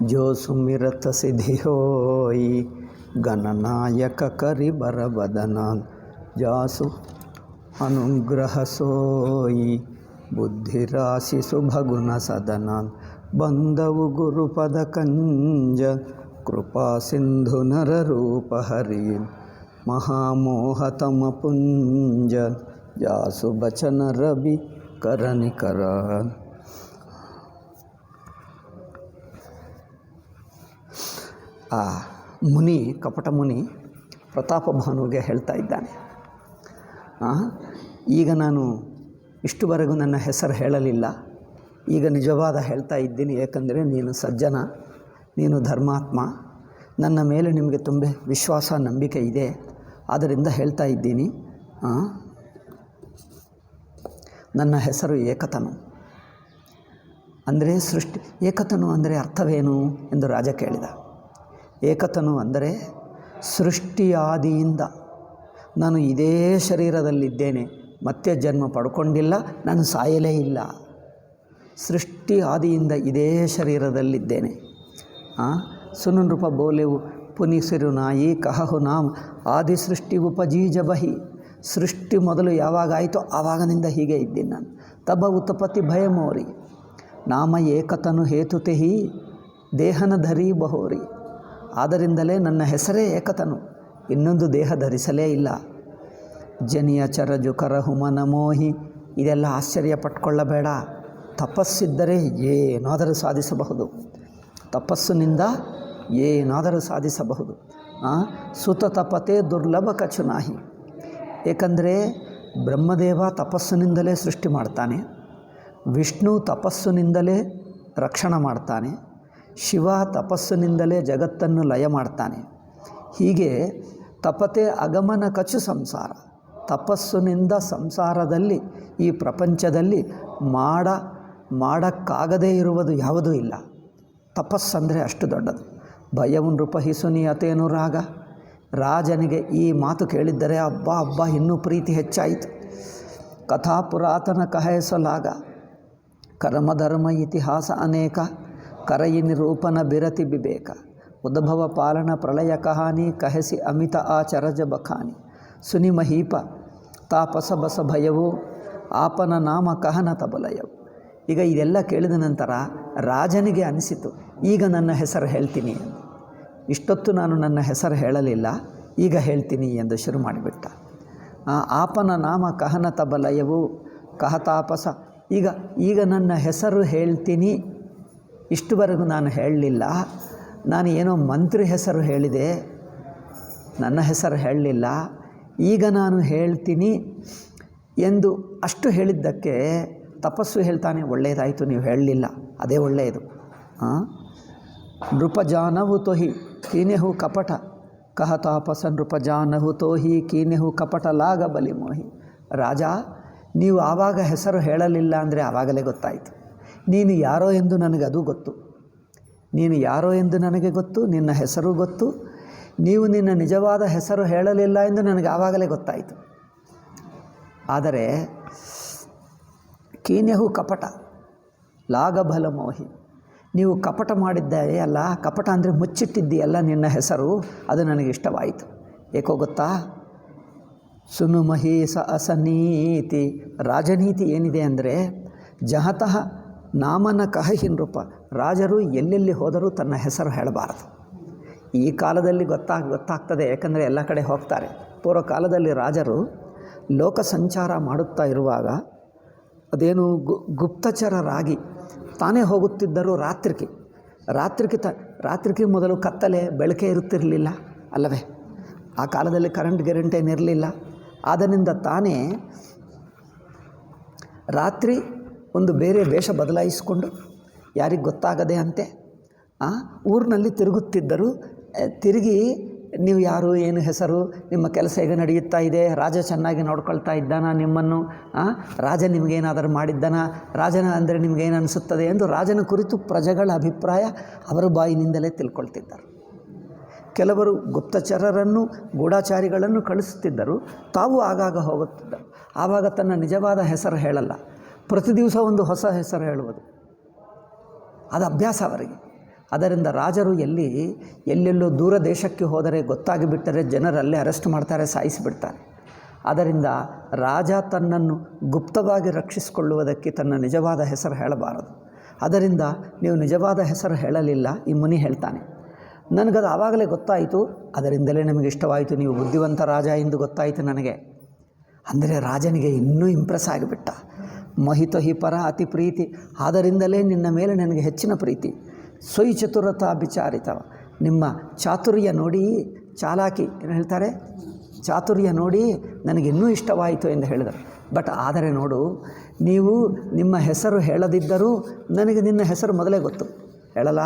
जो सुमिरत सिद्धि होई गणनायक करि बर बदना जासु अनुग्रह सोई बुद्धि राशि शुभगुण सदना बंदवु गुरुपद कंज कृपा सिंधु नर रूप हरि महामोहतम पुंज जासु बचन रवि करनिकर। ಆ ಮುನಿ, ಕಪಟ ಮುನಿ ಪ್ರತಾಪ ಭಾನುಗೆ ಹೇಳ್ತಾ ಇದ್ದಾನೆ, ಈಗ ನಾನು ಇಷ್ಟುವರೆಗೂ ನನ್ನ ಹೆಸರು ಹೇಳಲಿಲ್ಲ, ಈಗ ನಿಜವಾದ ಹೇಳ್ತಾ ಇದ್ದೀನಿ. ಏಕೆಂದರೆ ನೀನು ಸಜ್ಜನ, ನೀನು ಧರ್ಮಾತ್ಮ, ನನ್ನ ಮೇಲೆ ನಿಮಗೆ ತುಂಬ ವಿಶ್ವಾಸ ನಂಬಿಕೆ ಇದೆ, ಆದ್ದರಿಂದ ಹೇಳ್ತಾ ಇದ್ದೀನಿ. ನನ್ನ ಹೆಸರು ಏಕತನು. ಅಂದರೆ ಸೃಷ್ಟಿ. ಏಕತನು ಅಂದರೆ ಅರ್ಥವೇನು ಎಂದು ರಾಜ ಕೇಳಿದ. ಏಕತನು ಅಂದರೆ ಸೃಷ್ಟಿಯಾದಿಯಿಂದ ನಾನು ಇದೇ ಶರೀರದಲ್ಲಿದ್ದೇನೆ, ಮತ್ತೆ ಜನ್ಮ ಪಡ್ಕೊಂಡಿಲ್ಲ, ನಾನು ಸಾಯಲೇ ಇಲ್ಲ. ಸೃಷ್ಟಿ ಆದಿಯಿಂದ ಇದೇ ಶರೀರದಲ್ಲಿದ್ದೇನೆ. ಸುನು ನೃಪ ಬೋಲೆವು ಪುನಿಸಿರು ನಾಯಿ ಕಹಹು ನಾಮ ಆದಿ ಸೃಷ್ಟಿ ಉಪಜೀಜ ಬಹಿ. ಸೃಷ್ಟಿ ಮೊದಲು ಯಾವಾಗ ಆಯಿತೋ ಆವಾಗಿನಿಂದ ಹೀಗೆ ಇದ್ದೀನಿ ನಾನು. ತಬ ಉತ್ಪತ್ತಿ ಭಯ ಮೋರಿ ನಾಮ ಏಕತನು ಹೇತುತೆಹಿ ದೇಹನ ಧರಿ ಬಹೋರಿ. ಆದ್ದರಿಂದಲೇ ನನ್ನ ಹೆಸರೇ ಏಕತನು, ಇನ್ನೊಂದು ದೇಹ ಧರಿಸಲೇ ಇಲ್ಲ. ಜನಿಯ ಚರಜು ಕರಹುಮನ ಮೋಹಿ. ಇದೆಲ್ಲ ಆಶ್ಚರ್ಯ ಪಟ್ಕೊಳ್ಳಬೇಡ. ತಪಸ್ಸಿದ್ದರೆ ಏನಾದರೂ ಸಾಧಿಸಬಹುದು, ತಪಸ್ಸಿನಿಂದ ಏನಾದರೂ ಸಾಧಿಸಬಹುದು. ಸುತ ತಪತೆ ದುರ್ಲಭ ಕಚುನಾಹಿ. ಏಕೆಂದರೆ ಬ್ರಹ್ಮದೇವ ತಪಸ್ಸಿನಿಂದಲೇ ಸೃಷ್ಟಿ ಮಾಡ್ತಾನೆ, ವಿಷ್ಣು ತಪಸ್ಸಿನಿಂದಲೇ ರಕ್ಷಣೆ ಮಾಡ್ತಾನೆ, ಶಿವ ತಪಸ್ಸಿನಿಂದಲೇ ಜಗತ್ತನ್ನು ಲಯ ಮಾಡ್ತಾನೆ. ಹೀಗೆ ತಪತೆ ಅಗಮನ ಕಚು ಸಂಸಾರ. ತಪಸ್ಸಿನಿಂದ ಸಂಸಾರದಲ್ಲಿ, ಈ ಪ್ರಪಂಚದಲ್ಲಿ ಮಾಡೋಕ್ಕಾಗದೇ ಇರುವುದು ಯಾವುದೂ ಇಲ್ಲ. ತಪಸ್ಸಂದರೆ ಅಷ್ಟು ದೊಡ್ಡದು. ಭಯವು ನೃಪಹಿಸುನಿ ಅತೇನು ರಾಗ. ರಾಜನಿಗೆ ಈ ಮಾತು ಕೇಳಿದ್ದರೆ ಅಬ್ಬಾ ಇನ್ನೂ ಪ್ರೀತಿ ಹೆಚ್ಚಾಯಿತು. ಕಥಾ ಪುರಾತನ ಕಹೆಸಲಾಗ ಕರ್ಮಧರ್ಮ ಇತಿಹಾಸ ಅನೇಕ ಕರಯಿ ನಿರೂಪಣ ಬಿರತಿ ಬಿಬೇಕ. ಉದ್ಭವ ಪಾಲನ ಪ್ರಳಯ ಕಹಾನಿ ಕಹಸಿ ಅಮಿತ ಆಚರಜ ಬಖಾನಿ. ಸುನಿ ಮಹೀಪ ತಾಪಸ ಬಸ ಭಯವು ಆಪನ ನಾಮ ಕಹನ ತಬಲಯವು. ಈಗ ಇದೆಲ್ಲ ಕೇಳಿದ ನಂತರ ರಾಜನಿಗೆ ಅನಿಸಿತು, ಈಗ ನನ್ನ ಹೆಸರು ಹೇಳ್ತೀನಿ. ಇಷ್ಟೊತ್ತು ನಾನು ನನ್ನ ಹೆಸರು ಹೇಳಲಿಲ್ಲ, ಈಗ ಹೇಳ್ತೀನಿ ಎಂದು ಶುರು ಮಾಡಿಬಿಟ್ಟ. ಆಪನ ನಾಮ ಕಹನ ತಬಲಯವು ಕಹತಾಪಸ. ಈಗ ನನ್ನ ಹೆಸರು ಹೇಳ್ತೀನಿ. ಇಷ್ಟುವರೆಗೂ ನಾನು ಹೇಳಲಿಲ್ಲ, ನಾನು ಏನೋ ಮಂತ್ರಿ ಹೆಸರು ಹೇಳಿದೆ, ನನ್ನ ಹೆಸರು ಹೇಳಲಿಲ್ಲ, ಈಗ ನಾನು ಹೇಳ್ತೀನಿ ಎಂದು ಅಷ್ಟು ಹೇಳಿದ್ದಕ್ಕೆ ತಪಸ್ಸು ಹೇಳ್ತಾನೆ, ಒಳ್ಳೆಯದಾಯಿತು ನೀವು ಹೇಳಲಿಲ್ಲ, ಅದೇ ಒಳ್ಳೆಯದು. ನೃಪಜಾನವು ತೋಹಿ ಕೀನೆಹು ಕಪಟ ಕಹತಾಪಸ. ನೃಪಜಾನಹು ತೋಹಿ ಕೀನೆಹು ಕಪಟ ಲಾಗ ಬಲಿ ಮೋಹಿ. ರಾಜ, ನೀವು ಆವಾಗ ಹೆಸರು ಹೇಳಲಿಲ್ಲ ಅಂದರೆ ಆವಾಗಲೇ ಗೊತ್ತಾಯಿತು. ನೀನು ಯಾರೋ ಎಂದು ನನಗೆ ಅದು ಗೊತ್ತು, ನೀನು ಯಾರೋ ಎಂದು ನನಗೆ ಗೊತ್ತು, ನಿನ್ನ ಹೆಸರು ಗೊತ್ತು. ನೀವು ನಿನ್ನ ನಿಜವಾದ ಹೆಸರು ಹೇಳಲಿಲ್ಲ ಎಂದು ನನಗೆ ಆವಾಗಲೇ ಗೊತ್ತಾಯಿತು. ಆದರೆ ಕೀನ್ಯಹು ಕಪಟ ಲಾಗಬಲ ಮೋಹಿ. ನೀವು ಕಪಟ ಮಾಡಿದ್ದೇ ಅಲ್ಲ, ಕಪಟ ಅಂದರೆ ಮುಚ್ಚಿಟ್ಟಿದ್ದೀಯಲ್ಲ ನಿನ್ನ ಹೆಸರು, ಅದು ನನಗೆ ಇಷ್ಟವಾಯಿತು. ಏಕೋ ಗೊತ್ತಾ? ಸುನು ಮಹೀಸ ಅಸನೀತಿ. ರಾಜನೀತಿ ಏನಿದೆ ಅಂದರೆ ಜಹತಃ ನಾಮನ ಕಹಹಿ ನೃಪ. ರಾಜರು ಎಲ್ಲೆಲ್ಲಿ ಹೋದರೂ ತನ್ನ ಹೆಸರು ಹೇಳಬಾರದು. ಈ ಕಾಲದಲ್ಲಿ ಗೊತ್ತಾಗ್ತದೆ, ಯಾಕಂದರೆ ಎಲ್ಲ ಕಡೆ ಹೋಗ್ತಾರೆ. ಪೂರ್ವ ಕಾಲದಲ್ಲಿ ರಾಜರು ಲೋಕ ಸಂಚಾರ ಮಾಡುತ್ತಾ ಇರುವಾಗ ಅದೇನು ಗುಪ್ತಚರರಾಗಿ ತಾನೇ ಹೋಗುತ್ತಿದ್ದರು. ರಾತ್ರಿಗೆ ಮೊದಲು ಕತ್ತಲೆ, ಬೆಳಕೆ ಇರುತ್ತಿರಲಿಲ್ಲ ಅಲ್ಲವೇ? ಆ ಕಾಲದಲ್ಲಿ ಕರೆಂಟ್ ಏನಿರಲಿಲ್ಲ. ಆದ್ದರಿಂದ ತಾನೇ ರಾತ್ರಿ ಒಂದು ಬೇರೆ ವೇಷ ಬದಲಾಯಿಸಿಕೊಂಡು ಯಾರಿಗೆ ಗೊತ್ತಾಗದೆ ಅಂತೆ ಊರಿನಲ್ಲಿ ತಿರುಗುತ್ತಿದ್ದರು. ತಿರುಗಿ ನೀವು ಯಾರು, ಏನು ಹೆಸರು, ನಿಮ್ಮ ಕೆಲಸ ಹೇಗೆ ನಡೆಯುತ್ತಾ ಇದೆ, ರಾಜ ಚೆನ್ನಾಗಿ ನೋಡ್ಕೊಳ್ತಾ ಇದ್ದಾನ ನಿಮ್ಮನ್ನು, ರಾಜ ನಿಮಗೇನಾದರೂ ಮಾಡಿದ್ದಾನ, ರಾಜನ ಅಂದರೆ ನಿಮಗೇನು ಅನಿಸುತ್ತದೆ ಎಂದು ರಾಜನ ಕುರಿತು ಪ್ರಜೆಗಳ ಅಭಿಪ್ರಾಯ ಅವರ ಬಾಯಿನಿಂದಲೇ ತಿಳ್ಕೊಳ್ತಿದ್ದರು. ಕೆಲವರು ಗುಪ್ತಚರರನ್ನು, ಗೂಢಾಚಾರಿಗಳನ್ನು ಕಳಿಸುತ್ತಿದ್ದರು. ತಾವು ಆಗಾಗ ಹೋಗುತ್ತಿದ್ದರು. ಆವಾಗ ತನ್ನ ನಿಜವಾದ ಹೆಸರು ಹೇಳಲ್ಲ, ಪ್ರತಿ ದಿವಸ ಒಂದು ಹೊಸ ಹೆಸರು ಹೇಳುವುದು. ಅದು ಅಭ್ಯಾಸ ಅವರಿಗೆ. ಅದರಿಂದ ರಾಜರು ಎಲ್ಲೆಲ್ಲೋ ದೂರ ದೇಶಕ್ಕೆ ಹೋದರೆ ಗೊತ್ತಾಗಿಬಿಟ್ಟರೆ ಜನರಲ್ಲೇ ಅರೆಸ್ಟ್ ಮಾಡ್ತಾರೆ, ಸಾಯಿಸಿಬಿಡ್ತಾರೆ. ಆದ್ದರಿಂದ ರಾಜ ತನ್ನನ್ನು ಗುಪ್ತವಾಗಿ ರಕ್ಷಿಸಿಕೊಳ್ಳುವುದಕ್ಕೆ ತನ್ನ ನಿಜವಾದ ಹೆಸರು ಹೇಳಬಾರದು. ಅದರಿಂದ ನೀವು ನಿಜವಾದ ಹೆಸರು ಹೇಳಲಿಲ್ಲ. ಈ ಮುನಿ ಹೇಳ್ತಾನೆ, ನನಗದು ಆವಾಗಲೇ ಗೊತ್ತಾಯಿತು, ಅದರಿಂದಲೇ ನಿಮಗೆ ಇಷ್ಟವಾಯಿತು, ನೀವು ಬುದ್ಧಿವಂತ ರಾಜ ಎಂದು ಗೊತ್ತಾಯಿತು ನನಗೆ. ಅಂದರೆ ರಾಜನಿಗೆ ಇನ್ನೂ ಇಂಪ್ರೆಸ್ ಆಗಿಬಿಟ್ಟ. ಮಹಿತ ಹಿ ಪರ ಅತಿ ಪ್ರೀತಿ, ಆದ್ದರಿಂದಲೇ ನಿನ್ನ ಮೇಲೆ ನನಗೆ ಹೆಚ್ಚಿನ ಪ್ರೀತಿ. ಸ್ವಯ್ ಚತುರತಾ ವಿಚಾರಿತವ, ನಿಮ್ಮ ಚಾತುರ್ಯ ನೋಡಿ, ಚಾಲಾಕಿ ಏನು ಹೇಳ್ತಾರೆ, ಚಾತುರ್ಯ ನೋಡಿ ನನಗಿನ್ನೂ ಇಷ್ಟವಾಯಿತು ಎಂದು ಹೇಳಿದರು. ಬಟ್ ಆದರೆ ನೋಡು, ನೀವು ನಿಮ್ಮ ಹೆಸರು ಹೇಳದಿದ್ದರೂ ನನಗೆ ನಿನ್ನ ಹೆಸರು ಮೊದಲೇ ಗೊತ್ತು. ಹೇಳಲ್ಲ,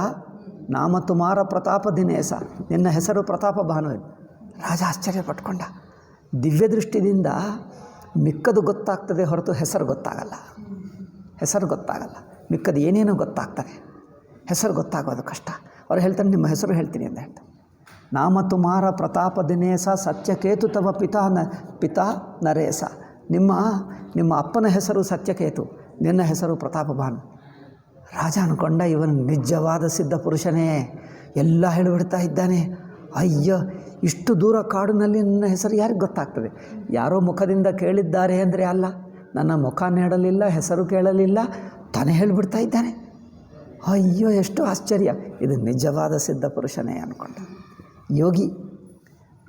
ನಾಮ ತುಮಾರ ಪ್ರತಾಪ ದಿನೇಶ, ನಿನ್ನ ಹೆಸರು ಪ್ರತಾಪ ಭಾನು. ರಾಜ ಆಶ್ಚರ್ಯಪಟ್ಕೊಂಡ. ದಿವ್ಯ ದೃಷ್ಟಿಯಿಂದ ಮಿಕ್ಕದು ಗೊತ್ತಾಗ್ತದೆ ಹೊರತು ಹೆಸರು ಗೊತ್ತಾಗಲ್ಲ. ಹೆಸರು ಗೊತ್ತಾಗಲ್ಲ, ಮಿಕ್ಕದು ಏನೇನೋ ಗೊತ್ತಾಗ್ತದೆ, ಹೆಸರು ಗೊತ್ತಾಗೋದು ಕಷ್ಟ. ಅವ್ರು ಹೇಳ್ತಾರೆ, ನಿಮ್ಮ ಹೆಸರು ಹೇಳ್ತೀನಿ ಅಂತ ಹೇಳ್ತಾರೆ. ನಾಮ ತುಮಾರ ಪ್ರತಾಪ ದಿನೇಶ ಸತ್ಯಕೇತು ತವ ಪಿತಾ ನರೇಶ. ನಿಮ್ಮ ಅಪ್ಪನ ಹೆಸರು ಸತ್ಯಕೇತು, ನಿನ್ನ ಹೆಸರು ಪ್ರತಾಪ ಭಾನು. ರಾಜ ಅಂದ್ಕೊಂಡ, ಇವನು ನಿಜವಾದ ಸಿದ್ಧ ಪುರುಷನೇ, ಎಲ್ಲ ಹೇಳಿಬಿಡ್ತಾ ಇದ್ದಾನೆ. ಅಯ್ಯೋ, ಇಷ್ಟು ದೂರ ಕಾಡಿನಲ್ಲಿ ನನ್ನ ಹೆಸರು ಯಾರಿಗೆ ಗೊತ್ತಾಗ್ತದೆ? ಯಾರೋ ಮುಖದಿಂದ ಕೇಳಿದ್ದಾರೆ ಅಂದರೆ ಅಲ್ಲ, ನನ್ನ ಮುಖ ನೀಡಲಿಲ್ಲ, ಹೆಸರು ಕೇಳಲಿಲ್ಲ, ತಾನೇ ಹೇಳಿಬಿಡ್ತಾ ಇದ್ದಾನೆ. ಅಯ್ಯೋ, ಎಷ್ಟು ಆಶ್ಚರ್ಯ, ಇದು ನಿಜವಾದ ಸಿದ್ಧ ಪುರುಷನೇ ಅಂದ್ಕೊಂಡ. ಯೋಗಿ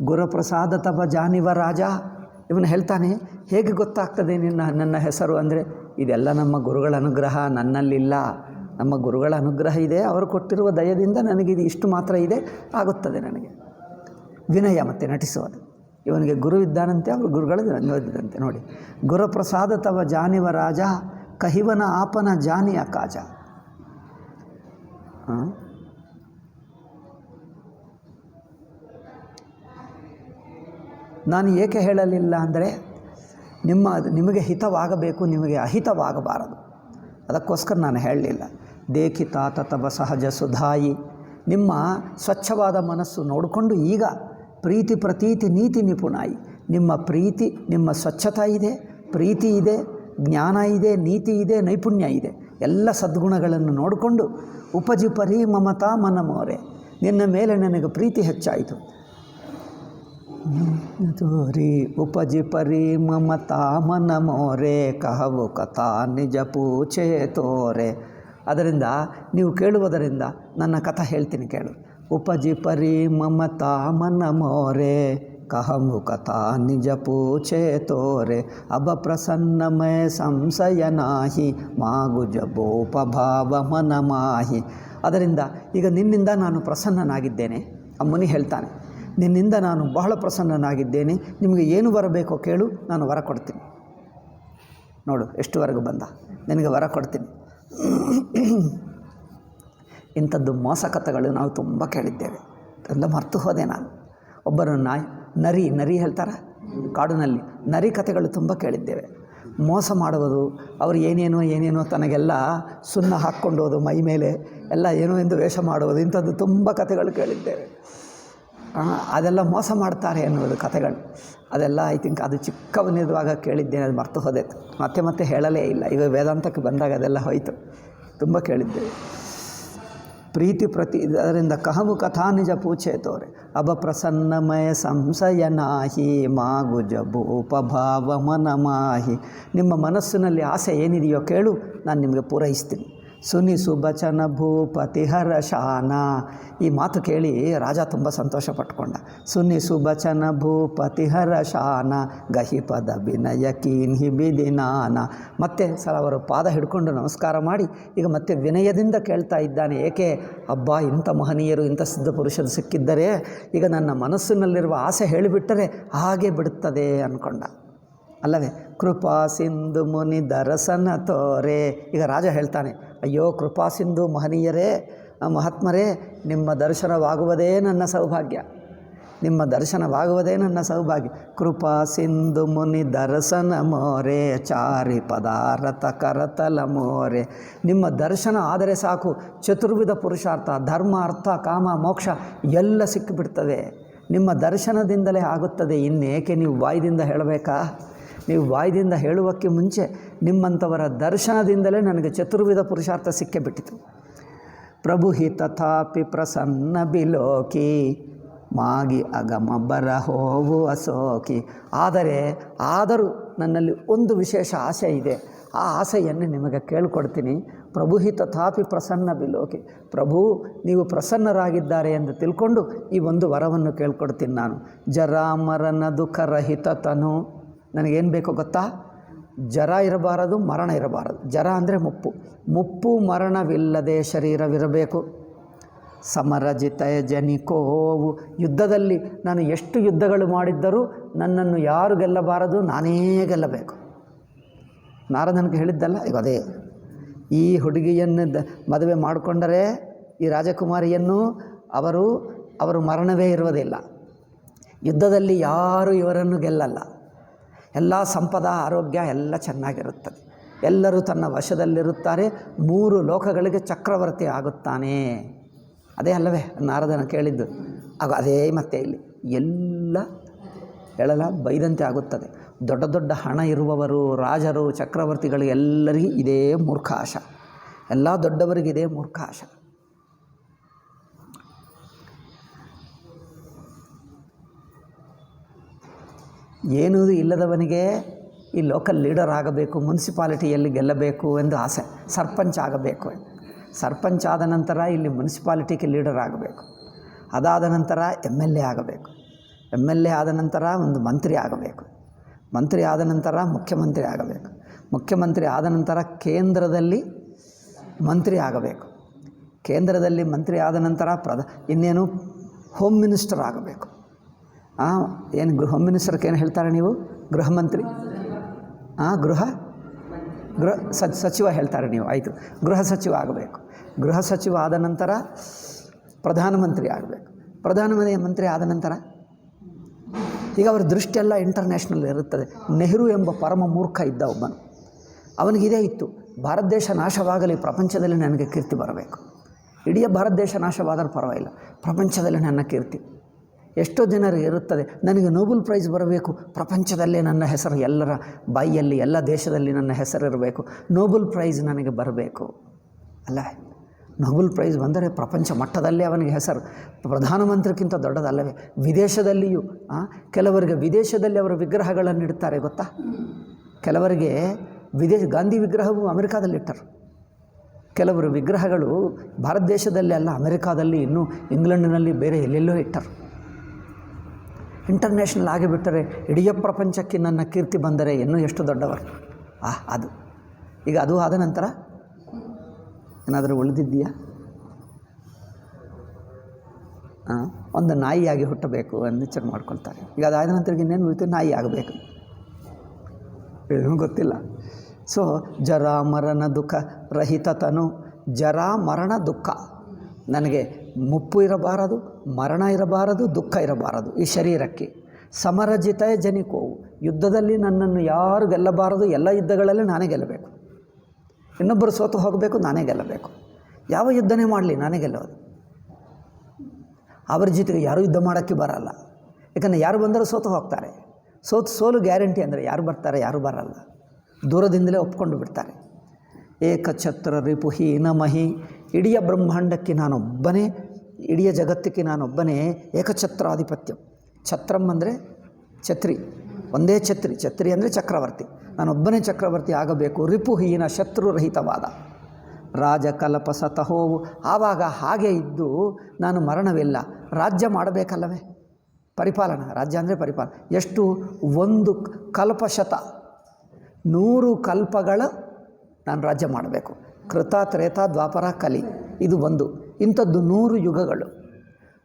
ಗುರುಪ್ರಸಾದ ತಪ ಜಾನಿವ ರಾಜ. ಇವನು ಹೇಳ್ತಾನೆ, ಹೇಗೆ ಗೊತ್ತಾಗ್ತದೆ ನನ್ನ ಹೆಸರು ಅಂದರೆ, ಇದೆಲ್ಲ ನಮ್ಮ ಗುರುಗಳ ಅನುಗ್ರಹ, ನನ್ನಲ್ಲಿಲ್ಲ. ನಮ್ಮ ಗುರುಗಳ ಅನುಗ್ರಹ ಇದೆ, ಅವರು ಕೊಟ್ಟಿರುವ ದಯದಿಂದ ನನಗಿದು ಇಷ್ಟು ಮಾತ್ರ ಇದೆ, ಆಗುತ್ತದೆ ನನಗೆ. ವಿನಯ ಮತ್ತು ನಟಿಸೋದು. ಇವನಿಗೆ ಗುರು ಇದ್ದಾನಂತೆ, ಅವರು ಗುರುಗಳು ಓದಿದಂತೆ. ನೋಡಿ, ಗುರುಪ್ರಸಾದ ತವ ಜಾನಿವ ರಾಜ, ಕಹಿವನ ಆಪನ ಜಾನಿಯ ಕಾಜ. ನಾನು ಏಕೆ ಹೇಳಲಿಲ್ಲ ಅಂದರೆ, ನಿಮಗೆ ಹಿತವಾಗಬೇಕು, ನಿಮಗೆ ಅಹಿತವಾಗಬಾರದು. ಅದಕ್ಕೋಸ್ಕರ ನಾನು ಹೇಳಲಿಲ್ಲ. ದೇಖಿತ ತತಬ ಸಹಜ ಸುಧಾಯಿ, ನಿಮ್ಮ ಸ್ವಚ್ಛವಾದ ಮನಸ್ಸು ನೋಡಿಕೊಂಡು ಈಗ ಪ್ರೀತಿ ಪ್ರತೀತಿ ನೀತಿ ನಿಪುಣಾಯಿ. ನಿಮ್ಮ ಪ್ರೀತಿ, ನಿಮ್ಮ ಸ್ವಚ್ಛತಾ ಇದೆ, ಪ್ರೀತಿ ಇದೆ, ಜ್ಞಾನ ಇದೆ, ನೀತಿ ಇದೆ, ನೈಪುಣ್ಯ ಇದೆ, ಎಲ್ಲ ಸದ್ಗುಣಗಳನ್ನು ನೋಡಿಕೊಂಡು ಉಪಜಿಪರಿ ಮಮತಾ ಮನಮೋರೆ, ನಿನ್ನ ಮೇಲೆ ನನಗೆ ಪ್ರೀತಿ ಹೆಚ್ಚಾಯಿತು. ತೋರಿ ಉಪಜಿಪರಿ ಮಮತಾ ಮನಮೋರೆ, ಕಹವು ಕಥಾ ನಿಜ ಪೂಚೆ ತೋರೆ. ಅದರಿಂದ ನೀವು ಕೇಳುವುದರಿಂದ ನನ್ನ ಕಥೆ ಹೇಳ್ತೀನಿ ಕೇಳು. ಉಪಜಿಪರಿ ಮಮತಾ ಮನಮೋರೆ, ಕಹಮು ಕಥಾ ನಿಜ ಪೂಚೆ ತೋರೆ. ಅಬ ಪ್ರಸನ್ನಮಯ ಸಂಶಯ ನಾಹಿ, ಮಾಗು ಜಬೋಪಭಾವ ಮನ ಮಾಹಿ. ಅದರಿಂದ ಈಗ ನಿನ್ನಿಂದ ನಾನು ಪ್ರಸನ್ನನಾಗಿದ್ದೇನೆ. ಆ ಮುನಿ ಹೇಳ್ತಾನೆ, ನಿನ್ನಿಂದ ನಾನು ಬಹಳ ಪ್ರಸನ್ನನಾಗಿದ್ದೇನೆ, ನಿಮಗೆ ಏನು ಬರಬೇಕೋ ಕೇಳು, ನಾನು ವರ ಕೊಡ್ತೀನಿ. ನೋಡು ಎಷ್ಟುವರೆಗೂ ಬಂದ, ನಿನಗೆ ವರ ಕೊಡ್ತೀನಿ. ಇಂಥದ್ದು ಮೋಸ ಕಥೆಗಳು ನಾವು ತುಂಬ ಕೇಳಿದ್ದೇವೆ, ಎಲ್ಲ ಮರ್ತು ಹೋದೆ ನಾನು. ಒಬ್ಬರು ನರಿ ಹೇಳ್ತಾರೆ ಕಾಡಿನಲ್ಲಿ, ನರಿ ಕಥೆಗಳು ತುಂಬ ಕೇಳಿದ್ದೇವೆ. ಮೋಸ ಮಾಡುವುದು, ಅವರು ಏನೇನೋ ತನಗೆಲ್ಲ ಸುಣ್ಣ ಹಾಕ್ಕೊಂಡೋದು ಮೈ ಮೇಲೆ ಎಲ್ಲ ಏನೋ ಎಂದು ವೇಷ ಮಾಡುವುದು, ಇಂಥದ್ದು ತುಂಬ ಕಥೆಗಳು ಕೇಳಿದ್ದೇವೆ. ಅದೆಲ್ಲ ಮೋಸ ಮಾಡ್ತಾರೆ ಎನ್ನುವುದು ಕಥೆಗಳು. ಅದೆಲ್ಲ ಐ ಥಿಂಕ್ ಅದು ಚಿಕ್ಕವನಿರುವಾಗ ಕೇಳಿದ್ದೇನೆ, ಅದು ಮರ್ತು ಹೋದೆ, ಮತ್ತೆ ಹೇಳಲೇ ಇಲ್ಲ. ಈಗ ವೇದಾಂತಕ್ಕೆ ಬಂದಾಗ ಅದೆಲ್ಲ ಹೋಯಿತು, ತುಂಬ ಕೇಳಿದ್ದೇವೆ. ಪ್ರೀತಿ ಅದರಿಂದ ಕಹವು ಕಥಾ ನಿಜ ಪೂಚೆ ತೋರೆ. ಅಬ ಪ್ರಸನ್ನಮಯ ಸಂಶಯ ನಾಹಿ, ಮಾಗು ಜಬು ಉಪಭಾವ ಮನ ಮಾಹಿ. ನಿಮ್ಮ ಮನಸ್ಸಿನಲ್ಲಿ ಆಸೆ ಏನಿದೆಯೋ ಕೇಳು, ನಾನು ನಿಮಗೆ ಪೂರೈಸ್ತೀನಿ. ಸುನಿ ಸುಬಚನ ಭೂಪತಿ ಹರಶಾನ. ಈ ಮಾತು ಕೇಳಿ ರಾಜ ತುಂಬ ಸಂತೋಷ ಪಟ್ಕೊಂಡ. ಸುನಿ ಸುಬಚನ ಭೂಪತಿ ಹರಶಾನ, ಗಹಿಪದ ವಿನಯ ಕೀನ್ಹಿ ಬಿದಿನಾನ. ಮತ್ತೆ ಅವರು ಪಾದ ಹಿಡ್ಕೊಂಡು ನಮಸ್ಕಾರ ಮಾಡಿ ಈಗ ಮತ್ತೆ ವಿನಯದಿಂದ ಕೇಳ್ತಾ ಇದ್ದಾನೆ. ಏಕೆ? ಅಬ್ಬಾ, ಇಂಥ ಮಹನೀಯರು, ಇಂಥ ಸಿದ್ಧ ಪುರುಷರು ಸಿಕ್ಕಿದ್ದರೆ ಈಗ ನನ್ನ ಮನಸ್ಸಿನಲ್ಲಿರುವ ಆಸೆ ಹೇಳಿಬಿಟ್ಟರೆ ಹಾಗೆ ಬಿಡುತ್ತದೆ ಅಂದ್ಕೊಂಡ. ಅಲ್ಲವೇ? ಕೃಪಾ ಸಿಂಧು ಮುನಿ ದರಸನ ತೋರೆ. ಈಗ ರಾಜ ಹೇಳ್ತಾನೆ, ಅಯ್ಯೋ ಕೃಪಾ ಸಿಂಧು ಮಹನೀಯರೇ, ಮಹಾತ್ಮರೇ, ನಿಮ್ಮ ದರ್ಶನವಾಗುವುದೇ ನನ್ನ ಸೌಭಾಗ್ಯ, ನಿಮ್ಮ ದರ್ಶನವಾಗುವುದೇ ನನ್ನ ಸೌಭಾಗ್ಯ. ಕೃಪಾ ಸಿಂಧು ಮುನಿ ದರ್ಶನ ಮೋರೆ, ಚಾರಿ ಪದಾರಥ ಕರತಲ ಮೋರೆ. ನಿಮ್ಮ ದರ್ಶನ ಆದರೆ ಸಾಕು, ಚತುರ್ವಿಧ ಪುರುಷಾರ್ಥ, ಧರ್ಮ, ಅರ್ಥ, ಕಾಮ, ಮೋಕ್ಷ ಎಲ್ಲ ಸಿಕ್ಕಿಬಿಡ್ತವೆ. ನಿಮ್ಮ ದರ್ಶನದಿಂದಲೇ ಆಗುತ್ತದೆ. ಇನ್ನೇಕೆ ನೀವು ಬಾಯಿದಿಂದ ಹೇಳಬೇಕಾ? ನೀವು ಬಾಯಿದಿಂದ ಹೇಳುವಕ್ಕೆ ಮುಂಚೆ ನಿಮ್ಮಂಥವರ ದರ್ಶನದಿಂದಲೇ ನನಗೆ ಚತುರ್ವಿಧ ಪುರುಷಾರ್ಥ ಸಿಕ್ಕೇ ಬಿಟ್ಟಿತು. ಪ್ರಭು ಹಿ ತಥಾಪಿ ಪ್ರಸನ್ನ ಬಿಲೋಕಿ ಮಾಗಿ ಅಗಮ ಬರಹೋವು ಅಸೋಕಿ. ಆದರೂ ನನ್ನಲ್ಲಿ ಒಂದು ವಿಶೇಷ ಆಸೆ ಇದೆ. ಆ ಆಸೆಯನ್ನು ನಿಮಗೆ ಕೇಳಿಕೊಡ್ತೀನಿ. ಪ್ರಭು ಹಿ ತಥಾಪಿ ಪ್ರಸನ್ನ ಬಿಲೋಕಿ. ಪ್ರಭು ನೀವು ಪ್ರಸನ್ನರಾಗಿದ್ದಾರೆ ಎಂದು ತಿಳ್ಕೊಂಡು ಈ ಒಂದು ವರವನ್ನು ಕೇಳ್ಕೊಡ್ತೀನಿ ನಾನು. ಜರಾಮರಣ ದುಃಖರಹಿತ ತನು. ನನಗೇನು ಬೇಕೋ ಗೊತ್ತಾ? ಜರ ಇರಬಾರದು, ಮರಣ ಇರಬಾರದು. ಜರ ಅಂದರೆ ಮುಪ್ಪು ಮರಣವಿಲ್ಲದೆ ಶರೀರವಿರಬೇಕು. ಸಮರಜಿತ ಜನಿಕೋವು. ಯುದ್ಧದಲ್ಲಿ ನಾನು ಎಷ್ಟು ಯುದ್ಧಗಳು ಮಾಡಿದ್ದರೂ ನನ್ನನ್ನು ಯಾರು ಗೆಲ್ಲಬಾರದು, ನಾನೇ ಗೆಲ್ಲಬೇಕು. ನಾರದನಿಗೆ ಹೇಳಿದ್ದಲ್ಲ, ಈಗ ಅದೇ. ಈ ಹುಡುಗಿಯನ್ನು ಮದುವೆ ಮಾಡಿಕೊಂಡರೆ ಈ ರಾಜಕುಮಾರಿಯನ್ನು ಅವರು ಮರಣವೇ ಇರುವುದಿಲ್ಲ. ಯುದ್ಧದಲ್ಲಿ ಯಾರು ಇವರನ್ನು ಗೆಲ್ಲಲ್ಲ. ಎಲ್ಲ ಸಂಪದ ಆರೋಗ್ಯ ಎಲ್ಲ ಚೆನ್ನಾಗಿರುತ್ತದೆ. ಎಲ್ಲರೂ ತನ್ನ ವಶದಲ್ಲಿರುತ್ತಾರೆ. 3 ಲೋಕಗಳಿಗೆ ಚಕ್ರವರ್ತಿ ಆಗುತ್ತಾನೆ. ಅದೇ ಅಲ್ಲವೇ ನಾರದನ ಕೇಳಿದ್ದು? ಆಗ ಅದೇ ಮತ್ತೆ ಇಲ್ಲಿ ಎಲ್ಲ ಹೇಳಲ್ಲ ಬೈದಂತೆ ಆಗುತ್ತದೆ. ದೊಡ್ಡ ದೊಡ್ಡ ಹಣ ಇರುವವರು, ರಾಜರು, ಚಕ್ರವರ್ತಿಗಳು ಎಲ್ಲರಿಗೂ ಇದೇ ಮೂರ್ಖಾಶ. ಎಲ್ಲ ದೊಡ್ಡವರಿಗೆ ಇದೇ ಮೂರ್ಖಾಶ. ಏನೂ ಇಲ್ಲದವನಿಗೆ ಈ ಲೋಕಲ್ ಲೀಡರ್ ಆಗಬೇಕು, ಮುನ್ಸಿಪಾಲಿಟಿಯಲ್ಲಿ ಗೆಲ್ಲಬೇಕು ಎಂದು ಆಸೆ. ಸರ್ಪಂಚ್ ಆಗಬೇಕು. ಸರ್ಪಂಚ್ ಆದ ನಂತರ ಇಲ್ಲಿ ಮುನ್ಸಿಪಾಲಿಟಿಗೆ ಲೀಡರ್ ಆಗಬೇಕು. ಅದಾದ ನಂತರ MLA ಆಗಬೇಕು. MLA ಆದ ನಂತರ ಒಂದು ಮಂತ್ರಿ ಆಗಬೇಕು. ಮಂತ್ರಿ ಆದ ನಂತರ ಮುಖ್ಯಮಂತ್ರಿ ಆಗಬೇಕು. ಮುಖ್ಯಮಂತ್ರಿ ಆದ ನಂತರ ಕೇಂದ್ರದಲ್ಲಿ ಮಂತ್ರಿ ಆಗಬೇಕು. ಕೇಂದ್ರದಲ್ಲಿ ಮಂತ್ರಿ ಆದ ನಂತರ ಇನ್ನೇನು ಹೋಮ್ ಮಿನಿಸ್ಟರ್ ಆಗಬೇಕು. ಏನು ಹೋಮ್ ಮಿನಿಸ್ಟರ್ಗೆ ಏನು ಹೇಳ್ತಾರೆ ನೀವು? ಗೃಹ ಮಂತ್ರಿ. ಗೃಹ ಸಚಿವ ಹೇಳ್ತಾರೆ ನೀವು. ಆಯಿತು, ಗೃಹ ಸಚಿವ ಆಗಬೇಕು. ಗೃಹ ಸಚಿವ ಆದ ನಂತರ ಪ್ರಧಾನಮಂತ್ರಿ ಆಗಬೇಕು. ಪ್ರಧಾನಮಂತ್ರಿ ಆದ ನಂತರ ಈಗ ಅವರ ದೃಷ್ಟಿಯೆಲ್ಲ ಇಂಟರ್ನ್ಯಾಷನಲ್ ಇರುತ್ತದೆ. ನೆಹರು ಎಂಬ ಪರಮ ಮೂರ್ಖ ಇದ್ದ ಒಬ್ಬನು. ಅವನಿಗಿದೇ ಇತ್ತು, ಭಾರತ ದೇಶ ನಾಶವಾಗಲಿ, ಪ್ರಪಂಚದಲ್ಲಿ ನನಗೆ ಕೀರ್ತಿ ಬರಬೇಕು. ಇಡೀ ಭಾರತ ದೇಶ ನಾಶವಾದರೂ ಪರವಾಗಿಲ್ಲ, ಪ್ರಪಂಚದಲ್ಲಿ ನನ್ನ ಕೀರ್ತಿ. ಎಷ್ಟೋ ಜನರಿಗೆ ಇರುತ್ತದೆ, ನನಗೆ ನೋಬೆಲ್ ಪ್ರೈಸ್ ಬರಬೇಕು, ಪ್ರಪಂಚದಲ್ಲೇ ನನ್ನ ಹೆಸರು ಎಲ್ಲರ ಬಾಯಿಯಲ್ಲಿ, ಎಲ್ಲ ದೇಶದಲ್ಲಿ ನನ್ನ ಹೆಸರಿರಬೇಕು, ನೋಬೆಲ್ ಪ್ರೈಸ್ ನನಗೆ ಬರಬೇಕು. ಅಲ್ಲ, ನೋಬೆಲ್ ಪ್ರೈಸ್ ಬಂದರೆ ಪ್ರಪಂಚ ಮಟ್ಟದಲ್ಲೇ ಅವನಿಗೆ ಹೆಸರು. ಪ್ರಧಾನಮಂತ್ರಿಗಿಂತ ದೊಡ್ಡದಲ್ಲವೇ? ವಿದೇಶದಲ್ಲಿಯೂ ಕೆಲವರಿಗೆ ವಿದೇಶದಲ್ಲಿ ಅವರ ವಿಗ್ರಹಗಳನ್ನು ಇಡ್ತಾರೆ ಗೊತ್ತಾ? ಕೆಲವರಿಗೆ ಗಾಂಧಿ ವಿಗ್ರಹವು ಅಮೆರಿಕಾದಲ್ಲಿಟ್ಟರು. ಕೆಲವರು ವಿಗ್ರಹಗಳು ಭಾರತ ದೇಶದಲ್ಲಿ ಅಲ್ಲ, ಅಮೆರಿಕಾದಲ್ಲಿ, ಇನ್ನೂ ಇಂಗ್ಲೆಂಡಿನಲ್ಲಿ, ಬೇರೆ ಎಲ್ಲೆಲ್ಲೋ ಇಟ್ಟರು. ಇಂಟರ್ನ್ಯಾಷನಲ್ ಆಗಿಬಿಟ್ಟರೆ ಇಡೀ ಪ್ರಪಂಚಕ್ಕೆ ನನ್ನ ಕೀರ್ತಿ ಬಂದರೆ ಇನ್ನೂ ಎಷ್ಟು ದೊಡ್ಡವರು. ಅದು ಈಗ ಅದು ಆದ ನಂತರ ಏನಾದರೂ ಉಳಿದಿದ್ದೀಯಾ? ಒಂದು ನಾಯಿಯಾಗಿ ಹುಟ್ಟಬೇಕು ಎಂದು ವಿಚಾರ ಮಾಡ್ಕೊಳ್ತಾರೆ. ಈಗ ಅದಾದ ನಂತರ ಇನ್ನೇನು ಉಳಿತು? ನಾಯಿ ಆಗಬೇಕು. ಏನೂ ಗೊತ್ತಿಲ್ಲ. ಸೊ ಜರ ಮರಣ ದುಃಖ ರಹಿತ ತನು. ಜರ ಮರಣ ದುಃಖ. ನನಗೆ ಮುಪ್ಪು ಇರಬಾರದು, ಮರಣ ಇರಬಾರದು, ದುಃಖ ಇರಬಾರದು ಈ ಶರೀರಕ್ಕೆ. ಸಮರಜಿತ ಜನಿಕೋವು. ಯುದ್ಧದಲ್ಲಿ ನನ್ನನ್ನು ಯಾರು ಗೆಲ್ಲಬಾರದು. ಎಲ್ಲ ಯುದ್ಧಗಳಲ್ಲಿ ನಾನೇ ಗೆಲ್ಲಬೇಕು. ಇನ್ನೊಬ್ಬರು ಸೋತು ಹೋಗಬೇಕು, ನಾನೇ ಗೆಲ್ಲಬೇಕು. ಯಾವ ಯುದ್ಧನೇ ಮಾಡಲಿ ನಾನೇ ಗೆಲ್ಲೋದು. ಅವರ ಜೊತೆಗೆ ಯಾರೂ ಯುದ್ಧ ಮಾಡೋಕ್ಕೆ ಬರಲ್ಲ. ಯಾಕಂದರೆ ಯಾರು ಬಂದರೂ ಸೋತು ಹೋಗ್ತಾರೆ. ಸೋಲು ಗ್ಯಾರಂಟಿ. ಅಂದರೆ ಯಾರು ಬರ್ತಾರೆ, ಯಾರು ಬರಲ್ಲ. ದೂರದಿಂದಲೇ ಒಪ್ಕೊಂಡು ಬಿಡ್ತಾರೆ. ಏಕಛತ್ರ ರಿಪುಹೀನ ಮಹಿ. ಇಡೀ ಬ್ರಹ್ಮಾಂಡಕ್ಕೆ ನಾನೊಬ್ಬನೇ, ಇಡೀ ಜಗತ್ತಿಗೆ ನಾನೊಬ್ಬನೇ ಏಕಛತ್ರಾಧಿಪತ್ಯ. ಛತ್ರಂ ಅಂದರೆ ಛತ್ರಿ, ಒಂದೇ ಛತ್ರಿ. ಛತ್ರಿ ಅಂದರೆ ಚಕ್ರವರ್ತಿ. ನಾನೊಬ್ಬನೇ ಚಕ್ರವರ್ತಿ ಆಗಬೇಕು. ರಿಪುಹೀನ, ಶತ್ರುರಹಿತವಾದ. ರಾಜಕಲ್ಪ ಸತಹೋವು. ಆವಾಗ ಹಾಗೆ ಇದ್ದು ನಾನು ಮರಣವಿಲ್ಲ. ರಾಜ್ಯ ಮಾಡಬೇಕಲ್ಲವೇ? ಪರಿಪಾಲನಾ. ರಾಜ್ಯ ಅಂದರೆ ಪರಿಪಾಲನೆ. ಎಷ್ಟು? 1 ಕಲ್ಪಶತ, 100 ಕಲ್ಪಗಳ ನಾನು ರಾಜ್ಯ ಮಾಡಬೇಕು. ಕೃತ, ತ್ರೇತ, ದ್ವಾಪರ, ಕಲಿ, ಇದು ಒಂದು. ಇಂಥದ್ದು 100 ಯುಗಗಳು.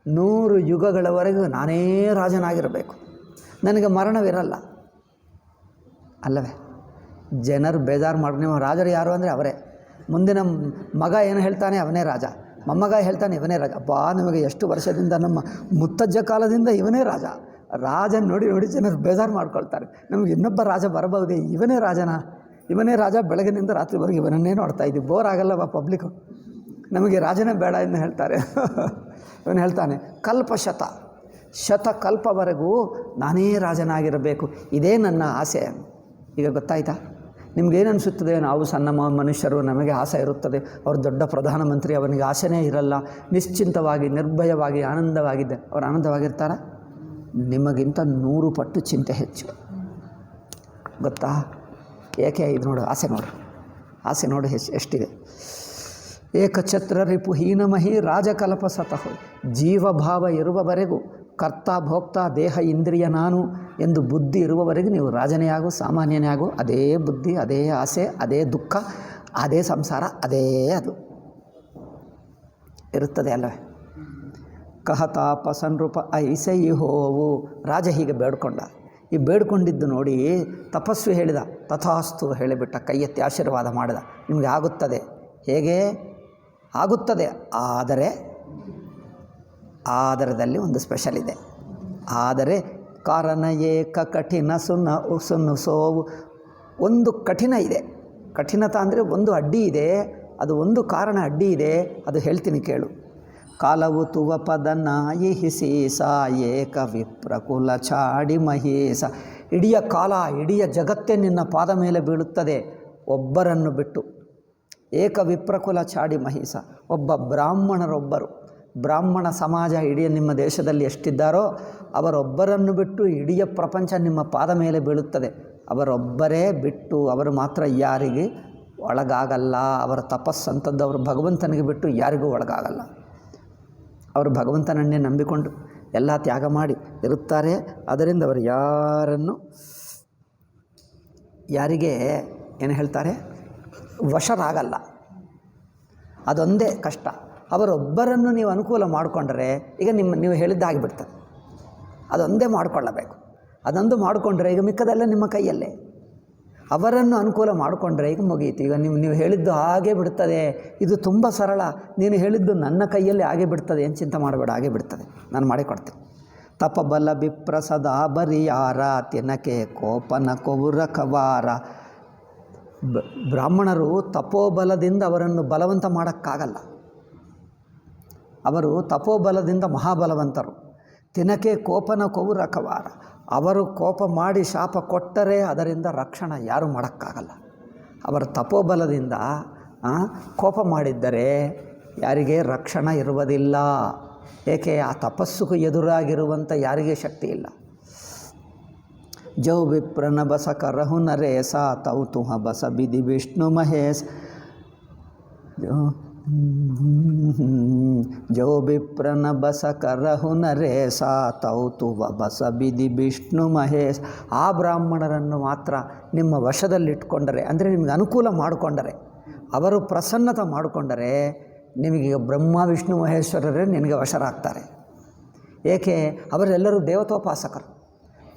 100 ಯುಗಗಳವರೆಗೂ ನಾನೇ ರಾಜನಾಗಿರಬೇಕು. ನನಗೆ ಮರಣವಿರಲ್ಲ ಅಲ್ಲವೇ? ಜನರು ಬೇಜಾರು ಮಾಡಿ, ನೀವು ರಾಜರು ಯಾರು ಅಂದರೆ ಅವರೇ. ಮುಂದಿನ ಮಗ ಏನು ಹೇಳ್ತಾನೆ ಅವನೇ ರಾಜ, ಮೊಮ್ಮಗ ಹೇಳ್ತಾನೆ ಇವನೇ ರಾಜ. ಅಬ್ಬಾ, ನಿಮಗೆ ಎಷ್ಟು ವರ್ಷದಿಂದ, ನಮ್ಮ ಮುತ್ತಜ್ಜ ಕಾಲದಿಂದ ಇವನೇ ರಾಜ. ರಾಜನ ನೋಡಿ ನೋಡಿ ಜನರು ಬೇಜಾರು ಮಾಡ್ಕೊಳ್ತಾರೆ. ನಮಗೆ ಇನ್ನೊಬ್ಬ ರಾಜ ಬರಬಹುದೇ, ಇವನೇ ರಾಜನ, ಇವನೇ ರಾಜ, ಬೆಳಗಿನಿಂದ ರಾತ್ರಿವರೆಗೆ ಇವನನ್ನೇ ನೋಡ್ತಾ ಇದ್ದೀವಿ, ಬೋರ್ ಆಗಲ್ಲವ ಪಬ್ಲಿಕ್ಕು, ನಮಗೆ ರಾಜನೇ ಬೇಡ ಎಂದು ಹೇಳ್ತಾರೆ. ಇವನು ಹೇಳ್ತಾನೆ ಕಲ್ಪಶತ, ಶತಕಲ್ಪವರೆಗೂ ನಾನೇ ರಾಜನಾಗಿರಬೇಕು, ಇದೇ ನನ್ನ ಆಸೆ. ಈಗ ಗೊತ್ತಾಯ್ತಾ? ನಿಮಗೇನು ಅನಿಸುತ್ತದೆ, ನಾವು ಸಣ್ಣ ಮನುಷ್ಯರು, ನಮಗೆ ಆಸೆ ಇರುತ್ತದೆ. ಅವರು ದೊಡ್ಡ ಪ್ರಧಾನಮಂತ್ರಿ, ಅವನಿಗೆ ಆಸೆನೇ ಇರಲ್ಲ, ನಿಶ್ಚಿಂತವಾಗಿ ನಿರ್ಭಯವಾಗಿ ಆನಂದವಾಗಿದ್ದೆ. ಅವರು ಆನಂದವಾಗಿರ್ತಾರ? ನಿಮಗಿಂತ 100 ಪಟ್ಟು ಚಿಂತೆ ಹೆಚ್ಚು. ಗೊತ್ತಾ ಏಕೆ? ಇದು ನೋಡು, ಆಸೆ ನೋಡು ಎಷ್ಟಿದೆ. ಏಕಛತ್ರ ರಿಪು ಹೀನಮಹಿ ರಾಜಕಲ್ಪ ಸತಃ. ಜೀವಭಾವ ಇರುವವರೆಗೂ ಕರ್ತ ಭೋಕ್ತ ದೇಹ ಇಂದ್ರಿಯ ನಾನು ಎಂದು ಬುದ್ಧಿ ಇರುವವರೆಗೂ ನೀವು ರಾಜನೇ ಆಗು, ಸಾಮಾನ್ಯನೇ ಆಗು. ಅದೇ ಬುದ್ಧಿ, ಅದೇ ಆಸೆ, ಅದೇ ದುಃಖ, ಅದೇ ಸಂಸಾರ, ಅದೇ ಅದು ಇರುತ್ತದೆ ಅಲ್ಲವೇ? ಕಹತಾಪ ಸನ್ರೂಪ ಐಸೆ ಈ ಹೋವು. ರಾಜ ಹೀಗೆ ಬೇಡ್ಕೊಂಡ. ಈ ಬೇಡ್ಕೊಂಡಿದ್ದು ನೋಡಿ ತಪಸ್ವಿ ಹೇಳಿದ, ತಥಾಸ್ತು ಹೇಳಿಬಿಟ್ಟ, ಕೈ ಎತ್ತಿ ಆಶೀರ್ವಾದ ಮಾಡಿದ. ನಿಮಗೆ ಆಗುತ್ತದೆ. ಹೇಗೆ ಆಗುತ್ತದೆ? ಆದರದಲ್ಲಿ ಒಂದು ಸ್ಪೆಷಲ್ ಇದೆ. ಆದರೆ ಕಾರಣ ಏಕ ಕಠಿಣ ಸುನ್ನು ಸೋವು. ಒಂದು ಕಠಿಣ ಇದೆ. ಕಠಿಣತ ಅಂದರೆ ಒಂದು ಅಡ್ಡಿ ಇದೆ. ಅದು ಒಂದು ಕಾರಣ ಅಡ್ಡಿ ಇದೆ. ಅದು ಹೇಳ್ತೀನಿ ಕೇಳು. ಕಾಲವು ತುವ ಪದನಾಯಿ ಹಿಸೀಸ ಏಕ ವಿಪ್ರಕುಲ ಚಾಡಿ ಮಹೀಸ. ಇಡೀ ಕಾಲ, ಇಡೀ ಜಗತ್ತೇ ನಿನ್ನ ಪಾದ ಮೇಲೆ ಬೀಳುತ್ತದೆ ಒಬ್ಬರನ್ನು ಬಿಟ್ಟು. ಏಕ ವಿಪ್ರಕುಲ ಚಾಡಿ ಮಹೀಸ. ಒಬ್ಬ ಬ್ರಾಹ್ಮಣ ಸಮಾಜ ಇಡೀ ನಿಮ್ಮ ದೇಶದಲ್ಲಿ ಎಷ್ಟಿದ್ದಾರೋ ಅವರೊಬ್ಬರನ್ನು ಬಿಟ್ಟು ಇಡೀ ಪ್ರಪಂಚ ನಿಮ್ಮ ಪಾದ ಮೇಲೆ ಬೀಳುತ್ತದೆ. ಅವರೊಬ್ಬರೇ ಬಿಟ್ಟು ಅವರು ಮಾತ್ರ ಯಾರಿಗೆ ಒಳಗಾಗಲ್ಲ. ಅವರ ತಪಸ್ಸಂಥದ್ದು ಅವರು ಭಗವಂತನಿಗೆ ಬಿಟ್ಟು ಯಾರಿಗೂ ಒಳಗಾಗಲ್ಲ. ಅವರು ಭಗವಂತನನ್ನೇ ನಂಬಿಕೊಂಡು ಎಲ್ಲ ತ್ಯಾಗ ಮಾಡಿ ಇರುತ್ತಾರೆ. ಅದರಿಂದ ಅವರು ಯಾರಿಗೆ ಏನು ಹೇಳ್ತಾರೆ, ವಶರಾಗಲ್ಲ. ಅದೊಂದೇ ಕಷ್ಟ. ಅವರೊಬ್ಬರನ್ನು ನೀವು ಅನುಕೂಲ ಮಾಡಿಕೊಂಡ್ರೆ ಈಗ ನೀವು ಹೇಳಿದ್ದಾಗಿಬಿಡ್ತದೆ. ಅದೊಂದೇ ಮಾಡಿಕೊಳ್ಳಬೇಕು. ಅದೊಂದು ಮಾಡಿಕೊಂಡ್ರೆ ಈಗ ಮಿಕ್ಕದೆಲ್ಲ ನಿಮ್ಮ ಕೈಯಲ್ಲೇ. ಅವರನ್ನು ಅನುಕೂಲ ಮಾಡಿಕೊಂಡ್ರೆ ಈಗ ಮುಗಿಯಿತು. ಈಗ ನೀವು ಹೇಳಿದ್ದು ಹಾಗೇ ಬಿಡ್ತದೆ. ಇದು ತುಂಬ ಸರಳ. ನೀನು ಹೇಳಿದ್ದು ನನ್ನ ಕೈಯಲ್ಲಿ ಹಾಗೆ ಬಿಡ್ತದೆ, ಏನು ಚಿಂತೆ ಮಾಡಬೇಡ, ಹಾಗೆ ಬಿಡ್ತದೆ, ನಾನು ಮಾಡಿಕೊಡ್ತೀನಿ. ತಪಬಲ ಬಿಪ್ರಸದ ಬರಿಯಾರ ತಿನಕೆ ಕೋಪನ ಕೊವುರ ಕವಾರ. ಬ್ರಾಹ್ಮಣರು ತಪೋಬಲದಿಂದ ಅವರನ್ನು ಬಲವಂತ ಮಾಡೋಕ್ಕಾಗಲ್ಲ. ಅವರು ತಪೋಬಲದಿಂದ ಮಹಾಬಲವಂತರು. ತಿನಕೆ ಕೋಪನ ಕೊವುರ ಕವಾರ. ಅವರು ಕೋಪ ಮಾಡಿ ಶಾಪ ಕೊಟ್ಟರೆ ಅದರಿಂದ ರಕ್ಷಣೆ ಯಾರೂ ಮಾಡೋಕ್ಕಾಗಲ್ಲ. ಅವರ ತಪೋಬಲದಿಂದ ಕೋಪ ಮಾಡಿದ್ದರೆ ಯಾರಿಗೆ ರಕ್ಷಣೆ ಇರುವುದಿಲ್ಲ. ಏಕೆ? ಆ ತಪಸ್ಸುಗೂ ಎದುರಾಗಿರುವಂಥ ಯಾರಿಗೆ ಶಕ್ತಿ ಇಲ್ಲ. ಜೌ ವಿಪ್ರನ ಬಸ ಕರಹು ನರೇಸ ತೌ ತುಹ ಬಸ ಬಿದಿ ವಿಷ್ಣು ಮಹೇಶ್. ಜೋ ವಿಪ್ರನ ಬಸ ಕರಹು ನರೇಸ ತೌ ತುವ ಬಸ ಬಿದಿ ವಿಷ್ಣು ಮಹೇಶ್. ಆ ಬ್ರಾಹ್ಮಣರನ್ನು ಮಾತ್ರ ನಿಮ್ಮ ವಶದಲ್ಲಿಟ್ಕೊಂಡರೆ, ಅಂದರೆ ನಿಮಗೆ ಅನುಕೂಲ ಮಾಡಿಕೊಂಡರೆ, ಅವರು ಪ್ರಸನ್ನತ ಮಾಡಿಕೊಂಡರೆ ನಿಮಗೆ ಬ್ರಹ್ಮ ವಿಷ್ಣು ಮಹೇಶ್ವರರೇ ನಿನಗೆ ವಶರಾಗ್ತಾರೆ. ಏಕೆ? ಅವರೆಲ್ಲರೂ ದೇವತೋಪಾಸಕರು.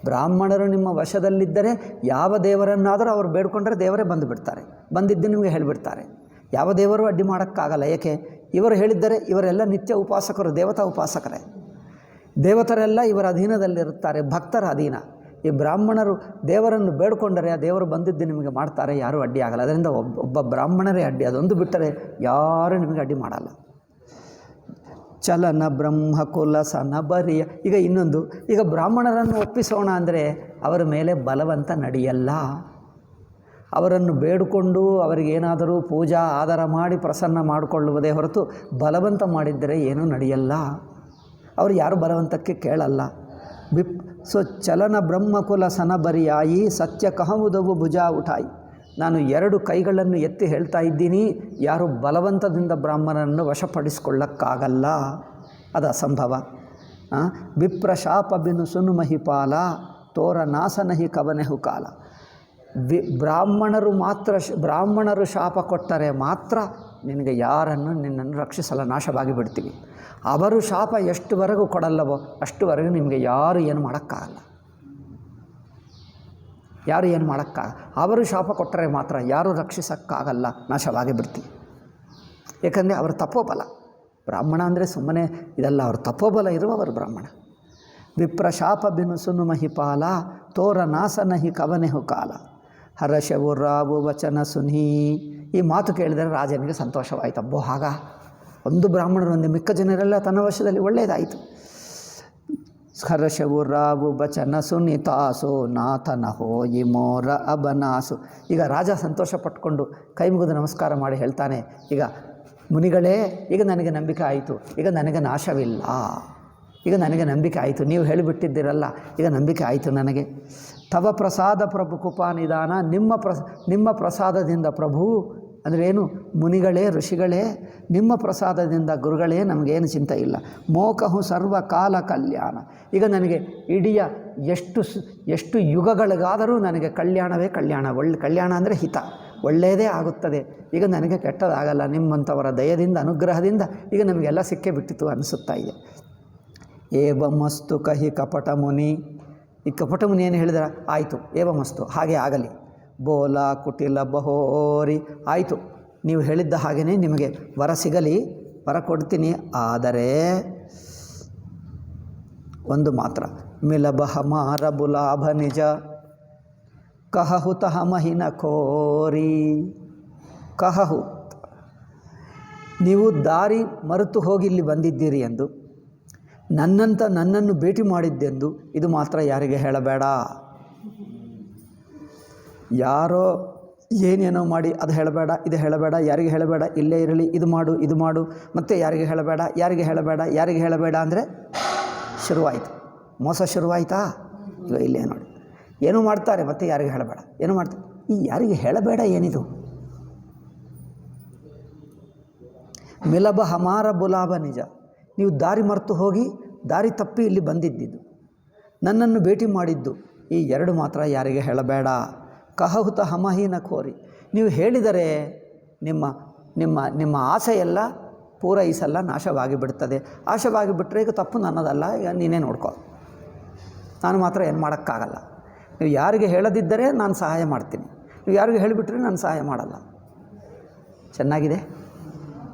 ಬ್ರಾಹ್ಮಣರು ನಿಮ್ಮ ವಶದಲ್ಲಿದ್ದರೆ ಯಾವ ದೇವರನ್ನಾದರೂ ಅವರು ಬೇಡ್ಕೊಂಡ್ರೆ ದೇವರೇ ಬಂದು ಬಿಡ್ತಾರೆ. ಬಂದಿದ್ದು ನಿಮಗೆ ಹೇಳಿಬಿಡ್ತಾರೆ. ಯಾವ ದೇವರು ಅಡ್ಡಿ ಮಾಡೋಕ್ಕಾಗಲ್ಲ. ಏಕೆ? ಇವರು ಹೇಳಿದ್ದರೆ ಇವರೆಲ್ಲ ನಿತ್ಯ ಉಪಾಸಕರು, ದೇವತಾ ಉಪಾಸಕರೇ. ದೇವತರೆಲ್ಲ ಇವರ ಅಧೀನದಲ್ಲಿರುತ್ತಾರೆ, ಭಕ್ತರ ಅಧೀನ. ಈ ಬ್ರಾಹ್ಮಣರು ದೇವರನ್ನು ಬೇಡ್ಕೊಂಡರೆ ಆ ದೇವರು ಬಂದಿದ್ದು ನಿಮಗೆ ಮಾಡ್ತಾರೆ, ಯಾರೂ ಅಡ್ಡಿ ಆಗಲ್ಲ. ಅದರಿಂದ ಒಬ್ಬ ಬ್ರಾಹ್ಮಣರೇ ಅಡ್ಡಿ. ಅದೊಂದು ಬಿಟ್ಟರೆ ಯಾರೂ ನಿಮಗೆ ಅಡ್ಡಿ ಮಾಡಲ್ಲ. ಚಲನ ಬ್ರಹ್ಮಕುಲ ಸನ ಬರಿಯ. ಈಗ ಇನ್ನೊಂದು, ಈಗ ಬ್ರಾಹ್ಮಣರನ್ನು ಒಪ್ಪಿಸೋಣ ಅಂದರೆ ಅವರ ಮೇಲೆ ಬಲವಂತ ನಡೆಯಲ್ಲ. ಅವರನ್ನು ಬೇಡಿಕೊಂಡು ಅವರಿಗೇನಾದರೂ ಪೂಜಾ ಆಧಾರ ಮಾಡಿ ಪ್ರಸನ್ನ ಮಾಡಿಕೊಳ್ಳುವುದೇ ಹೊರತು ಬಲವಂತ ಮಾಡಿದ್ದರೆ ಏನೂ ನಡೆಯಲ್ಲ. ಅವರು ಯಾರು ಬಲವಂತಕ್ಕೆ ಕೇಳಲ್ಲ. ಸೊ ಚಲನ ಬ್ರಹ್ಮಕುಲ ಸನ ಬರಿಯಾಯಿ ಸತ್ಯ ಕಹವುದವು ಭುಜಾ ಉಠಾಯಿ. ನಾನು 2 ಕೈಗಳನ್ನು ಎತ್ತಿ ಹೇಳ್ತಾ ಇದ್ದೀನಿ, ಯಾರು ಬಲವಂತದಿಂದ ಬ್ರಾಹ್ಮಣರನ್ನು ವಶಪಡಿಸಿಕೊಳ್ಳಕ್ಕಾಗಲ್ಲ, ಅದು ಅಸಂಭವ. ವಿಪ್ರ ಶಾಪ ಬಿನು ಸುನು ಮಹಿಪಾಲ ತೋರ ನಾಸನಹಿ ಕವನೆಹು ಕಾಲ. ಬ್ರಾಹ್ಮಣರು ಶಾಪ ಕೊಟ್ಟರೆ ಮಾತ್ರ ನಿನಗೆ ನಿನ್ನನ್ನು ರಕ್ಷಿಸಲ್ಲ, ನಾಶವಾಗಿ ಬಿಡ್ತೀವಿ. ಅವರು ಶಾಪ ಎಷ್ಟುವರೆಗೂ ಕೊಡಲ್ಲವೋ ಅಷ್ಟುವರೆಗೂ ನಿಮಗೆ ಯಾರು ಏನು ಮಾಡೋಕ್ಕಾಗಲ್ಲ. ಅವರು ಶಾಪ ಕೊಟ್ಟರೆ ಮಾತ್ರ ಯಾರೂ ರಕ್ಷಿಸೋಕ್ಕಾಗಲ್ಲ, ನಾಶವಾಗಿ ಬಿಡ್ತೀವಿ. ಏಕೆಂದರೆ ಅವರ ತಪೋಬಲ. ಬ್ರಾಹ್ಮಣ ಅಂದರೆ ಸುಮ್ಮನೆ ಇದಲ್ಲ, ಅವರು ತಪೋಬಲ ಇರುವವರು ಬ್ರಾಹ್ಮಣ. ವಿಪ್ರ ಶಾಪ ಬಿನು ಸುನು ಮಹಿಪಾಲ ತೋರ ನಾಸನಹಿ ಕವನೆಹು ಕಾಲ. ಹರಶವು ರಾವು ವಚನ ಸುನಿ. ಈ ಮಾತು ಕೇಳಿದರೆ ರಾಜನಿಗೆ ಸಂತೋಷವಾಯಿತು. ಅಬ್ಬೋ, ಒಂದು ಬ್ರಾಹ್ಮಣರು ಒಂದು ಮಿಕ್ಕ ಜನರೆಲ್ಲ ತನ್ನ ವಶದಲ್ಲಿ ಒಳ್ಳೆಯದಾಯಿತು. ಹರ್ಷವು ರಾವು ಬಚನ ಸುನಿತಾಸು ನಾಥನ ಹೋಯಿ ಮೋರ ಅಬನಾಸು. ಈಗ ರಾಜ ಸಂತೋಷ ಪಟ್ಕೊಂಡು ಕೈ ಮುಗಿದು ನಮಸ್ಕಾರ ಮಾಡಿ ಹೇಳ್ತಾನೆ, ಈಗ ಮುನಿಗಳೇ, ಈಗ ನನಗೆ ನಂಬಿಕೆ ಆಯಿತು, ಈಗ ನನಗೆ ನಾಶವಿಲ್ಲ, ಈಗ ನನಗೆ ನಂಬಿಕೆ ಆಯಿತು, ನೀವು ಹೇಳಿಬಿಟ್ಟಿದ್ದೀರಲ್ಲ, ಈಗ ನಂಬಿಕೆ ಆಯಿತು ನನಗೆ. ತವ ಪ್ರಸಾದ ಪ್ರಭು ಕುಪಾನಿದಾನ, ನಿಮ್ಮ ಪ್ರಸಾದದಿಂದ ಪ್ರಭು ಅಂದರೆ ಏನು, ಮುನಿಗಳೇ, ಋಷಿಗಳೇ, ನಿಮ್ಮ ಪ್ರಸಾದದಿಂದ ಗುರುಗಳೇ, ನಮಗೇನು ಚಿಂತೆ ಇಲ್ಲ. ಮೋಕಹು ಸರ್ವಕಾಲ ಕಲ್ಯಾಣ, ಈಗ ನನಗೆ ಇಡೀ ಎಷ್ಟು ಯುಗಗಳಿಗಾದರೂ ನನಗೆ ಕಲ್ಯಾಣವೇ ಕಲ್ಯಾಣ. ಕಲ್ಯಾಣ ಅಂದರೆ ಹಿತ, ಒಳ್ಳೆಯದೇ ಆಗುತ್ತದೆ. ಈಗ ನನಗೆ ಕೆಟ್ಟದಾಗಲ್ಲ, ನಿಮ್ಮಂಥವರ ದಯದಿಂದ ಅನುಗ್ರಹದಿಂದ ಈಗ ನಮಗೆಲ್ಲ ಸಿಕ್ಕೇ ಬಿಟ್ಟಿತು ಅನಿಸುತ್ತಾ ಇದೆ. ಏವಮಸ್ತು ಕಹಿ ಕಪಟ ಮುನಿ, ಈ ಕಪಟ ಮುನಿ ಏನು ಹೇಳಿದ್ರೆ ಆಯಿತು, ಏವಮಸ್ತು, ಹಾಗೆ ಆಗಲಿ. ಬೋಲ ಕುಟಿಲ ಬಹೋರಿ, ಆಯಿತು, ನೀವು ಹೇಳಿದ್ದ ಹಾಗೆಯೇ ನಿಮಗೆ ವರ ಸಿಗಲಿ, ವರ ಕೊಡ್ತೀನಿ. ಆದರೆ ಒಂದು ಮಾತ್ರ, ಮಿಲಬಹ ಮಾರ ಬುಲಾಭ ನಿಜ ಕಹಹು ತಹ ಮಹಿನ ಕೋರಿ. ಕಹಹು, ನೀವು ದಾರಿ ಮರೆತು ಹೋಗಿ ಇಲ್ಲಿ ಬಂದಿದ್ದೀರಿ ಎಂದು, ನನ್ನನ್ನು ಭೇಟಿ ಮಾಡಿದ್ದೆಂದು ಇದು ಮಾತ್ರ ಯಾರಿಗೆ ಹೇಳಬೇಡ. ಯಾರೋ ಏನೇನೋ ಮಾಡಿ ಅದು ಹೇಳಬೇಡ, ಇದು ಹೇಳಬೇಡ, ಯಾರಿಗೆ ಹೇಳಬೇಡ, ಇಲ್ಲೇ ಇರಲಿ, ಇದು ಮಾಡು, ಮತ್ತು ಯಾರಿಗೆ ಹೇಳಬೇಡ ಅಂದರೆ ಶುರುವಾಯಿತು, ಮೋಸ ಶುರುವಾಯಿತಾ. ಈಗ ಇಲ್ಲೇ ನೋಡಿ, ಏನೂ ಮಾಡ್ತಾರೆ, ಮತ್ತು ಯಾರಿಗೆ ಹೇಳಬೇಡ, ಏನೂ ಮಾಡ್ತಾರೆ. ಈ ಯಾರಿಗೆ ಹೇಳಬೇಡ ಏನಿದು? ಮಿಲಬ ಹಮಾರ ಬುಲಾಬ ನಿಜ, ನೀವು ದಾರಿ ಮರೆತು ಹೋಗಿ ದಾರಿ ತಪ್ಪಿ ಇಲ್ಲಿ ಬಂದಿದ್ದಿದ್ದು, ನನ್ನನ್ನು ಭೇಟಿ ಮಾಡಿದ್ದು, ಈ ಎರಡು ಮಾತ್ರ ಯಾರಿಗೆ ಹೇಳಬೇಡ. ಕಹಹುತ ಹಮಹೀನ ಕೋರಿ, ನೀವು ಹೇಳಿದರೆ ನಿಮ್ಮ ಆಸೆಯೆಲ್ಲ ಪೂರೈಸಲ್ಲ, ನಾಶವಾಗಿ ಬಿಡ್ತದೆ. ನಾಶವಾಗಿ ಬಿಟ್ಟರೆ ಈಗ ತಪ್ಪು ನನ್ನದಲ್ಲ, ಈಗ ನೀನೇ ನೋಡ್ಕೋ, ನಾನು ಮಾತ್ರ ಏನು ಮಾಡೋಕ್ಕಾಗಲ್ಲ. ನೀವು ಯಾರಿಗೆ ಹೇಳದಿದ್ದರೆ ನಾನು ಸಹಾಯ ಮಾಡ್ತೀನಿ, ನೀವು ಯಾರಿಗೆ ಹೇಳಿಬಿಟ್ರೆ ನಾನು ಸಹಾಯ ಮಾಡಲ್ಲ. ಚೆನ್ನಾಗಿದೆ,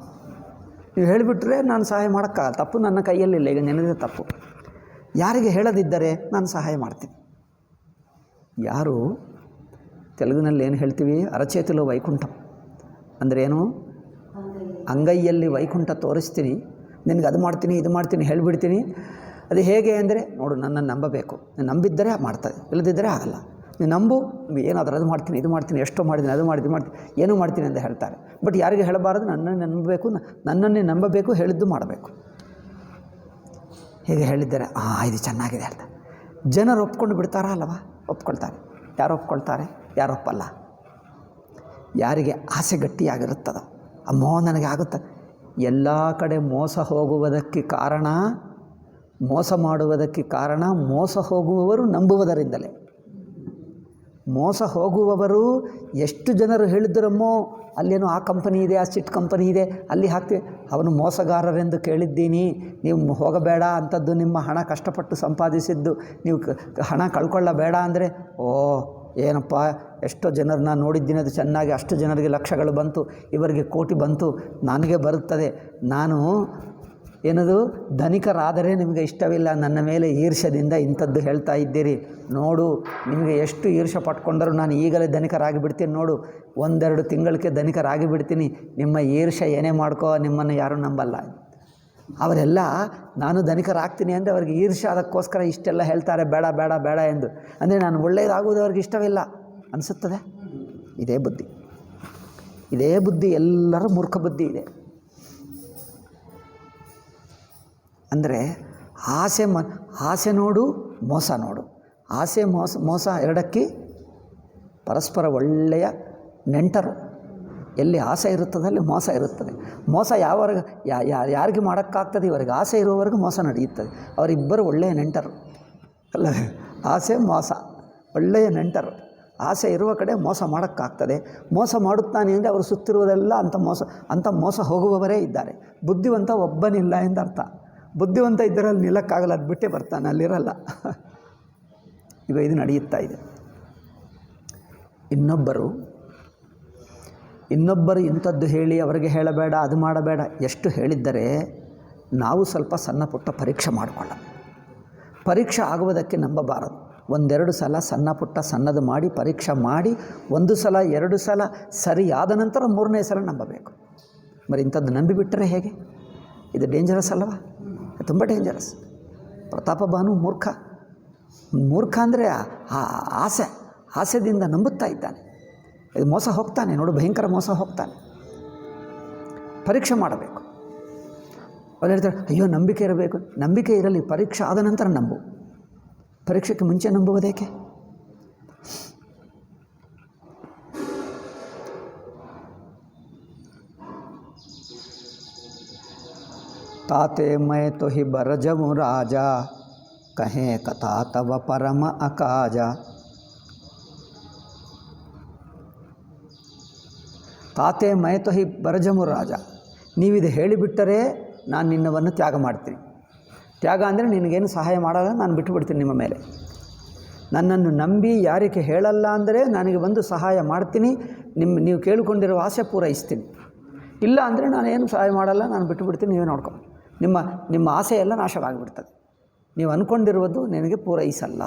ನೀವು ಹೇಳಿಬಿಟ್ರೆ ನಾನು ಸಹಾಯ ಮಾಡೋಕ್ಕಾಗಲ್ಲ, ತಪ್ಪು ನನ್ನ ಕೈಯಲ್ಲಿಲ್ಲ, ಈಗ ನೆನೆದ ತಪ್ಪು. ಯಾರಿಗೆ ಹೇಳದಿದ್ದರೆ ನಾನು ಸಹಾಯ ಮಾಡ್ತೀನಿ. ಯಾರು ತೆಲುಗಿನಲ್ಲಿ ಏನು ಹೇಳ್ತೀವಿ, ಅರಚೇತಿలో ವೈಕುಂಠಂ ಅಂದ್ರೇನು, ಅಂಗೈಯಲ್ಲಿ ವೈಕುಂಠ ತೋರಿಸ್ತೀನಿ, ನಿನಗೆ ಅದು ಮಾಡ್ತೀನಿ ಇದು ಮಾಡ್ತೀನಿ ಹೇಳಿಬಿಡ್ತೀನಿ. ಅದು ಹೇಗೆ ಅಂದರೆ, ನೋಡು, ನನ್ನನ್ನು ನಂಬಬೇಕು, ನೀನು ನಂಬಿದ್ದರೆ ಮಾಡ್ತದೆ, ಇಲ್ಲದಿದ್ದರೆ ಆಗಲ್ಲ. ನೀನು ನಂಬು, ಏನಾದರೂ ಅದು ಮಾಡ್ತೀನಿ ಇದು ಮಾಡ್ತೀನಿ, ಎಷ್ಟೋ ಮಾಡಿದ್ದೀನಿ, ಅದು ಮಾಡ್ತೀನಿ ಏನೂ ಮಾಡ್ತೀನಿ ಅಂತ ಹೇಳ್ತಾರೆ. ಬಟ್ ಯಾರಿಗೆ ಹೇಳಬಾರದು, ನನ್ನನ್ನೇ ನಂಬಬೇಕು, ಹೇಳಿದ್ದು ಮಾಡಬೇಕು. ಹೇಗೆ ಹೇಳಿದ್ದಾರೆ, ಇದು ಚೆನ್ನಾಗಿದೆ ಹೇಳ್ತಾರೆ. ಜನರು ಒಪ್ಕೊಂಡು ಬಿಡ್ತಾರಾ ಅಲ್ಲವಾ? ಒಪ್ಕೊಳ್ತಾರೆ. ಯಾರು ಒಪ್ಕೊಳ್ತಾರೆ, ಯಾರು ಒಪ್ಪಲ್ಲ. ಯಾರಿಗೆ ಆಸೆ ಗಟ್ಟಿಯಾಗಿರುತ್ತದೋ, ಅಮ್ಮೋ ನನಗೆ ಆಗುತ್ತೆ. ಎಲ್ಲ ಕಡೆ ಮೋಸ ಹೋಗುವುದಕ್ಕೆ ಕಾರಣ, ಮೋಸ ಮಾಡುವುದಕ್ಕೆ ಕಾರಣ, ಮೋಸ ಹೋಗುವವರು ನಂಬುವುದರಿಂದಲೇ. ಮೋಸ ಹೋಗುವವರು ಎಷ್ಟು ಜನರು ಹೇಳಿದ್ದರಮ್ಮೋ, ಅಲ್ಲೇನೋ ಆ ಕಂಪನಿ ಇದೆ, ಆ ಸಿಟ್ ಕಂಪನಿ ಇದೆ, ಅಲ್ಲಿ ಹಾಕ್ತೀವಿ, ಅವನು ಮೋಸಗಾರರೆಂದು ಕೇಳಿದ್ದೀನಿ, ನೀವು ಹೋಗಬೇಡ ಅಂಥದ್ದು, ನಿಮ್ಮ ಹಣ ಕಷ್ಟಪಟ್ಟು ಸಂಪಾದಿಸಿದ್ದು ನೀವು ಹಣ ಕಳ್ಕೊಳ್ಳಬೇಡ ಅಂದರೆ, ಏನಪ್ಪ, ಎಷ್ಟೋ ಜನರನ್ನ ನೋಡಿದ್ದೀನಿ, ಅದು ಚೆನ್ನಾಗಿ, ಅಷ್ಟು ಜನರಿಗೆ ಲಕ್ಷಗಳು ಬಂತು, ಇವರಿಗೆ ಕೋಟಿ ಬಂತು, ನನಗೆ ಬರುತ್ತದೆ. ನಾನು ಏನದು ಧನಿಕರಾದರೆ ನಿಮಗೆ ಇಷ್ಟವಿಲ್ಲ, ನನ್ನ ಮೇಲೆ ಈರ್ಷ್ಯದಿಂದ ಇಂಥದ್ದು ಹೇಳ್ತಾ ಇದ್ದೀರಿ. ನೋಡು, ನಿಮಗೆ ಎಷ್ಟು ಈರ್ಷ್ಯ ಪಟ್ಕೊಂಡರೂ ನಾನು ಈಗಲೇ ಧನಿಕರಾಗಿ ಬಿಡ್ತೀನಿ, ನೋಡು, 1-2 ತಿಂಗಳಿಗೆ ಧನಿಕರಾಗಿ ಬಿಡ್ತೀನಿ. ನಿಮ್ಮ ಈರ್ಷ್ಯ ಏನೇ ಮಾಡ್ಕೋ, ನಿಮ್ಮನ್ನು ಯಾರೂ ನಂಬಲ್ಲ. ಅವರೆಲ್ಲ ನಾನು ಧನಿಕರಾಗ್ತೀನಿ ಅಂದರೆ ಅವ್ರಿಗೆ ಈರ್ಷ್ಯ, ಅದಕ್ಕೋಸ್ಕರ ಇಷ್ಟೆಲ್ಲ ಹೇಳ್ತಾರೆ, ಬೇಡ ಬೇಡ ಬೇಡ ಎಂದು. ಅಂದರೆ ನಾನು ಒಳ್ಳೆಯದಾಗುವುದು ಅವ್ರಿಗೆ ಇಷ್ಟವಿಲ್ಲ ಅನಿಸುತ್ತದೆ. ಇದೇ ಬುದ್ಧಿ, ಎಲ್ಲರ ಮೂರ್ಖ ಬುದ್ಧಿ ಇದೆ. ಅಂದರೆ ಆಸೆ ನೋಡು, ಮೋಸ ನೋಡು. ಆಸೆ ಮೋಸ ಎರಡಕ್ಕೆ ಪರಸ್ಪರ ಒಳ್ಳೆಯ ನೆಂಟರು. ಎಲ್ಲಿ ಆಸೆ ಇರುತ್ತದೆ ಅಲ್ಲಿ ಮೋಸ ಇರುತ್ತದೆ. ಮೋಸ ಯಾರಿಗೆ ಮಾಡೋಕ್ಕಾಗ್ತದೆ, ಇವರಿಗೆ ಆಸೆ ಇರುವವರೆಗೂ ಮೋಸ ನಡೆಯುತ್ತದೆ. ಅವರಿಬ್ಬರು ಒಳ್ಳೆಯ ನೆಂಟರು ಅಲ್ಲವೇ? ಆಸೆ ಮೋಸ ಒಳ್ಳೆಯ ನೆಂಟರು. ಆಸೆ ಇರುವ ಕಡೆ ಮೋಸ ಮಾಡೋಕ್ಕಾಗ್ತದೆ. ಮೋಸ ಮಾಡುತ್ತಾನೆ ಅಂದರೆ ಅವರು ಸುತ್ತಿರುವುದೆಲ್ಲ ಅಂಥ ಮೋಸ ಹೋಗುವವರೇ ಇದ್ದಾರೆ. ಬುದ್ಧಿವಂತ ಒಬ್ಬನಿಲ್ಲ ಎಂದರ್ಥ. ಬುದ್ಧಿವಂತ ಇದ್ದರಲ್ಲಿ ನಿಲ್ಲಕ್ಕಾಗಲ್ಲ, ಅದು ಬಿಟ್ಟೇ ಬರ್ತಾನೆ, ಅಲ್ಲಿರಲ್ಲ. ಈಗ ಇದು ನಡೆಯುತ್ತಾ ಇದೆ. ಇನ್ನೊಬ್ಬರು ಇಂಥದ್ದು ಹೇಳಿ ಅವರಿಗೆ ಹೇಳಬೇಡ, ಅದು ಮಾಡಬೇಡ, ಎಷ್ಟು ಹೇಳಿದ್ದರೆ ನಾವು ಸ್ವಲ್ಪ ಸಣ್ಣ ಪುಟ್ಟ ಪರೀಕ್ಷೆ ಮಾಡಿಕೊಳ್ಳ. ಪರೀಕ್ಷೆ ಆಗುವುದಕ್ಕೆ ನಂಬಬಾರದು. 1-2 ಸಲ ಸಣ್ಣ ಪುಟ್ಟ ಸಣ್ಣದು ಮಾಡಿ ಪರೀಕ್ಷೆ ಮಾಡಿ, 1 ಸಲ 2 ಸಲ ಸರಿಯಾದ ನಂತರ 3ನೇ ಸಲ ನಂಬಬೇಕು. ಇಂಥದ್ದು ನಂಬಿಬಿಟ್ಟರೆ ಹೇಗೆ? ಇದು ಡೇಂಜರಸ್ ಅಲ್ಲವಾ? ತುಂಬ ಡೇಂಜರಸ್. ಪ್ರತಾಪಭಾನು ಮೂರ್ಖ ಅಂದರೆ ಆಸೆದಿಂದ ನಂಬುತ್ತಾ ಇದ್ದಾನೆ. ಇದು ಮೋಸ ಹೋಗ್ತಾನೆ ನೋಡು, ಭಯಂಕರ ಮೋಸ ಹೋಗ್ತಾನೆ. ಪರೀಕ್ಷೆ ಮಾಡಬೇಕು. ಅವ್ರು ಹೇಳ್ತಾರೆ, ಅಯ್ಯೋ ನಂಬಿಕೆ ಇರಬೇಕು. ನಂಬಿಕೆ ಇರಲಿ, ಪರೀಕ್ಷೆ ಆದ ನಂತರ ನಂಬು. ಪರೀಕ್ಷೆಗೆ ಮುಂಚೆ ನಂಬುವುದೇಕೆ? ತಾತೆ ಮೈ ತೊ ಹಿ ಬರಜಮು ರಾಜ, ಕಹೇ ಕಥಾ ತವ ಪರಮ ಅಕಾಜ. ತಾತೆ ಮೈ ತೊ ಹಿ ಬರಜಮು ರಾಜ, ನೀವಿದು ಹೇಳಿಬಿಟ್ಟರೆ ನಾನು ನಿನ್ನವನ್ನು ತ್ಯಾಗ ಮಾಡ್ತೀನಿ. ತ್ಯಾಗ ಅಂದರೆ ನಿನಗೇನು ಸಹಾಯ ಮಾಡಲ್ಲ, ನಾನು ಬಿಟ್ಟುಬಿಡ್ತೀನಿ ನಿಮ್ಮ ಮೇಲೆ. ನನ್ನನ್ನು ನಂಬಿ ಯಾರಿಗೆ ಹೇಳಲ್ಲ ಅಂದರೆ ನನಗೆ ಬಂದು ಸಹಾಯ ಮಾಡ್ತೀನಿ, ನೀವು ಕೇಳಿಕೊಂಡಿರೋ ಆಸೆ ಪೂರೈಸ್ತೀನಿ. ಇಲ್ಲ ಅಂದರೆ ನಾನೇನು ಸಹಾಯ ಮಾಡಲ್ಲ, ನಾನು ಬಿಟ್ಟುಬಿಡ್ತೀನಿ, ನೀವೇ ನೋಡ್ಕೊಂಡು. ನಿಮ್ಮ ಆಸೆ ಎಲ್ಲ ನಾಶವಾಗಿಬಿಡ್ತದೆ. ನೀವು ಅಂದ್ಕೊಂಡಿರುವುದು ನಿನಗೆ ಪೂರೈಸಲ್ಲ.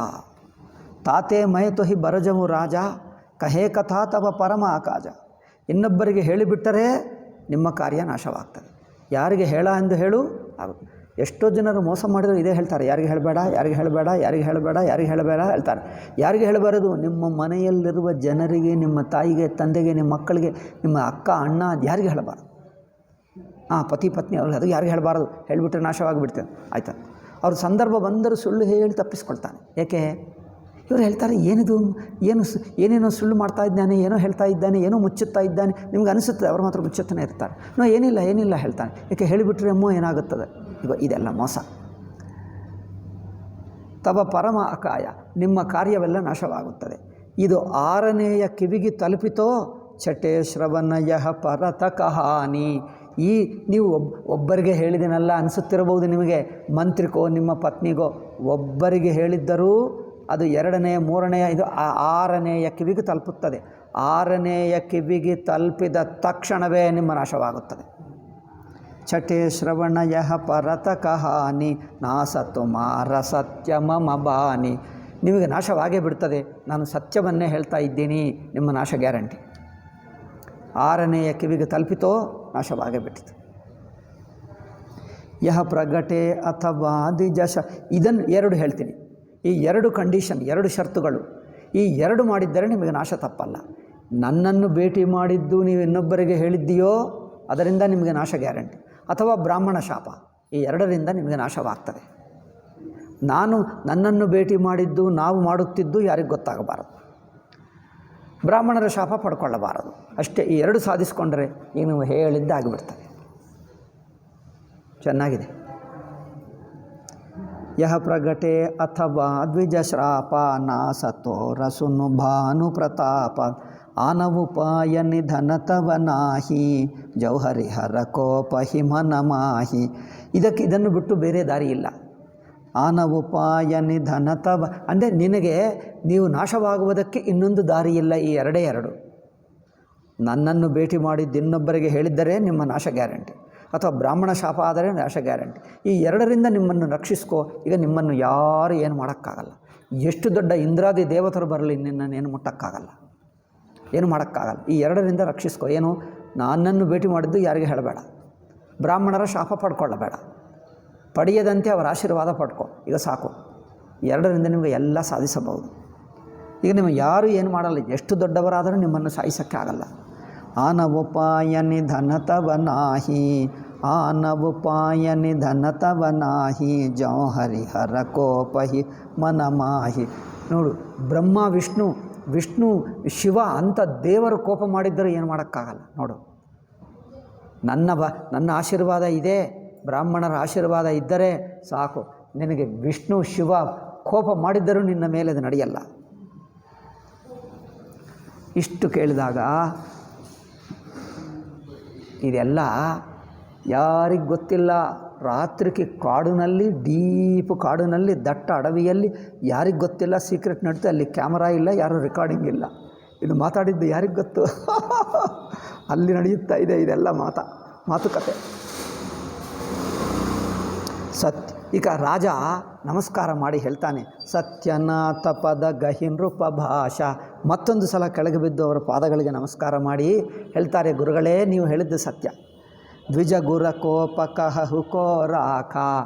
ತಾತೆ ಮೈ ತೊ ಹಿ ಬರಜಮು ರಾಜ, ಕಹೇ ಕಥಾ ತವ ಪರಮ ಅಕಾಜ. ಇನ್ನೊಬ್ಬರಿಗೆ ಹೇಳಿಬಿಟ್ಟರೆ ನಿಮ್ಮ ಕಾರ್ಯ ನಾಶವಾಗ್ತದೆ. ಯಾರಿಗೆ ಹೇಳ ಎಂದು ಹೇಳು ಆಗುತ್ತೆ. ಎಷ್ಟೋ ಜನರು ಮೋಸ ಮಾಡಿದ್ರು ಇದೇ ಹೇಳ್ತಾರೆ, ಯಾರಿಗೆ ಹೇಳಬೇಡ, ಯಾರಿಗೆ ಹೇಳಬೇಡ, ಯಾರಿಗೆ ಹೇಳಬೇಡ, ಯಾರಿಗೆ ಹೇಳಬೇಡ ಹೇಳ್ತಾರೆ. ಯಾರಿಗೆ ಹೇಳಬಾರದು? ನಿಮ್ಮ ಮನೆಯಲ್ಲಿರುವ ಜನರಿಗೆ, ನಿಮ್ಮ ತಾಯಿಗೆ, ತಂದೆಗೆ, ನಿಮ್ಮ ಮಕ್ಕಳಿಗೆ, ನಿಮ್ಮ ಅಕ್ಕ ಅಣ್ಣ, ಯಾರಿಗೆ ಹೇಳಬಾರದು. ಪತಿ ಪತ್ನಿ ಅವ್ರಿಗೆ ಅದು ಯಾರಿಗೆ ಹೇಳಬಾರದು. ಹೇಳಿಬಿಟ್ರೆ ನಾಶವಾಗಿಬಿಡ್ತೇವೆ. ಆಯಿತಾ? ಅವ್ರ ಸಂದರ್ಭ ಬಂದರೂ ಸುಳ್ಳು ಹೇಳಿ ತಪ್ಪಿಸ್ಕೊಳ್ತಾನೆ. ಏಕೆ? ಇವರು ಹೇಳ್ತಾರೆ, ಏನೇನೋ ಸುಳ್ಳು ಮಾಡ್ತಾ ಇದ್ದಾನೆ, ಏನೋ ಹೇಳ್ತಾ ಇದ್ದಾನೆ, ಏನೋ ಮುಚ್ಚುತ್ತಾ ಇದ್ದಾನೆ. ನಿಮ್ಗೆ ಅನಿಸುತ್ತದೆ ಅವ್ರು ಮಾತ್ರ ಮುಚ್ಚುತ್ತಾನೆ ಇರ್ತಾರೆ. ಏನಿಲ್ಲ ಹೇಳ್ತಾನೆ. ಏಕೆ? ಹೇಳಿಬಿಟ್ರೆ ಅಮ್ಮೋ ಏನಾಗುತ್ತದೆ. ಇದೆಲ್ಲ ಮೋಸ. ತವ ಪರಮ ಅಕಾಯ, ನಿಮ್ಮ ಕಾರ್ಯವೆಲ್ಲ ನಾಶವಾಗುತ್ತದೆ. ಇದು 6ನೆಯ ಕಿವಿಗೆ ತಲುಪಿತೋ ಚಟೆ ಶ್ರವಣಯ ಪರತ ಕಹಾನಿ. ನೀವು ಒಬ್ಬರಿಗೆ ಹೇಳಿದನಲ್ಲ ಅನಿಸುತ್ತಿರಬಹುದು ನಿಮಗೆ, ಮಂತ್ರಿಗೋ ನಿಮ್ಮ ಪತ್ನಿಗೋ ಒಬ್ಬರಿಗೆ ಹೇಳಿದ್ದರೂ ಅದು 2ನೇ 3ನೇ ಇದು 6ನೆಯ ಕಿವಿಗೆ ತಲುಪುತ್ತದೆ. 6ನೆಯ ಕಿವಿಗೆ ತಲುಪಿದ ತಕ್ಷಣವೇ ನಿಮ್ಮ ನಾಶವಾಗುತ್ತದೆ. ಚಟೆ ಶ್ರವಣಯ ಪರತ ಕಹಾನಿ ನಾಸತು ಮಾರ ಸತ್ಯ ಮಮ ಬಾನಿ. ನಿಮಗೆ ನಾಶವಾಗೇ ಬಿಡ್ತದೆ. ನಾನು ಸತ್ಯವನ್ನೇ ಹೇಳ್ತಾ ಇದ್ದೀನಿ, ನಿಮ್ಮ ನಾಶ ಗ್ಯಾರಂಟಿ. 6ನೆಯ ಕಿವಿಗೆ ತಲುಪಿತೋ ನಾಶವಾಗೇ ಬಿಟ್ಟಿತು. ಯಹ ಪ್ರಗಟೆ ಅಥವಾ ದಿಜಶ. ಇದನ್ನು 2 ಹೇಳ್ತೀನಿ. ಈ 2 ಕಂಡೀಷನ್, 2 ಷರತ್ತುಗಳು, ಈ 2 ಮಾಡಿದ್ದರೆ ನಿಮಗೆ ನಾಶ ತಪ್ಪಲ್ಲ. ನನ್ನನ್ನು ಭೇಟಿ ಮಾಡಿದ್ದು ನೀವು ಇನ್ನೊಬ್ಬರಿಗೆ ಹೇಳಿದ್ದೀಯೋ ಅದರಿಂದ ನಿಮಗೆ ನಾಶ ಗ್ಯಾರಂಟಿ. ಅಥವಾ ಬ್ರಾಹ್ಮಣ ಶಾಪ, ಈ 2ರಿಂದ ನಿಮಗೆ ನಾಶವಾಗ್ತದೆ. ನನ್ನನ್ನು ಭೇಟಿ ಮಾಡಿದ್ದು, ನಾವು ಮಾಡುತ್ತಿದ್ದು ಯಾರಿಗೆ ಗೊತ್ತಾಗಬಾರದು. ಬ್ರಾಹ್ಮಣರ ಶಾಪ ಪಡ್ಕೊಳ್ಳಬಾರದು. ಅಷ್ಟೇ. ಈ 2 ಸಾಧಿಸಿಕೊಂಡ್ರೆ ಈಗ ನೀವು ಹೇಳಿದ್ದಾಗಿಬಿಡ್ತದೆ. ಚೆನ್ನಾಗಿದೆ. ಯಹ ಪ್ರಗಟೆ ಅಥವಾ ದ್ವಿಜ ಶ್ರಾಪ ನಾಸತೋ ರಸುನು ಭಾನು ಪ್ರತಾಪ ಆನವುಪಾಯ ನಿಧನ ತವ ನಾಹಿ ಜೌಹರಿಹರ ಕೋಪ ಹಿಮನ ಮಾಹಿ. ಇದನ್ನು ಬಿಟ್ಟು ಬೇರೆ ದಾರಿ ಇಲ್ಲ. ಆನವುಪಾಯ ನಿಧನ ತವ ಅಂದರೆ ನಿನಗೆ ನೀವು ನಾಶವಾಗುವುದಕ್ಕೆ ಇನ್ನೊಂದು ದಾರಿ ಇಲ್ಲ. ಈ 2 ನನ್ನನ್ನು ಭೇಟಿ ಮಾಡಿದ್ದು ಇನ್ನೊಬ್ಬರಿಗೆ ಹೇಳಿದ್ದರೆ ನಿಮ್ಮ ನಾಶ ಗ್ಯಾರಂಟಿ, ಅಥವಾ ಬ್ರಾಹ್ಮಣ ಶಾಪ ಆದರೆ ನಾಶ ಗ್ಯಾರಂಟಿ. ಈ 2ರಿಂದ ನಿಮ್ಮನ್ನು ರಕ್ಷಿಸ್ಕೋ. ಈಗ ನಿಮ್ಮನ್ನು ಯಾರು ಏನು ಮಾಡೋಕ್ಕಾಗಲ್ಲ. ಎಷ್ಟು ದೊಡ್ಡ ಇಂದ್ರಾದಿ ದೇವತರು ಬರಲಿ ನಿನ್ನನ್ನು ಏನು ಮುಟ್ಟಕ್ಕಾಗಲ್ಲ, ಏನು ಮಾಡೋಕ್ಕಾಗಲ್ಲ. ಈ 2ರಿಂದ ರಕ್ಷಿಸ್ಕೋ. ಏನು? ನನ್ನನ್ನು ಭೇಟಿ ಮಾಡಿದ್ದು ಯಾರಿಗೆ ಹೇಳಬೇಡ, ಬ್ರಾಹ್ಮಣರ ಶಾಪ ಪಡ್ಕೊಳ್ಳಬೇಡ, ಪಡೆಯದಂತೆ ಅವರ ಆಶೀರ್ವಾದ ಪಡ್ಕೊ. ಈಗ ಸಾಕು. 2ರಿಂದ ನಿಮಗೆ ಎಲ್ಲ ಸಾಧಿಸಬಹುದು. ಈಗ ನಿಮಗೆ ಯಾರು ಏನು ಮಾಡಲ್ಲ. ಎಷ್ಟು ದೊಡ್ಡವರಾದರೂ ನಿಮ್ಮನ್ನು ಸಾಯಿಸೋಕ್ಕೆ ಆಗಲ್ಲ. ಆನವುಪಾಯ ನಿಧನ ತವ ನಾಹಿ, ಆನವುಪಾಯ ನಿಧನ ತವ ನಾಹಿ ಜೌ ಹರಿಹರ ಕೋಪಹಿ ಮನ ಮಾಹಿ. ನೋಡು, ಬ್ರಹ್ಮ ವಿಷ್ಣು ಶಿವ ಅಂಥ ದೇವರು ಕೋಪ ಮಾಡಿದ್ದರೂ ಏನು ಮಾಡೋಕ್ಕಾಗಲ್ಲ. ನೋಡು, ನನ್ನ ಆಶೀರ್ವಾದ ಇದೆ, ಬ್ರಾಹ್ಮಣರ ಆಶೀರ್ವಾದ ಇದ್ದರೆ ಸಾಕು. ನಿನಗೆ ವಿಷ್ಣು ಶಿವ ಕೋಪ ಮಾಡಿದ್ದರೂ ನಿನ್ನ ಮೇಲೆ ಅದು ನಡೆಯಲ್ಲ. ಇಷ್ಟು ಕೇಳಿದಾಗ ಇದೆಲ್ಲ ಯಾರಿಗೆ ಗೊತ್ತಿಲ್ಲ. ರಾತ್ರಿಗೆ ಕಾಡಿನಲ್ಲಿ, ಡೀಪ್ ಕಾಡಿನಲ್ಲಿ, ದಟ್ಟ ಅಡವಿಯಲ್ಲಿ ಯಾರಿಗೆ ಗೊತ್ತಿಲ್ಲ ಸೀಕ್ರೆಟ್ ನಡೀತೆ. ಅಲ್ಲಿ ಕ್ಯಾಮರಾ ಇಲ್ಲ, ಯಾರೂ ರೆಕಾರ್ಡಿಂಗ್ ಇಲ್ಲ. ಇದು ಮಾತಾಡಿದ್ದು ಯಾರಿಗೆ ಗೊತ್ತು? ಅಲ್ಲಿ ನಡೆಯುತ್ತಾ ಇದೆ ಇದೆಲ್ಲ ಮಾತುಕತೆ. ಈಗ ರಾಜ ನಮಸ್ಕಾರ ಮಾಡಿ ಹೇಳ್ತಾನೆ, ಸತ್ಯನಾಥ ಪದ ಗಹಿನೃಪ ಭಾಷಾ. ಮತ್ತೊಂದು ಸಲ ಕೆಳಗೆ ಬಿದ್ದು ಅವರ ಪಾದಗಳಿಗೆ ನಮಸ್ಕಾರ ಮಾಡಿ ಹೇಳ್ತಾರೆ, ಗುರುಗಳೇ ನೀವು ಹೇಳಿದ್ದು ಸತ್ಯ. ದ್ವಿಜ ಗುರ ಕೋಪಕಃ ಹುಕೋ ರಾಖ.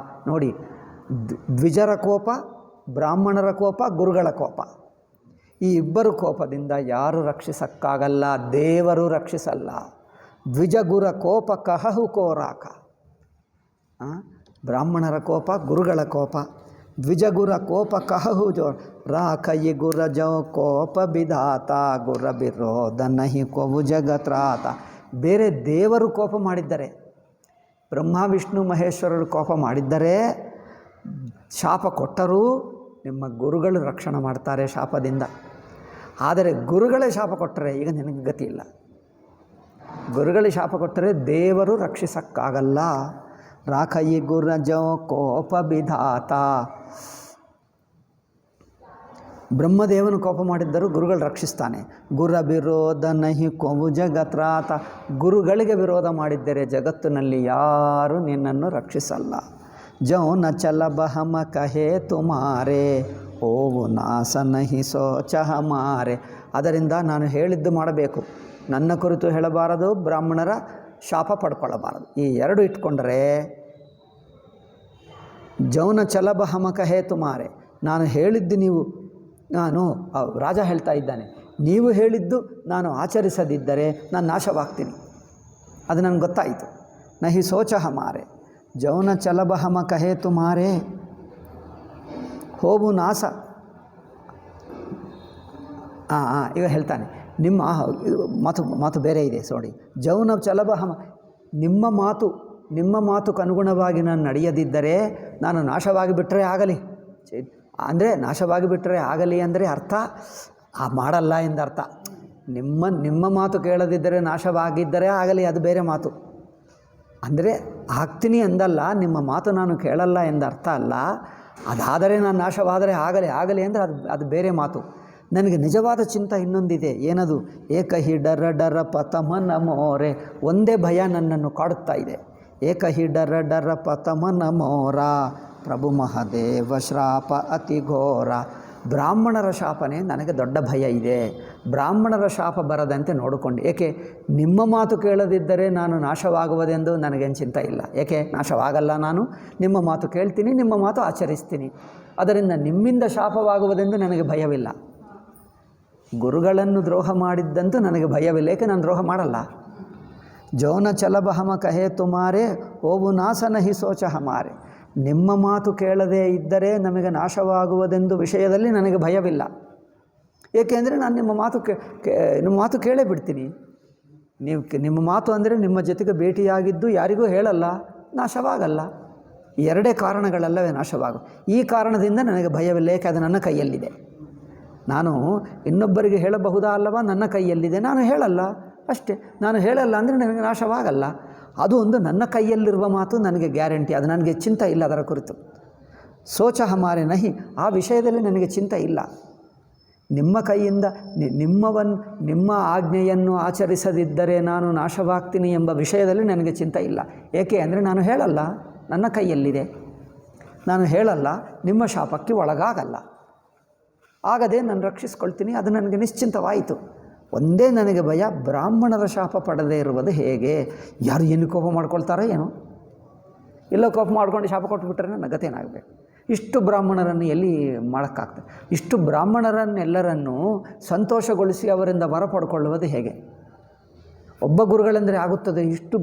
ನೋಡಿ, ದ್ವಿಜರ ಕೋಪ, ಬ್ರಾಹ್ಮಣರ ಕೋಪ, ಗುರುಗಳ ಕೋಪ. ಈ ಇಬ್ಬರು ಕೋಪದಿಂದ ಯಾರೂ ರಕ್ಷಿಸಕ್ಕಾಗಲ್ಲ, ದೇವರು ರಕ್ಷಿಸಲ್ಲ. ದ್ವಿಜಗುರ ಕೋಪ ಕಹಹು ಕೋರಾಕ. ಬ್ರಾಹ್ಮಣರ ಕೋಪ, ಗುರುಗಳ ಕೋಪ. ದ್ವಿಜಗುರ ಕೋಪ ಕಹಹು ಜೋ ರಾಖಯಿ ಗುರ ಜೋ ಕೋಪ ಬಿಧಾತ ಗುರ ಬಿರೋಧ ನಹಿ ಕೋವು ಜಗತ್ರಾತ. ಬೇರೆ ದೇವರು ಕೋಪ ಮಾಡಿದ್ದರೆ, ಬ್ರಹ್ಮ ವಿಷ್ಣು ಮಹೇಶ್ವರರು ಕೋಪ ಮಾಡಿದ್ದರೆ, ಶಾಪ ಕೊಟ್ಟರೂ ನಿಮ್ಮ ಗುರುಗಳು ರಕ್ಷಣೆ ಮಾಡ್ತಾರೆ ಶಾಪದಿಂದ. ಆದರೆ ಗುರುಗಳೇ ಶಾಪ ಕೊಟ್ಟರೆ ಈಗ ನಿನಗೆ ಗತಿ ಇಲ್ಲ. ಗುರುಗಳೇ ಶಾಪ ಕೊಟ್ಟರೆ ದೇವರು ರಕ್ಷಿಸಕ್ಕಾಗಲ್ಲ. ರಾಖಯಿ ಗುರ ಜೋ ಕೋಪ ಬಿಧಾತ. ಬ್ರಹ್ಮದೇವನು ಕೋಪ ಮಾಡಿದ್ದರೂ ಗುರುಗಳು ರಕ್ಷಿಸ್ತಾನೆ. ಗುರ ವಿರೋಧ ನಹಿ ಕೋವು ಜಗತ್ರಾತ. ಗುರುಗಳಿಗೆ ವಿರೋಧ ಮಾಡಿದ್ದರೆ ಜಗತ್ತಿನಲ್ಲಿ ಯಾರೂ ನಿನ್ನನ್ನು ರಕ್ಷಿಸಲ್ಲ. ಜೌನ ಚಲಬ ಹಮ ಕಹೆ ತುಮಾರೆ ಓವು ನಾಸ ನಹಿ ಸೋಚ ಹಮಾರೆ. ಅದರಿಂದ ನಾನು ಹೇಳಿದ್ದು ಮಾಡಬೇಕು, ನನ್ನ ಕುರಿತು ಹೇಳಬಾರದು, ಬ್ರಾಹ್ಮಣರ ಶಾಪ ಪಡ್ಕೊಳ್ಳಬಾರದು. ಈ ಎರಡು ಇಟ್ಕೊಂಡರೆ ಜೌನ ಚಲಬ ಹಮ ಕಹೆ ತುಮಾರೆ. ನಾನು ಹೇಳಿದ್ದು ನೀವು, ನಾನು ರಾಜ ಹೇಳ್ತಾ ಇದ್ದಾನೆ, ನೀವು ಹೇಳಿದ್ದು ನಾನು ಆಚರಿಸದಿದ್ದರೆ ನಾನು ನಾಶವಾಗ್ತೀನಿ. ಅದು ನನಗೆ ಗೊತ್ತಾಯಿತು. ನಹಿ ಸೋಚ ಹಮಾರೆ ಜೌನ ಚಲಬ ಹಮ ಕಹೆ ತುಮಾರೆ ಹೋವು ನಾಸ. ಈಗ ಹೇಳ್ತಾನೆ, ನಿಮ್ಮ ಮಾತು ಬೇರೆ ಇದೆ ನೋಡಿ. ಜೌನ ಚಲಬ ಹಮ, ನಿಮ್ಮ ಮಾತುకు ಅನುಗುಣವಾಗಿ ನಾನು ನಡೆಯದಿದ್ದರೆ ನಾನು ನಾಶವಾಗಿ ಬಿಟ್ಟರೆ ಆಗಲಿ. ಅಂದರೆ ನಾಶವಾಗಿ ಬಿಟ್ಟರೆ ಆಗಲಿ ಅಂದರೆ ಅರ್ಥ ಮಾಡಲ್ಲ ಎಂದರ್ಥ. ನಿಮ್ಮ ಮಾತು ಕೇಳದಿದ್ದರೆ ನಾಶವಾಗಿದ್ದರೆ ಆಗಲಿ, ಅದು ಬೇರೆ ಮಾತು. ಅಂದರೆ ಆಗ್ತೀನಿ ಎಂದಲ್ಲ, ನಿಮ್ಮ ಮಾತು ನಾನು ಕೇಳಲ್ಲ ಎಂದರ್ಥ ಅಲ್ಲ. ಅದಾದರೆ ನಾನು ನಾಶವಾದರೆ ಆಗಲಿ ಅಂದರೆ ಅದು ಬೇರೆ ಮಾತು. ನನಗೆ ನಿಜವಾದ ಚಿಂತ ಇನ್ನೊಂದಿದೆ. ಏನದು? ಏಕಹಿ ಡರ ಡರ ಪತಮನ ಮೋರೆ. ಒಂದೇ ಭಯ ನನ್ನನ್ನು ಕಾಡುತ್ತಾ ಇದೆ. ಏಕಹಿ ಡರ ಡರ ಪತಮನ ಮೋರ ಪ್ರಭು ಮಹಾದೇವ ಶ್ರಾಪ ಅತಿ ಘೋರ. ಬ್ರಾಹ್ಮಣರ ಶಾಪನೇ ನನಗೆ ದೊಡ್ಡ ಭಯ ಇದೆ. ಬ್ರಾಹ್ಮಣರ ಶಾಪ ಬರದಂತೆ ನೋಡಿಕೊಂಡು. ಏಕೆ? ನಿಮ್ಮ ಮಾತು ಕೇಳದಿದ್ದರೆ ನಾನು ನಾಶವಾಗುವುದೆಂದು ನನಗೇನು ಚಿಂತೆ ಇಲ್ಲ. ಏಕೆ? ನಾಶವಾಗಲ್ಲ. ನಾನು ನಿಮ್ಮ ಮಾತು ಕೇಳ್ತೀನಿ, ನಿಮ್ಮ ಮಾತು ಆಚರಿಸ್ತೀನಿ. ಅದರಿಂದ ನಿಮ್ಮಿಂದ ಶಾಪವಾಗುವುದೆಂದು ನನಗೆ ಭಯವಿಲ್ಲ. ಗುರುಗಳನ್ನು ದ್ರೋಹ ಮಾಡಿದ್ದಂತೂ ನನಗೆ ಭಯವಿಲ್ಲ. ಏಕೆ? ನಾನು ದ್ರೋಹ ಮಾಡಲ್ಲ. ಜೌನ ಚಲಬ ಹಮ ಕಹೆ ತುಮಾರೆ ಓವು ನಾಸ ನಹಿ ಸೋಚ ಹಮಾರೆ. ನಿಮ್ಮ ಮಾತು ಕೇಳದೇ ಇದ್ದರೆ ನಮಗೆ ನಾಶವಾಗುವುದೆಂದು ವಿಷಯದಲ್ಲಿ ನನಗೆ ಭಯವಿಲ್ಲ. ಏಕೆಂದರೆ ನಾನು ನಿಮ್ಮ ಮಾತು ಕೇಳೇ ಬಿಡ್ತೀನಿ. ನಿಮ್ಮ ಮಾತು ಅಂದರೆ ನಿಮ್ಮ ಜೊತೆಗೆ ಭೇಟಿಯಾಗಿದ್ದು ಯಾರಿಗೂ ಹೇಳಲ್ಲ, ನಾಶವಾಗಲ್ಲ. ಎರಡೇ ಕಾರಣಗಳಲ್ಲವೇ ನಾಶವಾಗು. ಈ ಕಾರಣದಿಂದ ನನಗೆ ಭಯವಿಲ್ಲ. ಏಕೆ? ಅದು ನನ್ನ ಕೈಯಲ್ಲಿದೆ. ನಾನು ಇನ್ನೊಬ್ಬರಿಗೆ ಹೇಳಬಹುದಾ ಅಲ್ಲವಾ? ನನ್ನ ಕೈಯಲ್ಲಿದೆ. ನಾನು ಹೇಳಲ್ಲ ಅಷ್ಟೇ. ನಾನು ಹೇಳಲ್ಲ ಅಂದರೆ ನನಗೆ ನಾಶವಾಗಲ್ಲ. ಅದು ಒಂದು ನನ್ನ ಕೈಯಲ್ಲಿರುವ ಮಾತು, ನನಗೆ ಗ್ಯಾರಂಟಿ. ಅದು ನನಗೆ ಚಿಂತೆ ಇಲ್ಲ ಅದರ ಕುರಿತು. ಸೋಚ ಹಮಾರೆ ನಹಿ, ಆ ವಿಷಯದಲ್ಲಿ ನನಗೆ ಚಿಂತೆ ಇಲ್ಲ. ನಿಮ್ಮ ಕೈಯಿಂದ ನಿಮ್ಮ ಆಜ್ಞೆಯನ್ನು ಆಚರಿಸದಿದ್ದರೆ ನಾನು ನಾಶವಾಗ್ತೀನಿ ಎಂಬ ವಿಷಯದಲ್ಲಿ ನನಗೆ ಚಿಂತೆ ಇಲ್ಲ. ಏಕೆ ಅಂದರೆ ನಾನು ಹೇಳಲ್ಲ, ನನ್ನ ಕೈಯಲ್ಲಿದೆ. ನಾನು ಹೇಳಲ್ಲ, ನಿಮ್ಮ ಶಾಪಕ್ಕೆ ಒಳಗಾಗಲ್ಲ. ಆಗದೆ ನಾನು ರಕ್ಷಿಸ್ಕೊಳ್ತೀನಿ. ಅದು ನನಗೆ ನಿಶ್ಚಿಂತವಾಯಿತು. ಒಂದೇ ನನಗೆ ಭಯ, ಬ್ರಾಹ್ಮಣರ ಶಾಪ ಪಡೆದೇ ಇರುವುದು ಹೇಗೆ? ಯಾರು ಏನು ಕೋಪ ಮಾಡ್ಕೊಳ್ತಾರೋ ಏನೋ? ಎಲ್ಲ ಕೋಪ ಮಾಡ್ಕೊಂಡು ಶಾಪ ಕೊಟ್ಟುಬಿಟ್ರೆ ನನ್ನ ಗತೇನಾಗಬೇಕು? ಇಷ್ಟು ಬ್ರಾಹ್ಮಣರನ್ನು ಎಲ್ಲಿ ಮಾಡೋಕ್ಕಾಗ್ತದೆ? ಇಷ್ಟು ಬ್ರಾಹ್ಮಣರನ್ನೆಲ್ಲರನ್ನೂ ಸಂತೋಷಗೊಳಿಸಿ ಅವರಿಂದ ವರ ಪಡ್ಕೊಳ್ಳುವುದು ಹೇಗೆ? ಒಬ್ಬ ಗುರುಗಳೆಂದರೆ ಆಗುತ್ತದೆ? ಇಷ್ಟು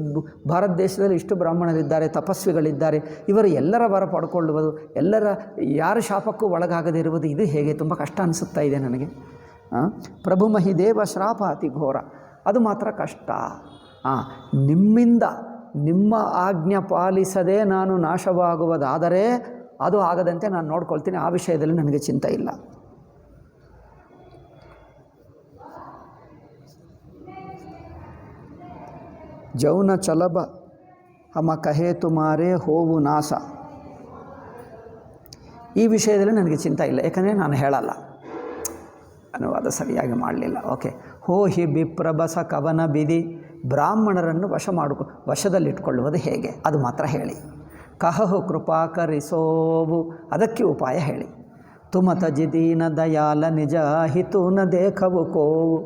ಭಾರತ ದೇಶದಲ್ಲಿ ಇಷ್ಟು ಬ್ರಾಹ್ಮಣರಿದ್ದಾರೆ, ತಪಸ್ವಿಗಳಿದ್ದಾರೆ. ಇವರು ಎಲ್ಲರ ವರ ಪಡ್ಕೊಳ್ಳುವುದು, ಯಾರ ಶಾಪಕ್ಕೂ ಒಳಗಾಗದಿರುವುದು, ಇದು ಹೇಗೆ? ತುಂಬ ಕಷ್ಟ ಅನಿಸುತ್ತಾ ಇದೆ ನನಗೆ. ಪ್ರಭು ಮಹಿದೇವ ಶ್ರಾಪ ಅತಿ ಘೋರ. ಅದು ಮಾತ್ರ ಕಷ್ಟ. ನಿಮ್ಮ ಆಜ್ಞೆ ಪಾಲಿಸದೆ ನಾನು ನಾಶವಾಗುವುದಾದರೆ ಅದು ಆಗದಂತೆ ನಾನು ನೋಡ್ಕೊಳ್ತೀನಿ. ಆ ವಿಷಯದಲ್ಲಿ ನನಗೆ ಚಿಂತೆ ಇಲ್ಲ. ಜೌನ ಚಲಬ ಹಮ ಕಹೆ ತುಮಾರೆ ಹೋವು ನಾಸ. ಈ ವಿಷಯದಲ್ಲಿ ನನಗೆ ಚಿಂತೆ ಇಲ್ಲ. ಯಾಕಂದರೆ ನಾನು ಹೇಳಲ್ಲ. ಅನುವಾದ ಸರಿಯಾಗಿ ಮಾಡಲಿಲ್ಲ. ಓಕೆ. ಹೋ ಹಿ ಬಿಪ್ರಬಸ ಕವನ ಬಿದಿ. ಬ್ರಾಹ್ಮಣರನ್ನು ವಶದಲ್ಲಿಟ್ಕೊಳ್ಳುವುದು ಹೇಗೆ? ಅದು ಮಾತ್ರ ಹೇಳಿ. ಕಹಹು ಕೃಪಾಕರಿಸೋವು, ಅದಕ್ಕೆ ಉಪಾಯ ಹೇಳಿ. ತುಮತ ಜಿ ದೀನ ದಯಾಲ ನಿಜ ಹಿತು ನ ದೇಖವು ಕೋವು.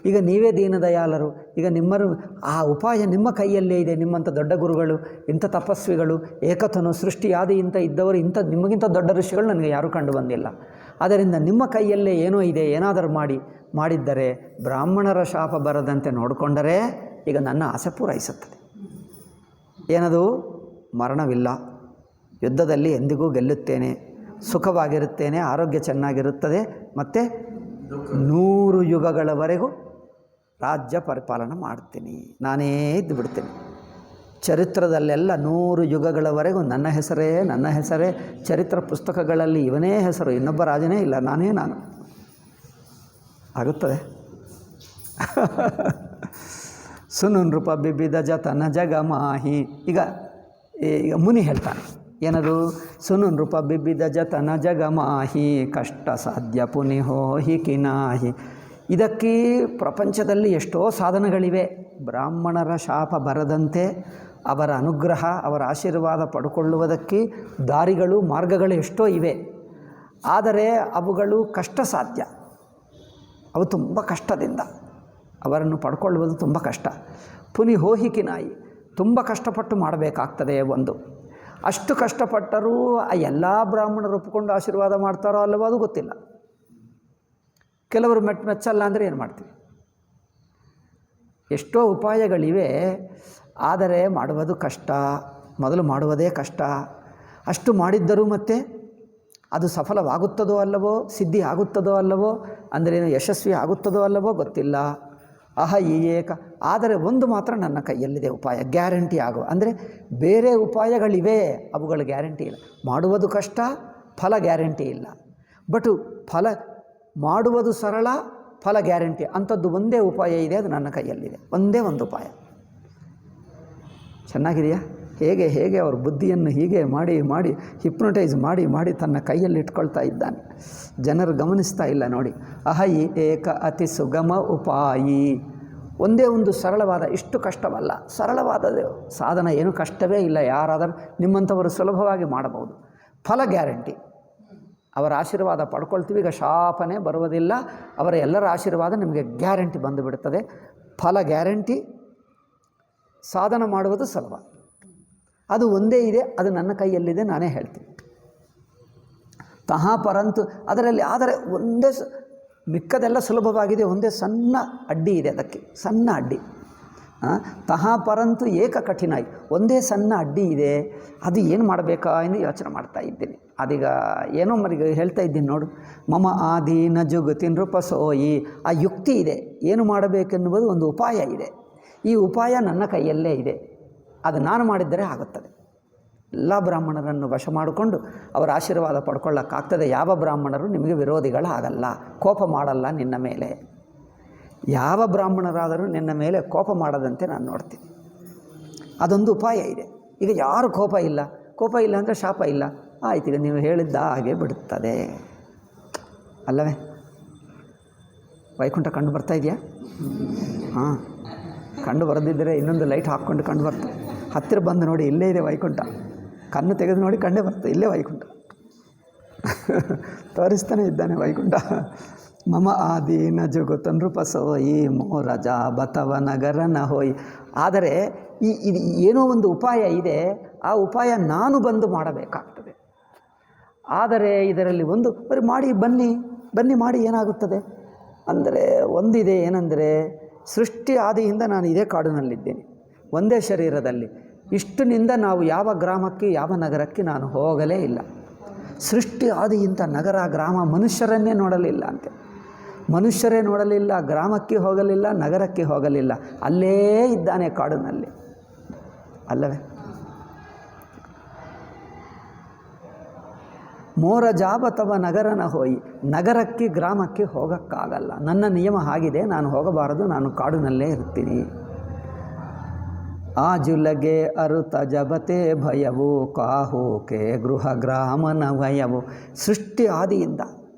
ಈಗ ನೀವೇ ದೀನದಯಾಲರು, ಈಗ ಆ ಉಪಾಯ ನಿಮ್ಮ ಕೈಯಲ್ಲೇ ಇದೆ. ನಿಮ್ಮಂಥ ದೊಡ್ಡ ಗುರುಗಳು, ಇಂಥ ತಪಸ್ವಿಗಳು, ಏಕತನು ಸೃಷ್ಟಿ ಆದಿ ಇಂಥ ಇದ್ದವರು, ನಿಮಗಿಂತ ದೊಡ್ಡ ಋಷಿಗಳು ನನಗೆ ಯಾರೂ ಕಂಡು ಬಂದಿಲ್ಲ. ಆದ್ದರಿಂದ ನಿಮ್ಮ ಕೈಯಲ್ಲೇ ಏನೋ ಇದೆ, ಏನಾದರೂ ಮಾಡಿದ್ದರೆ ಬ್ರಾಹ್ಮಣರ ಶಾಪ ಬರದಂತೆ ನೋಡಿಕೊಂಡರೆ ಈಗ ನನ್ನ ಆಸೆ ಪೂರೈಸುತ್ತದೆ. ಏನದು? ಮರಣವಿಲ್ಲ, ಯುದ್ಧದಲ್ಲಿ ಎಂದಿಗೂ ಗೆಲ್ಲುತ್ತೇನೆ, ಸುಖವಾಗಿರುತ್ತೇನೆ, ಆರೋಗ್ಯ ಚೆನ್ನಾಗಿರುತ್ತದೆ, ಮತ್ತು 100 ಯುಗಗಳವರೆಗೂ ರಾಜ್ಯ ಪರಿಪಾಲನೆ ಮಾಡ್ತೀನಿ, ನಾನೇ ಇದ್ದು ಬಿಡ್ತೀನಿ. ಚರಿತ್ರದಲ್ಲೆಲ್ಲ 100 ಯುಗಗಳವರೆಗೂ ನನ್ನ ಹೆಸರೇ ಚರಿತ್ರ ಪುಸ್ತಕಗಳಲ್ಲಿ ಇವನೇ ಹೆಸರು, ಇನ್ನೊಬ್ಬ ರಾಜನೇ ಇಲ್ಲ, ನಾನು ಆಗುತ್ತದೆ. ಸುನು ನೃಪ ಬಿಬಿದ ಜತನ ಜಗಮಾಹಿ. ಈಗ ಮುನಿ ಹೇಳ್ತಾನೆ ಏನದು? ಸುನು ನೃಪ ಬಿಬಿದ ಜತನ ಜಗಮಾಹಿ ಕಷ್ಟ ಸಾಧ್ಯ ಪುನಿಹೋ ಹಿ ಕಿನಾಹಿ. ಇದಕ್ಕೆ ಪ್ರಪಂಚದಲ್ಲಿ ಎಷ್ಟೋ ಸಾಧನಗಳಿವೆ. ಬ್ರಾಹ್ಮಣರ ಶಾಪ ಬರದಂತೆ ಅವರ ಅನುಗ್ರಹ, ಅವರ ಆಶೀರ್ವಾದ ಪಡ್ಕೊಳ್ಳುವುದಕ್ಕೆ ದಾರಿಗಳು, ಮಾರ್ಗಗಳು ಎಷ್ಟೋ ಇವೆ. ಆದರೆ ಅವುಗಳು ಕಷ್ಟ ಸಾಧ್ಯ. ಅವು ತುಂಬ ಕಷ್ಟದಿಂದ ಅವರನ್ನು ಪಡ್ಕೊಳ್ಳುವುದು ತುಂಬ ಕಷ್ಟ. ಪುನಿಹೋಹಿಕಿನಾಯಿ, ತುಂಬ ಕಷ್ಟಪಟ್ಟು ಮಾಡಬೇಕಾಗ್ತದೆ. ಒಂದು ಅಷ್ಟು ಕಷ್ಟಪಟ್ಟರೂ ಎಲ್ಲ ಬ್ರಾಹ್ಮಣರು ಒಪ್ಪಿಕೊಂಡು ಆಶೀರ್ವಾದ ಮಾಡ್ತಾರೋ ಅಲ್ಲವೋ ಅದು ಗೊತ್ತಿಲ್ಲ. ಕೆಲವರು ಮೆಚ್ಚಲ್ಲ ಅಂದರೆ ಏನು ಮಾಡ್ತೀವಿ? ಎಷ್ಟೋ ಉಪಾಯಗಳಿವೆ, ಆದರೆ ಮಾಡುವುದು ಕಷ್ಟ. ಮೊದಲು ಮಾಡುವುದೇ ಕಷ್ಟ. ಅಷ್ಟು ಮಾಡಿದ್ದರೂ ಮತ್ತೆ ಅದು ಸಫಲವಾಗುತ್ತದೋ ಅಲ್ಲವೋ, ಸಿದ್ಧಿ ಆಗುತ್ತದೋ ಅಲ್ಲವೋ, ಅಂದ್ರೇನು ಯಶಸ್ವಿ ಆಗುತ್ತದೋ ಅಲ್ಲವೋ ಗೊತ್ತಿಲ್ಲ. ಈ ಏಕ. ಆದರೆ ಒಂದು ಮಾತ್ರ ನನ್ನ ಕೈಯಲ್ಲಿದೆ ಉಪಾಯ, ಗ್ಯಾರಂಟಿ ಆಗುವ. ಅಂದರೆ ಬೇರೆ ಉಪಾಯಗಳಿವೆ, ಅವುಗಳ ಗ್ಯಾರಂಟಿ ಇಲ್ಲ. ಮಾಡುವುದು ಕಷ್ಟ, ಫಲ ಗ್ಯಾರಂಟಿ ಇಲ್ಲ. ಬಟ್ ಮಾಡುವುದು ಸರಳ, ಫಲ ಗ್ಯಾರಂಟಿ. ಅಂಥದ್ದು ಒಂದೇ ಉಪಾಯ ಇದೆ, ಅದು ನನ್ನ ಕೈಯಲ್ಲಿದೆ. ಒಂದೇ ಒಂದು ಉಪಾಯ. ಚೆನ್ನಾಗಿದೆಯಾ? ಹೇಗೆ ಅವ್ರ ಬುದ್ಧಿಯನ್ನು ಹೀಗೆ ಮಾಡಿ ಹಿಪ್ನೋಟೈಸ್ ಮಾಡಿ ತನ್ನ ಕೈಯಲ್ಲಿ ಇಟ್ಕೊಳ್ತಾ ಇದ್ದಾನೆ. ಜನರು ಗಮನಿಸ್ತಾ ಇಲ್ಲ ನೋಡಿ. ಅಹಯಿ ಏಕ ಅತಿ ಸುಗಮ ಉಪಾಯಿ. ಒಂದೇ ಒಂದು ಸರಳವಾದ, ಇಷ್ಟು ಕಷ್ಟವಲ್ಲ, ಸರಳವಾದ ಸಾಧನ, ಏನು ಕಷ್ಟವೇ ಇಲ್ಲ. ಯಾರಾದರೂ ನಿಮ್ಮಂಥವರು ಸುಲಭವಾಗಿ ಮಾಡಬಹುದು. ಫಲ ಗ್ಯಾರಂಟಿ. ಅವರ ಆಶೀರ್ವಾದ ಪಡ್ಕೊಳ್ತೀವಿ. ಈಗ ಶಾಪನೇ ಬರುವುದಿಲ್ಲ, ಅವರ ಎಲ್ಲರ ಆಶೀರ್ವಾದ ನಿಮಗೆ ಗ್ಯಾರಂಟಿ ಬಂದು ಬಿಡುತ್ತದೆ. ಫಲ ಗ್ಯಾರಂಟಿ, ಸಾಧನ ಮಾಡುವುದು ಸುಲಭ. ಅದು ಒಂದೇ ಇದೆ, ಅದು ನನ್ನ ಕೈಯಲ್ಲಿದೆ, ನಾನೇ ಹೇಳ್ತೀನಿ. ಪರಂತು ಅದರಲ್ಲಿ. ಆದರೆ ಒಂದೇ ಮಿಕ್ಕದೆಲ್ಲ ಸುಲಭವಾಗಿದೆ, ಒಂದೇ ಸಣ್ಣ ಅಡ್ಡಿ ಇದೆ. ಅದಕ್ಕೆ ಸಣ್ಣ ಅಡ್ಡಿ. ಪರಂತು ಏಕ ಕಠಿಣಾಯಿ. ಒಂದೇ ಸಣ್ಣ ಅಡ್ಡಿ ಇದೆ. ಅದು ಏನು ಮಾಡಬೇಕಾ ಎಂದು ಯೋಚನೆ ಮಾಡ್ತಾ ಇದ್ದೀನಿ. ಅದೀಗ ಏನೋ ಹೇಳ್ತಾ ಇದ್ದೀನಿ ನೋಡು. ಮಮ ಆದೀನ ಜುಗುತಿ ನೃಪಸೋಯಿ. ಆ ಯುಕ್ತಿ ಇದೆ, ಏನು ಮಾಡಬೇಕೆನ್ನುವುದು ಒಂದು ಉಪಾಯ ಇದೆ. ಈ ಉಪಾಯ ನನ್ನ ಕೈಯಲ್ಲೇ ಇದೆ. ಅದು ನಾನು ಮಾಡಿದ್ದರೆ ಆಗುತ್ತದೆ. ಎಲ್ಲ ಬ್ರಾಹ್ಮಣರನ್ನು ವಶ ಮಾಡಿಕೊಂಡು ಅವರ ಆಶೀರ್ವಾದ ಪಡ್ಕೊಳ್ಳೋಕ್ಕಾಗ್ತದೆ. ಯಾವ ಬ್ರಾಹ್ಮಣರು ನಿಮಗೆ ವಿರೋಧಿಗಳಾಗಲ್ಲ, ಕೋಪ ಮಾಡಲ್ಲ ನಿನ್ನ ಮೇಲೆ. ಯಾವ ಬ್ರಾಹ್ಮಣರಾದರೂ ನಿನ್ನ ಮೇಲೆ ಕೋಪ ಮಾಡದಂತೆ ನಾನು ನೋಡ್ತೀನಿ. ಅದೊಂದು ಉಪಾಯ ಇದೆ. ಈಗ ಯಾರು ಕೋಪ ಇಲ್ಲ ಅಂದರೆ ಶಾಪ ಇಲ್ಲ. ಆಯ್ತು, ಈಗ ನೀವು ಹೇಳಿದ್ದ ಹಾಗೆ ಬಿಡುತ್ತದೆ ಅಲ್ಲವೇ? ವೈಕುಂಠ ಕಂಡು ಬರ್ತಾ ಇದೆಯಾ? ಕಂಡು ಬರದಿದ್ದರೆ ಇನ್ನೊಂದು ಲೈಟ್ ಹಾಕ್ಕೊಂಡು ಕಂಡು ಬರ್ತದೆ. ಹತ್ತಿರ ಬಂದು ನೋಡಿ, ಇಲ್ಲೇ ಇದೆ ವೈಕುಂಠ. ಕಣ್ಣು ತೆಗೆದು ನೋಡಿ, ಕಂಡೇ ಬರ್ತದೆ, ಇಲ್ಲೇ ವೈಕುಂಠ. ತೋರಿಸ್ತಾನೆ ಇದ್ದಾನೆ ವೈಕುಂಠ. ಮಮ ಆದೀನ ಜುಗುತ ನೃಪಸೋಯಿ ಮೋರಜ ಬತವ ನಗರನ ಹೋಯಿ. ಆದರೆ ಇದು ಏನೋ ಒಂದು ಉಪಾಯ ಇದೆ. ಆ ಉಪಾಯ ನಾನು ಬಂದು ಮಾಡಬೇಕಾಗ್ತದೆ. ಆದರೆ ಇದರಲ್ಲಿ ಒಂದು ಬನ್ನಿ ಮಾಡಿ ಏನಾಗುತ್ತದೆ ಅಂದರೆ ಒಂದಿದೆ. ಏನೆಂದರೆ ಸೃಷ್ಟಿ ಆದಿಯಿಂದ ನಾನು ಇದೇ ಕಾಡಿನಲ್ಲಿದ್ದೇನೆ, ಒಂದೇ ಶರೀರದಲ್ಲಿ. ಇಷ್ಟನಿಂದ ನಾವು ಯಾವ ಗ್ರಾಮಕ್ಕೆ, ಯಾವ ನಗರಕ್ಕೆ ನಾನು ಹೋಗಲೇ ಇಲ್ಲ. ಸೃಷ್ಟಿ ಆದಿಯಿಂದ ನಗರ, ಗ್ರಾಮ, ಮನುಷ್ಯರನ್ನೇ ನೋಡಲಿಲ್ಲ ಅಂತೆ. ಮನುಷ್ಯರೇ ನೋಡಲಿಲ್ಲ, ಗ್ರಾಮಕ್ಕೆ ಹೋಗಲಿಲ್ಲ, ನಗರಕ್ಕೆ ಹೋಗಲಿಲ್ಲ. ಅಲ್ಲೇ ಇದ್ದಾನೆ ಕಾಡಿನಲ್ಲಿ, ಅಲ್ಲವೇ? ಮೋರ ಜಾಬತವ ನಗರನ ಹೋಯಿ. ನಗರಕ್ಕೆ, ಗ್ರಾಮಕ್ಕೆ ಹೋಗೋಕ್ಕಾಗಲ್ಲ. ನನ್ನ ನಿಯಮ ಆಗಿದೆ, ನಾನು ಹೋಗಬಾರದು, ನಾನು ಕಾಡಿನಲ್ಲೇ ಇರ್ತೀನಿ. ಆಜುಲಗೆ ಅರುತ ಜಬತೆ ಭಯವು ಕಾಹುಕೆ ಗೃಹ ಗ್ರಾಮನ ಭಯವು. ಸೃಷ್ಟಿ ಆದಿಯಿಂದ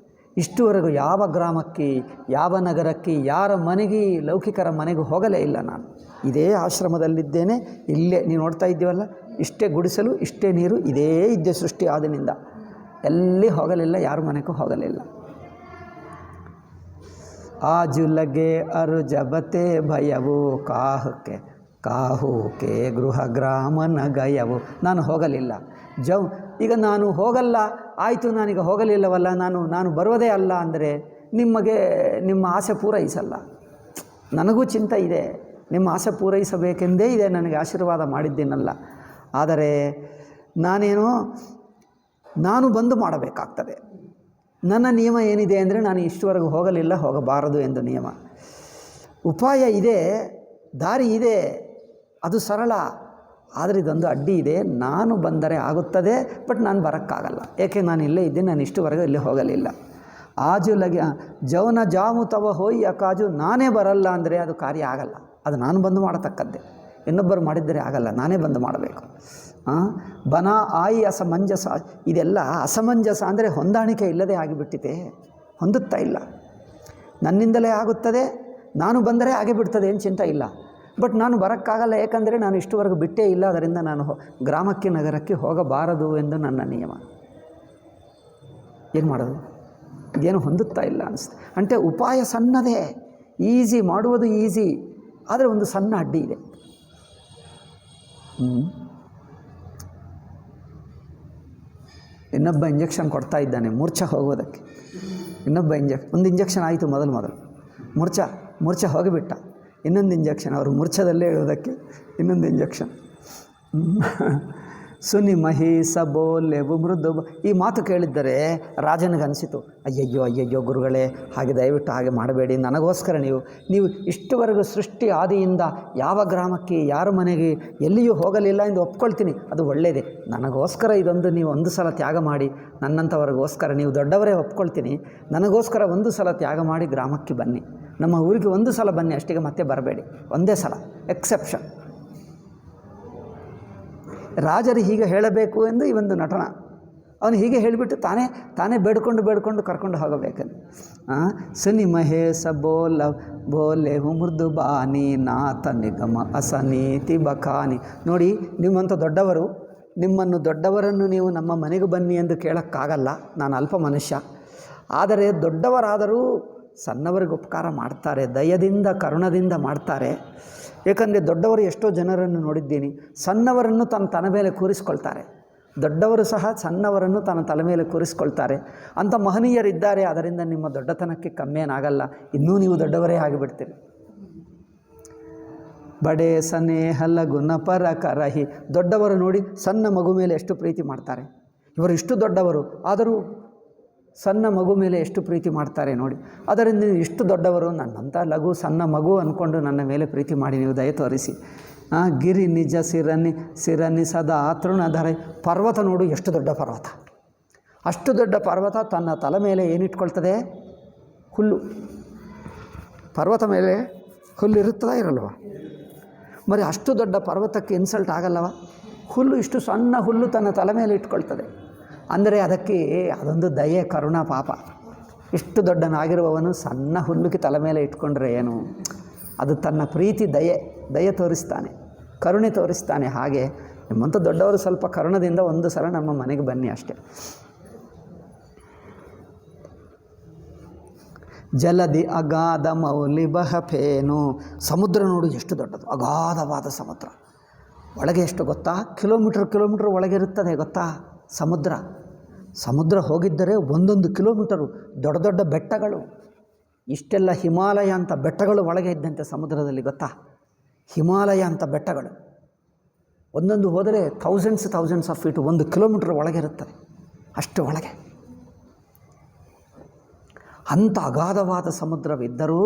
ಇಷ್ಟುವರೆಗೂ ಯಾವ ಗ್ರಾಮಕ್ಕೆ, ಯಾವ ನಗರಕ್ಕೆ, ಯಾರ ಮನೆಗೆ, ಲೌಕಿಕರ ಮನೆಗೂ ಹೋಗಲೇ ಇಲ್ಲ. ನಾನು ಇದೇ ಆಶ್ರಮದಲ್ಲಿದ್ದೇನೆ. ಇಲ್ಲೇ ನೀವು ನೋಡ್ತಾ ಇದ್ದೀವಲ್ಲ, ಇಷ್ಟೇ ಗುಡಿಸಲು, ಇಷ್ಟೇ ನೀರು, ಇದೇ ಇದ್ದೆ ಸೃಷ್ಟಿ ಆದಿನಿಂದ. ಎಲ್ಲಿ ಹೋಗಲಿಲ್ಲ, ಯಾರ ಮನೆಗೂ ಹೋಗಲಿಲ್ಲ. ಆಜು ಲಗೆ ಅರು ಜಬತೆ ಭಯವು ಕಾಹುಕೆ ಗೃಹ ಗ್ರಾಮನ ಗಯವು. ನಾನು ಹೋಗಲಿಲ್ಲ ಈಗ ನಾನು ಹೋಗಲ್ಲ, ಆಯಿತು ನಾನೀಗ ಹೋಗಲಿಲ್ಲವಲ್ಲ, ನಾನು ಬರುವುದೇ ಅಲ್ಲ ಅಂದರೆ ನಿಮಗೆ ನಿಮ್ಮ ಆಸೆ ಪೂರೈಸಲ್ಲ. ನನಗೂ ಚಿಂತೆ ಇದೆ, ನಿಮ್ಮ ಆಸೆ ಪೂರೈಸಬೇಕೆಂದೇ ಇದೆ, ನನಗೆ ಆಶೀರ್ವಾದ ಮಾಡಿದ್ದೀನಲ್ಲ. ಆದರೆ ನಾನು ಬಂದು ಮಾಡಬೇಕಾಗ್ತದೆ. ನನ್ನ ನಿಯಮ ಏನಿದೆ ಅಂದರೆ ನಾನು ಇಷ್ಟುವರೆಗೂ ಹೋಗಲಿಲ್ಲ, ಹೋಗಬಾರದು ಎಂದು ನಿಯಮ. ಉಪಾಯ ಇದೆ, ದಾರಿ ಇದೆ, ಅದು ಸರಳ. ಆದರೆ ಇದೊಂದು ಅಡ್ಡಿ ಇದೆ, ನಾನು ಬಂದರೆ ಆಗುತ್ತದೆ, ಬಟ್ ನಾನು ಬರೋಕ್ಕಾಗಲ್ಲ. ಏಕೆ, ನಾನು ಇಲ್ಲೇ ಇದ್ದೀನಿ, ನಾನು ಇಷ್ಟುವರೆಗೂ ಇಲ್ಲೇ ಹೋಗಲಿಲ್ಲ. ಆಜು ಲಗೆ ಜವನ ಜಾಮು ತವ ಹೋಯ್ ಅಕಾಜು, ನಾನೇ ಬರಲ್ಲ ಅಂದರೆ ಅದು ಕಾರ್ಯ ಆಗಲ್ಲ. ಅದು ನಾನು ಬಂದು ಮಾಡತಕ್ಕದ್ದೇ, ಇನ್ನೊಬ್ಬರು ಮಾಡಿದ್ದರೆ ಆಗಲ್ಲ, ನಾನೇ ಬಂದು ಮಾಡಬೇಕು. ಬನ ಆಯಿ ಅಸಮಂಜಸ, ಇದೆಲ್ಲ ಅಸಮಂಜಸ ಅಂದರೆ ಹೊಂದಾಣಿಕೆ ಇಲ್ಲದೆ ಆಗಿಬಿಟ್ಟಿದೆ, ಹೊಂದುತ್ತಾ ಇಲ್ಲ. ನನ್ನಿಂದಲೇ ಆಗುತ್ತದೆ, ನಾನು ಬಂದರೆ ಆಗೇ ಬಿಡ್ತದೆ, ಏನು ಚಿಂತೆ ಇಲ್ಲ. ಬಟ್ ನಾನು ಬರೋಕ್ಕಾಗಲ್ಲ, ಏಕೆಂದರೆ ನಾನು ಇಷ್ಟುವರೆಗೂ ಬಿಟ್ಟೇ ಇಲ್ಲ, ಅದರಿಂದ ನಾನು ಗ್ರಾಮಕ್ಕೆ ನಗರಕ್ಕೆ ಹೋಗಬಾರದು ಎಂದು ನನ್ನ ನಿಯಮ. ಏನು ಮಾಡೋದು, ಏನು ಹೊಂದುತ್ತಾ ಇಲ್ಲ ಅನಿಸ್ತು. అంటే ಉಪಾಯ ಸಣ್ಣದೇ, ಈಸಿ ಮಾಡುವುದು ಈಸಿ, ಆದರೆ ಒಂದು ಸಣ್ಣ ಅಡ್ಡಿ ಇದೆ. ಇನ್ನೊಬ್ಬ ಇಂಜೆಕ್ಷನ್ ಕೊಡ್ತಾ ಇದ್ದಾನೆ ಮೂರ್ಛೆ ಹೋಗೋದಕ್ಕೆ. ಇನ್ನೊಬ್ಬ ಒಂದು ಇಂಜೆಕ್ಷನ್ ಆಯಿತು ಮೊದಲು ಮೂರ್ಛೆ ಹೋಗಿಬಿಟ್ಟ. ಇನ್ನೊಂದು ಇಂಜೆಕ್ಷನ್, ಅವರು ಮೂರ್ಛದಲ್ಲೇ ಇಡೋದಕ್ಕೆ ಇನ್ನೊಂದು ಇಂಜೆಕ್ಷನ್. ಸುನಿ ಮಹೀಸ ಬೋಲೆವು ಮೃದು. ಈ ಮಾತು ಕೇಳಿದ್ದರೆ ರಾಜನಿಗನಿಸಿತು, ಅಯ್ಯಯ್ಯೋ ಗುರುಗಳೇ, ಹಾಗೆ ದಯವಿಟ್ಟು ಹಾಗೆ ಮಾಡಬೇಡಿ, ನನಗೋಸ್ಕರ ನೀವು ಇಷ್ಟುವರೆಗೂ ಸೃಷ್ಟಿ ಆದಿಯಿಂದ ಯಾವ ಗ್ರಾಮಕ್ಕೆ ಯಾರ ಮನೆಗೆ ಎಲ್ಲಿಯೂ ಹೋಗಲಿಲ್ಲ ಎಂದು ಒಪ್ಕೊಳ್ತೀನಿ, ಅದು ಒಳ್ಳೆಯದೇ. ನನಗೋಸ್ಕರ ಇದೊಂದು ನೀವು ಒಂದು ಸಲ ತ್ಯಾಗ ಮಾಡಿ, ನನ್ನಂಥವ್ರಿಗೋಸ್ಕರ, ನೀವು ದೊಡ್ಡವರೇ ಒಪ್ಕೊಳ್ತೀನಿ, ನನಗೋಸ್ಕರ ಒಂದು ಸಲ ತ್ಯಾಗ ಮಾಡಿ ಗ್ರಾಮಕ್ಕೆ ಬನ್ನಿ, ನಮ್ಮ ಊರಿಗೆ ಒಂದು ಸಲ ಬನ್ನಿ, ಅಷ್ಟಿಗೆ ಮತ್ತೆ ಬರಬೇಡಿ, ಒಂದೇ ಸಲ ಎಕ್ಸೆಪ್ಷನ್. ರಾಜರು ಹೀಗೆ ಹೇಳಬೇಕು ಎಂದು ಈ ಒಂದು ನಟನ, ಅವನು ಹೀಗೆ ಹೇಳಿಬಿಟ್ಟು ತಾನೇ ಬೇಡ್ಕೊಂಡು ಕರ್ಕೊಂಡು ಹೋಗಬೇಕಂದು. ಸುನಿ ಮಹೇಶ ಬೋಲೆ ಮೃದು ಬಾನಿ ನಾಥ ನಿಗಮ ಅಸನೀತಿ ಬಕಾನಿ. ನೋಡಿ, ನಿಮ್ಮಂಥ ದೊಡ್ಡವರನ್ನು ನೀವು ನಮ್ಮ ಮನೆಗೆ ಬನ್ನಿ ಎಂದು ಕೇಳೋಕ್ಕಾಗಲ್ಲ, ನಾನು ಅಲ್ಪ ಮನುಷ್ಯ. ಆದರೆ ದೊಡ್ಡವರಾದರೂ ಸಣ್ಣವರಿಗೆ ಉಪಕಾರ ಮಾಡ್ತಾರೆ, ದಯದಿಂದ ಕರುಣದಿಂದ ಮಾಡ್ತಾರೆ. ಏಕೆಂದರೆ ದೊಡ್ಡವರು ಎಷ್ಟೋ ಜನರನ್ನು ನೋಡಿದ್ದೀನಿ, ಸಣ್ಣವರನ್ನು ತನ್ನ ಮೇಲೆ ಕೂರಿಸ್ಕೊಳ್ತಾರೆ. ದೊಡ್ಡವರು ಸಹ ಸಣ್ಣವರನ್ನು ತನ್ನ ತಲೆ ಮೇಲೆ ಕೂರಿಸ್ಕೊಳ್ತಾರೆ. ಅಂಥ ಮಹನೀಯರಿದ್ದಾರೆ. ಅದರಿಂದ ನಿಮ್ಮ ದೊಡ್ಡತನಕ್ಕೆ ಕಮ್ಮಿಯೇನಾಗಲ್ಲ, ಇನ್ನೂ ನೀವು ದೊಡ್ಡವರೇ ಆಗಿಬಿಡ್ತೀರಿ. ಬಡೆ ಸನೇಹ ಲಗುನ ಪರ ಕರಹಿ. ದೊಡ್ಡವರು ನೋಡಿ ಸಣ್ಣ ಮಗು ಮೇಲೆ ಎಷ್ಟು ಪ್ರೀತಿ ಮಾಡ್ತಾರೆ. ಇವರು ಇಷ್ಟು ದೊಡ್ಡವರು ಆದರೂ ಸಣ್ಣ ಮಗು ಮೇಲೆ ಎಷ್ಟು ಪ್ರೀತಿ ಮಾಡ್ತಾರೆ ನೋಡಿ. ಅದರಿಂದ ಇಷ್ಟು ದೊಡ್ಡವರು, ನನ್ನಂಥ ಲಘು ಸಣ್ಣ ಮಗು ಅಂದ್ಕೊಂಡು ನನ್ನ ಮೇಲೆ ಪ್ರೀತಿ ಮಾಡಿ ನೀವು ದಯ ತೋರಿಸಿ. ಗಿರಿ ನಿಜ ಸಿರನಿ ಸದಾ ತೃಣಧರ. ಪರ್ವತ ನೋಡು, ಎಷ್ಟು ದೊಡ್ಡ ಪರ್ವತ. ಅಷ್ಟು ದೊಡ್ಡ ಪರ್ವತ ತನ್ನ ತಲೆ ಮೇಲೆ ಏನಿಟ್ಕೊಳ್ತದೆ? ಹುಲ್ಲು. ಪರ್ವತ ಮೇಲೆ ಹುಲ್ಲು ಇರುತ್ತದಾ ಇರಲ್ವ? మరి ಅಷ್ಟು ದೊಡ್ಡ ಪರ್ವತಕ್ಕೆ ಇನ್ಸಲ್ಟ್ ಆಗಲ್ಲವ? ಹುಲ್ಲು, ಇಷ್ಟು ಸಣ್ಣ ಹುಲ್ಲು ತನ್ನ ತಲೆ ಮೇಲೆ ಇಟ್ಕೊಳ್ತದೆ ಅಂದರೆ ಅದಕ್ಕೆ ಅದೊಂದು ದಯೆ, ಕರುಣ, ಪಾಪ. ಇಷ್ಟು ದೊಡ್ಡನಾಗಿರುವವನು ಸಣ್ಣ ಹುಲ್ಲುಗೆ ತಲೆ ಮೇಲೆ ಇಟ್ಕೊಂಡ್ರೆ ಏನು? ಅದು ತನ್ನ ಪ್ರೀತಿ, ದಯೆ ತೋರಿಸ್ತಾನೆ, ಕರುಣೆ ತೋರಿಸ್ತಾನೆ. ಹಾಗೆ ನಿಮ್ಮಂಥ ದೊಡ್ಡವರು ಸ್ವಲ್ಪ ಕರುಣದಿಂದ ಒಂದು ಸಲ ನಮ್ಮ ಮನೆಗೆ ಬನ್ನಿ ಅಷ್ಟೆ. ಜಲದಿ ಅಗಾಧ ಮೌಲಿ ಬಹಫೇನು. ಸಮುದ್ರ ನೋಡು ಎಷ್ಟು ದೊಡ್ಡದು, ಅಗಾಧವಾದ ಸಮುದ್ರ. ಒಳಗೆ ಎಷ್ಟು ಗೊತ್ತಾ? ಕಿಲೋಮೀಟರ್ ಒಳಗಿರುತ್ತದೆ ಗೊತ್ತಾ ಸಮುದ್ರ ಹೋಗಿದ್ದರೆ 1 ಕಿಲೋಮೀಟರು. ದೊಡ್ಡ ದೊಡ್ಡ ಬೆಟ್ಟಗಳು, ಇಷ್ಟೆಲ್ಲ ಹಿಮಾಲಯ ಅಂತ ಬೆಟ್ಟಗಳು ಒಳಗೆ ಇದ್ದಂತೆ ಸಮುದ್ರದಲ್ಲಿ ಗೊತ್ತಾ? ಹಿಮಾಲಯ ಅಂತ ಬೆಟ್ಟಗಳು ಒಂದೊಂದು ಹೋದರೆ ಥೌಸಂಡ್ಸ್ ಆಫ್ ಫೀಟ್, 1 ಕಿಲೋಮೀಟರ್ ಒಳಗಿರುತ್ತದೆ, ಅಷ್ಟು ಒಳಗೆ. ಅಂಥ ಅಗಾಧವಾದ ಸಮುದ್ರವಿದ್ದರೂ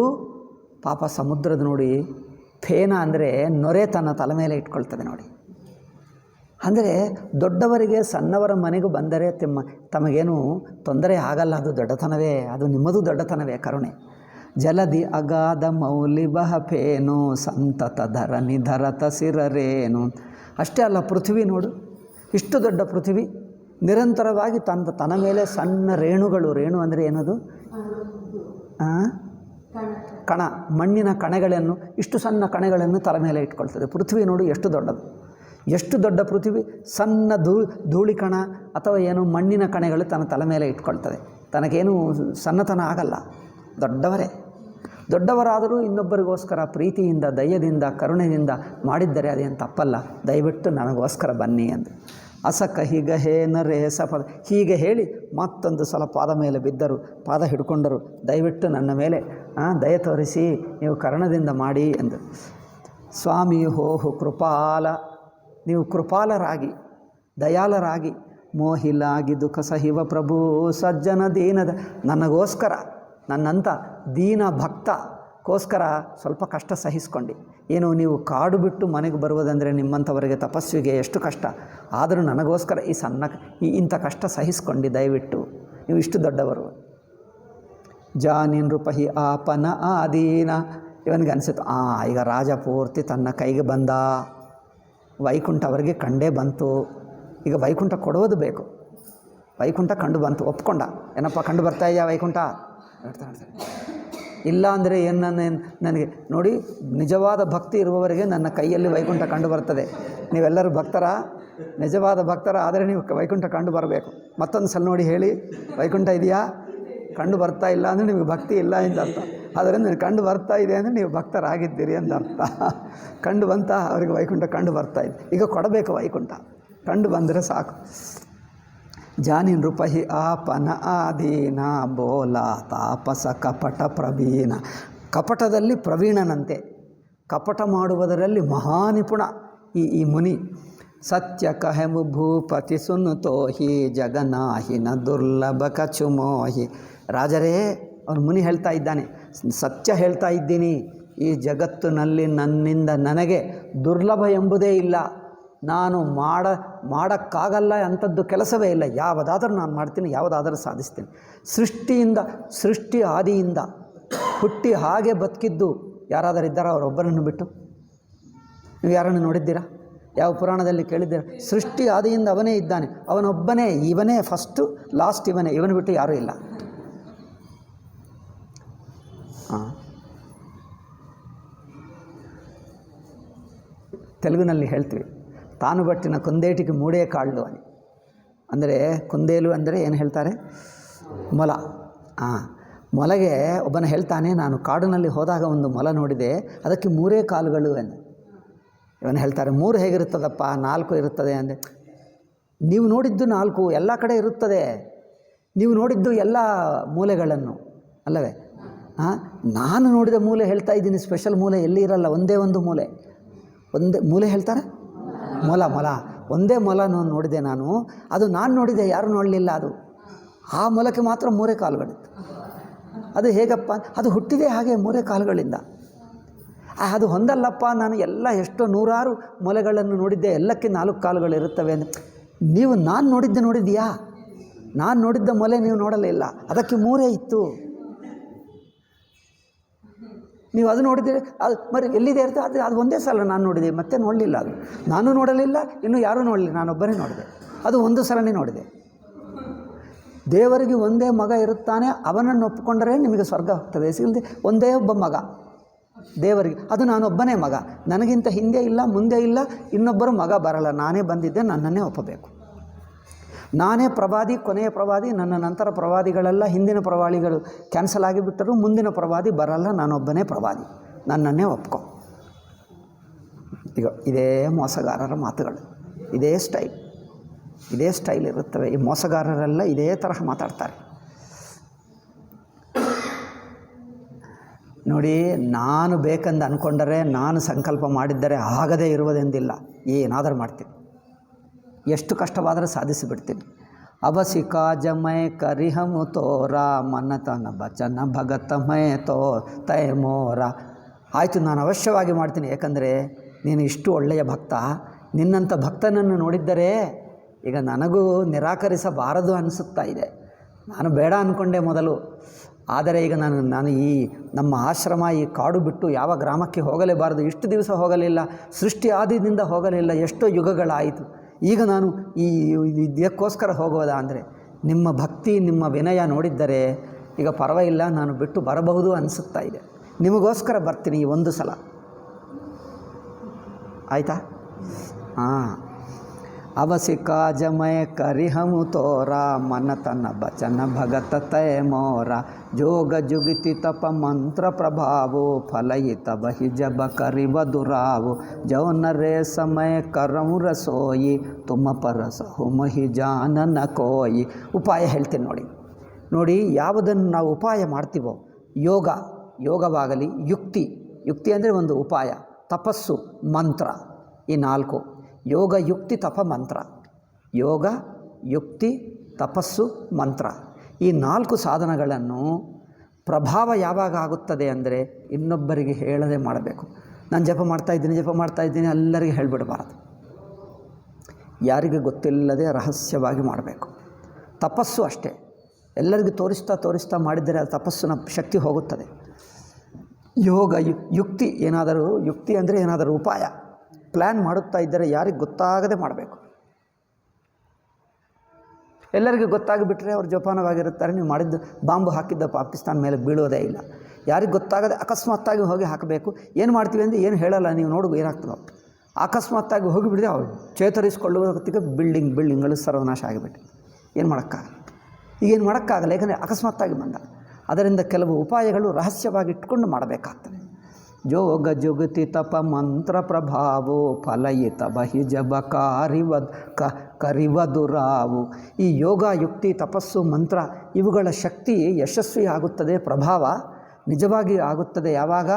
ಪಾಪ ಸಮುದ್ರದ ನೋಡಿ, ಫೇನ ಅಂದರೆ ನೊರೆ ತನ್ನ ತಲೆ ಮೇಲೆ ಇಟ್ಕೊಳ್ತದೆ ನೋಡಿ. ಅಂದರೆ ದೊಡ್ಡವರಿಗೆ ಸಣ್ಣವರ ಮನೆಗೂ ಬಂದರೆ ತಮಗೇನು ತೊಂದರೆ ಆಗಲ್ಲ, ಅದು ದೊಡ್ಡತನವೇ, ಅದು ನಿಮ್ಮದು ದೊಡ್ಡತನವೇ, ಕರುಣೆ. ಜಲದಿ ಅಗಾಧ ಮೌಲಿ ಬಹಫೇನು ಸಂತತ ಧರಣಿ ಧರತ ಸಿರರೇನು. ಅಷ್ಟೇ ಅಲ್ಲ, ಪೃಥ್ವಿ ನೋಡು, ಇಷ್ಟು ದೊಡ್ಡ ಪೃಥ್ವಿ ನಿರಂತರವಾಗಿ ತನ್ನ ಮೇಲೆ ಸಣ್ಣ ರೇಣುಗಳು. ರೇಣು ಅಂದರೆ ಏನದು? ಕಣ, ಮಣ್ಣಿನ ಕಣಗಳನ್ನು, ಇಷ್ಟು ಸಣ್ಣ ಕಣಗಳನ್ನು ತಲೆ ಮೇಲೆ ಇಟ್ಕೊಳ್ತದೆ. ಪೃಥ್ವಿ ನೋಡು ಎಷ್ಟು ದೊಡ್ಡದು, ಎಷ್ಟು ದೊಡ್ಡ ಪೃಥ್ವಿ. ಸಣ್ಣ ಧೂಳಿ ಕಣ ಅಥವಾ ಏನು ಮಣ್ಣಿನ ಕಣಗಳು ತನ್ನ ತಲೆ ಮೇಲೆ ಇಟ್ಕೊಳ್ತದೆ. ತನಗೇನು ಸಣ್ಣತನ ಆಗಲ್ಲ, ದೊಡ್ಡವರೇ. ದೊಡ್ಡವರಾದರೂ ಇನ್ನೊಬ್ಬರಿಗೋಸ್ಕರ ಪ್ರೀತಿಯಿಂದ, ದಯದಿಂದ, ಕರುಣೆಯಿಂದ ಮಾಡಿದ್ದರೆ ಅದೇನು ತಪ್ಪಲ್ಲ. ದಯವಿಟ್ಟು ನನಗೋಸ್ಕರ ಬನ್ನಿ ಎಂದು. ಅಸಕ ಹೀಗಹೇ ನರೇ ಸಪದ ಹೀಗೆ ಹೇಳಿ ಮತ್ತೊಂದು ಸಲ ಪಾದ ಮೇಲೆ ಬಿದ್ದರು, ಪಾದ ಹಿಡ್ಕೊಂಡರು. ದಯವಿಟ್ಟು ನನ್ನ ಮೇಲೆ ದಯ ತೋರಿಸಿ, ನೀವು ಕರುಣದಿಂದ ಮಾಡಿ ಎಂದು. ಸ್ವಾಮಿ ಹೋಹು ಕೃಪಾಲ, ನೀವು ಕೃಪಾಲರಾಗಿ, ದಯಾಳರಾಗಿ, ಮೋಹಿಲಾಗಿ ದುಃಖ ಸಹಿವ ಪ್ರಭು ಸಜ್ಜನ ದೀನದ, ನನಗೋಸ್ಕರ, ನನ್ನಂಥ ದೀನ ಭಕ್ತಕ್ಕೋಸ್ಕರ ಸ್ವಲ್ಪ ಕಷ್ಟ ಸಹಿಸ್ಕೊಂಡು. ಏನು ನೀವು ಕಾಡು ಬಿಟ್ಟು ಮನೆಗೆ ಬರುವುದಂದರೆ ನಿಮ್ಮಂಥವರಿಗೆ ತಪಸ್ವಿಗೆ ಎಷ್ಟು ಕಷ್ಟ, ಆದರೂ ನನಗೋಸ್ಕರ ಇಂಥ ಕಷ್ಟ ಸಹಿಸ್ಕೊಂಡು ದಯವಿಟ್ಟು ನೀವು ಇಷ್ಟು ದೊಡ್ಡವರು. ಜಾನಿನ್ ರೂಪಹಿ ಆಪನ ಆದೀನ. ಇವನಿಗೆ ಅನಿಸುತ್ತೆ, ಈಗ ರಾಜ ಪೂರ್ತಿ ತನ್ನ ಕೈಗೆ ಬಂದ, ವೈಕುಂಠ ಅವರಿಗೆ ಕಂಡೇ ಬಂತು, ಈಗ ವೈಕುಂಠ ಕೊಡೋದು ಬೇಕು. ವೈಕುಂಠ ಕಂಡು ಬಂತು, ಒಪ್ಕೊಂಡ. ಏನಪ್ಪ ಕಂಡು ಬರ್ತಾ ಇದೆಯಾ ವೈಕುಂಠ? ಇಲ್ಲ ಅಂದರೆ ಏನು ನನಗೆ ನೋಡಿ, ನಿಜವಾದ ಭಕ್ತಿ ಇರುವವರಿಗೆ ನನ್ನ ಕೈಯಲ್ಲಿ ವೈಕುಂಠ ಕಂಡು ಬರ್ತದೆ. ನೀವೆಲ್ಲರೂ ಭಕ್ತರ, ನಿಜವಾದ ಭಕ್ತರ ಆದರೆ ನೀವು ವೈಕುಂಠ ಕಂಡು ಬರಬೇಕು. ಮತ್ತೊಂದು ಸಲ ನೋಡಿ ಹೇಳಿ, ವೈಕುಂಠ ಇದೆಯಾ? ಕಂಡು ಬರ್ತಾ ಇಲ್ಲ ಅಂದರೆ ನಿಮಗೆ ಭಕ್ತಿ ಇಲ್ಲ ಎಂದು ಅರ್ಥ. ಆದ್ದರಿಂದ ಕಂಡು ಬರ್ತಾ ಇದೆ ಅಂದರೆ ನೀವು ಭಕ್ತರಾಗಿದ್ದೀರಿ ಅಂತ ಅರ್ಥ. ಕಂಡು ಬಂತ ಅವರಿಗೆ ವೈಕುಂಠ ಕಂಡು ಬರ್ತಾ ಇದೆ, ಈಗ ಕೊಡಬೇಕು ವೈಕುಂಠ. ಕಂಡು ಬಂದರೆ ಸಾಕು. ಜಾನಿನ್ ರೂಪಹಿ ಆಪನ ಆದೀನ ಬೋಲ ತಾಪಸ ಕಪಟ ಪ್ರವೀಣ. ಕಪಟದಲ್ಲಿ ಪ್ರವೀಣನಂತೆ, ಕಪಟ ಮಾಡುವುದರಲ್ಲಿ ಮಹಾನಿಪುಣ ಈ ಮುನಿ. ಸತ್ಯ ಕಹೆಮು ಭೂಪತಿ ಸುನುತೋಹಿ ಜಗನಾಹಿನ ದುರ್ಲಭ ಕಚುಮೋಹಿ. ರಾಜರೇ, ಅವನು ಮುನಿ ಹೇಳ್ತಾ ಇದ್ದಾನೆ, ಸತ್ಯ ಹೇಳ್ತಾ ಇದ್ದೀನಿ, ಈ ಜಗತ್ತಿನಲ್ಲಿ ನನ್ನಿಂದ ನನಗೆ ದುರ್ಲಭ ಎಂಬುದೇ ಇಲ್ಲ. ನಾನು ಮಾಡೋಕ್ಕಾಗಲ್ಲ ಅಂಥದ್ದು ಕೆಲಸವೇ ಇಲ್ಲ. ಯಾವುದಾದರೂ ನಾನು ಮಾಡ್ತೀನಿ, ಯಾವುದಾದರೂ ಸಾಧಿಸ್ತೀನಿ. ಸೃಷ್ಟಿ ಆದಿಯಿಂದ ಹುಟ್ಟಿ ಹಾಗೆ ಬದುಕಿದ್ದು ಯಾರಾದರೂ ಇದ್ದಾರಾ ಅವರೊಬ್ಬರನ್ನು ಬಿಟ್ಟು? ನೀವು ಯಾರನ್ನು ನೋಡಿದ್ದೀರಾ? ಯಾವ ಪುರಾಣದಲ್ಲಿ ಕೇಳಿದ್ದೀರಾ? ಸೃಷ್ಟಿ ಆದಿಯಿಂದ ಅವನೇ ಇದ್ದಾನೆ, ಅವನೊಬ್ಬನೇ, ಇವನೇ ಫಸ್ಟು ಲಾಸ್ಟ್, ಇವನು ಬಿಟ್ಟು ಯಾರೂ ಇಲ್ಲ. ತೆಲುಗಿನಲ್ಲಿ ಹೇಳ್ತೀವಿ, ತಾನು ಬಟ್ಟಿನ ಕೊಂದೇಟಿಗೆ ಮೂಡೇ ಕಾಳು అని. ಅಂದರೆ ಕೊಂದೇಲು ಅಂದರೆ ಏನು ಹೇಳ್ತಾರೆ? ಮೊಲ. ಮೊಲಗೆ ಒಬ್ಬನ ಹೇಳ್ತಾನೆ, ನಾನು ಕಾಡಿನಲ್ಲಿ ಹೋದಾಗ ಒಂದು ಮೊಲ ನೋಡಿದೆ, ಅದಕ್ಕೆ 3 ಕಾಲುಗಳು ಎಂದು. ಇವನು ಹೇಳ್ತಾರೆ, 3 ಹೇಗಿರುತ್ತದಪ್ಪ, 4 ಇರುತ್ತದೆ ಅಂದರೆ. ನೀವು ನೋಡಿದ್ದು 4 ಎಲ್ಲ ಕಡೆ ಇರುತ್ತದೆ, ನೀವು ನೋಡಿದ್ದು ಎಲ್ಲ ಮೂಲೆಗಳನ್ನು ಅಲ್ಲವೇ? ನಾನು ನೋಡಿದ ಮೂಲೆ ಹೇಳ್ತಾ ಇದ್ದೀನಿ, ಸ್ಪೆಷಲ್ ಮೂಲೆ ಎಲ್ಲಿ ಇರಲ್ಲ, ಒಂದೇ ಒಂದು ಮೂಲೆ. ಒಂದೇ ಮೂಲೆ ಹೇಳ್ತಾರೆ, ಮೊಲ. ಒಂದೇ ಮೊಲ ನೋಡಿದೆ ನಾನು, ಅದು ನಾನು ನೋಡಿದೆ, ಯಾರು ನೋಡಲಿಲ್ಲ. ಅದು ಆ ಮೊಲಕ್ಕೆ ಮಾತ್ರ 3 ಕಾಲುಗಳಿತ್ತು. ಅದು ಹೇಗಪ್ಪ? ಅದು ಹುಟ್ಟಿದೆ ಹಾಗೆ 3 ಕಾಲುಗಳಿಂದ. ಅದು ಹೊಂದಲ್ಲಪ್ಪ, ನಾನು ಎಷ್ಟೋ 100 ಮೊಲೆಗಳನ್ನು ನೋಡಿದ್ದೆ, ಎಲ್ಲಕ್ಕೆ 4 ಕಾಲುಗಳಿರುತ್ತವೆ ಅಂತ. ನೀವು ನಾನು ನೋಡಿದ್ದೀಯಾ? ನಾನು ನೋಡಿದ್ದ ಮೊಲೆ ನೀವು ನೋಡಲಿಲ್ಲ, ಅದಕ್ಕೆ 3 ಇತ್ತು. ನೀವು ಅದು ನೋಡಿದರೆ ಅದು ಮರಿ ಎಲ್ಲಿದೆ ಇರ್ತದೆ? ಅದು ಒಂದೇ ಸಲ ನಾನು ನೋಡಿದೆ, ಮತ್ತೆ ನೋಡಲಿಲ್ಲ. ಅದು ನಾನು ನೋಡಲಿಲ್ಲ, ಇನ್ನೂ ಯಾರೂ ನೋಡಲಿಲ್ಲ, ನಾನೊಬ್ಬನೇ ನೋಡಿದೆ. ಅದು ಒಂದು ಸಲನೇ ನೋಡಿದೆ. ದೇವರಿಗೆ ಒಂದೇ ಮಗ ಇರುತ್ತಾನೆ, ಅವನನ್ನು ಒಪ್ಪಿಕೊಂಡರೆ ನಿಮಗೆ ಸ್ವರ್ಗ ಹೋಗ್ತದೆ. ಇಲ್ಲದೆ ಒಂದೇ ಒಬ್ಬ ಮಗ ದೇವರಿಗೆ, ಅದು ನಾನೊಬ್ಬನೇ ಮಗ. ನನಗಿಂತ ಹಿಂದೆ ಇಲ್ಲ, ಮುಂದೆ ಇಲ್ಲ, ಇನ್ನೊಬ್ಬರು ಮಗ ಬರಲ್ಲ. ನಾನೇ ಬಂದಿದ್ದೆ, ನನ್ನನ್ನೇ ಒಪ್ಪಬೇಕು. ನಾನೇ ಪ್ರವಾದಿ, ಕೊನೆಯ ಪ್ರವಾದಿ. ನನ್ನ ನಂತರ ಪ್ರವಾದಿಗಳೆಲ್ಲ, ಹಿಂದಿನ ಪ್ರವಾದಿಗಳು ಕ್ಯಾನ್ಸಲ್ ಆಗಿಬಿಟ್ಟರು, ಮುಂದಿನ ಪ್ರವಾದಿ ಬರಲ್ಲ, ನಾನೊಬ್ಬನೇ ಪ್ರವಾದಿ, ನನ್ನನ್ನೇ ಒಪ್ಕೊ. ಈಗ ಇದೇ ಮೋಸಗಾರರ ಮಾತುಗಳು, ಇದೇ ಸ್ಟೈಲ್ ಇರುತ್ತವೆ. ಈ ಮೋಸಗಾರರೆಲ್ಲ ಇದೇ ತರಹ ಮಾತಾಡ್ತಾರೆ. ನೋಡಿ, ನಾನು ಬೇಕೆಂದು ಅಂದ್ಕೊಂಡರೆ, ನಾನು ಸಂಕಲ್ಪ ಮಾಡಿದ್ದರೆ ಆಗದೇ ಇರುವುದೆಂದಿಲ್ಲ. ಏನಾದರೂ ಮಾಡ್ತೀನಿ, ಎಷ್ಟು ಕಷ್ಟವಾದರೆ ಸಾಧಿಸಿಬಿಡ್ತೀನಿ. ಅವಸಿಕಾ ಜಮೈ ಕರಿಹಮು ತೋರ ಮನ್ನತನ ಬಚನ ಭಗತಮೈ ತೋ ತೈ ಮೋರ. ಆಯಿತು, ನಾನು ಅವಶ್ಯವಾಗಿ ಮಾಡ್ತೀನಿ, ಏಕೆಂದರೆ ನೀನು ಇಷ್ಟು ಒಳ್ಳೆಯ ಭಕ್ತ. ನಿನ್ನಂಥ ಭಕ್ತನನ್ನು ನೋಡಿದ್ದರೆ ಈಗ ನನಗೂ ನಿರಾಕರಿಸಬಾರದು ಅನಿಸುತ್ತಾ ಇದೆ. ನಾನು ಬೇಡ ಅಂದ್ಕೊಂಡೆ ಮೊದಲು, ಆದರೆ ಈಗ ನಾನು ಈ ನಮ್ಮ ಆಶ್ರಮ, ಈ ಕಾಡು ಬಿಟ್ಟು ಯಾವ ಗ್ರಾಮಕ್ಕೆ ಹೋಗಲೇಬಾರದು. ಇಷ್ಟು ದಿವಸ ಹೋಗಲಿಲ್ಲ, ಸೃಷ್ಟಿ ಆದಿಯಿಂದ ಹೋಗಲಿಲ್ಲ, ಎಷ್ಟೋ ಯುಗಗಳಾಯಿತು. ಈಗ ನಾನು ಇದಕ್ಕೋಸ್ಕರ ಹೋಗೋದಾ ಅಂದರೆ, ನಿಮ್ಮ ಭಕ್ತಿ, ನಿಮ್ಮ ವಿನಯ ನೋಡಿದ್ದರೆ ಈಗ ಪರವಾಗಿಲ್ಲ, ನಾನು ಬಿಟ್ಟು ಬರಬಹುದು ಅನಿಸುತ್ತಾ ಇದೆ. ನಿಮಗೋಸ್ಕರ ಬರ್ತೀನಿ ಈ ಒಂದು ಸಲ, ಆಯಿತಾ? ಅವಸಿका जमय करिहमु तोरा मन तन बचन भगत तय मोरा जोग जुगिति तप मंत्र प्रभावो फलयित बहि जब करिब दुरावो जौन रे समय करमु रसोई तुम परस हुमहि जानन कोई. ಉಪಾಯ ಹೇಳ್ತೀನಿ ನೋಡಿ. ನೋಡಿ, ಯಾವುದನ್ನು ನಾವು ಉಪಾಯ ಮಾಡ್ತೀವೋ, ಯೋಗವಾಗಲಿ, ಯುಕ್ತಿ ಅಂದರೆ ಒಂದು ಉಪಾಯ, ತಪಸ್ಸು, ಮಂತ್ರ, ಈ 4 ಯೋಗ, ಯುಕ್ತಿ, ತಪ, ಮಂತ್ರ. ಯೋಗ, ಯುಕ್ತಿ, ತಪಸ್ಸು, ಮಂತ್ರ. ಈ 4 ಸಾಧನಗಳನ್ನು ಪ್ರಭಾವ ಯಾವಾಗ ಆಗುತ್ತದೆ ಅಂದರೆ ಇನ್ನೊಬ್ಬರಿಗೆ ಹೇಳದೆ ಮಾಡಬೇಕು. ನಾನು ಜಪ ಮಾಡ್ತಾಯಿದ್ದೀನಿ ಎಲ್ಲರಿಗೆ ಹೇಳಿಬಿಡಬಾರ್ದು. ಯಾರಿಗೆ ಗೊತ್ತಿಲ್ಲದೆ ರಹಸ್ಯವಾಗಿ ಮಾಡಬೇಕು. ತಪಸ್ಸು ಅಷ್ಟೇ, ಎಲ್ಲರಿಗೂ ತೋರಿಸ್ತಾ ಮಾಡಿದರೆ ಅದು ತಪಸ್ಸಿನ ಶಕ್ತಿ ಹೋಗುತ್ತದೆ. ಯೋಗ, ಯುಕ್ತಿ ಅಂದರೆ ಏನಾದರೂ ಉಪಾಯ ಪ್ಲ್ಯಾನ್ ಮಾಡುತ್ತಾ ಇದ್ದರೆ ಯಾರಿಗೆ ಗೊತ್ತಾಗದೆ ಮಾಡಬೇಕು. ಎಲ್ಲರಿಗೂ ಗೊತ್ತಾಗಿಬಿಟ್ರೆ ಅವ್ರು ಜೋಪಾನವಾಗಿರುತ್ತಾರೆ. ನೀವು ಮಾಡಿದ್ದು ಬಾಂಬು ಹಾಕಿದ್ದ ಪಾಕಿಸ್ತಾನ ಮೇಲೆ ಬೀಳೋದೇ ಇಲ್ಲ. ಯಾರಿಗೆ ಗೊತ್ತಾಗದೆ ಅಕಸ್ಮಾತ್ತಾಗಿ ಹೋಗಿ ಹಾಕಬೇಕು. ಏನು ಮಾಡ್ತೀವಿ ಅಂದರೆ ಏನು ಹೇಳಲ್ಲ, ನೀವು ನೋಡು ಏನಾಗ್ತದೆ. ಅಕಸ್ಮಾತ್ತಾಗಿ ಹೋಗಿಬಿಡಿದೆ ಅವ್ರು ಚೇತರಿಸಿಕೊಳ್ಳುವ ಹೊತ್ತಿಗೆ ಬಿಲ್ಡಿಂಗ್ಗಳು ಸರ್ವನಾಶ ಆಗಿಬಿಟ್ಟು ಏನು ಮಾಡೋಕ್ಕಾಗಲ್ಲ. ಯಾಕಂದರೆ ಅಕಸ್ಮಾತ್ತಾಗಿ ಬಂದ. ಅದರಿಂದ ಕೆಲವು ಉಪಾಯಗಳು ರಹಸ್ಯವಾಗಿ ಇಟ್ಕೊಂಡು ಮಾಡಬೇಕಾಗ್ತದೆ. ಜೋಗ ಜುಗುತಿ ತಪ ಮಂತ್ರ ಪ್ರಭಾವೋ ಫಲಯಿತ ಬಹಿ ಜಬ ಕರಿವದುರಾವು. ಈ ಯೋಗ, ಯುಕ್ತಿ, ತಪಸ್ಸು, ಮಂತ್ರ ಇವುಗಳ ಶಕ್ತಿ ಯಶಸ್ವಿ ಆಗುತ್ತದೆ, ಪ್ರಭಾವ ನಿಜವಾಗಿ ಆಗುತ್ತದೆ ಯಾವಾಗ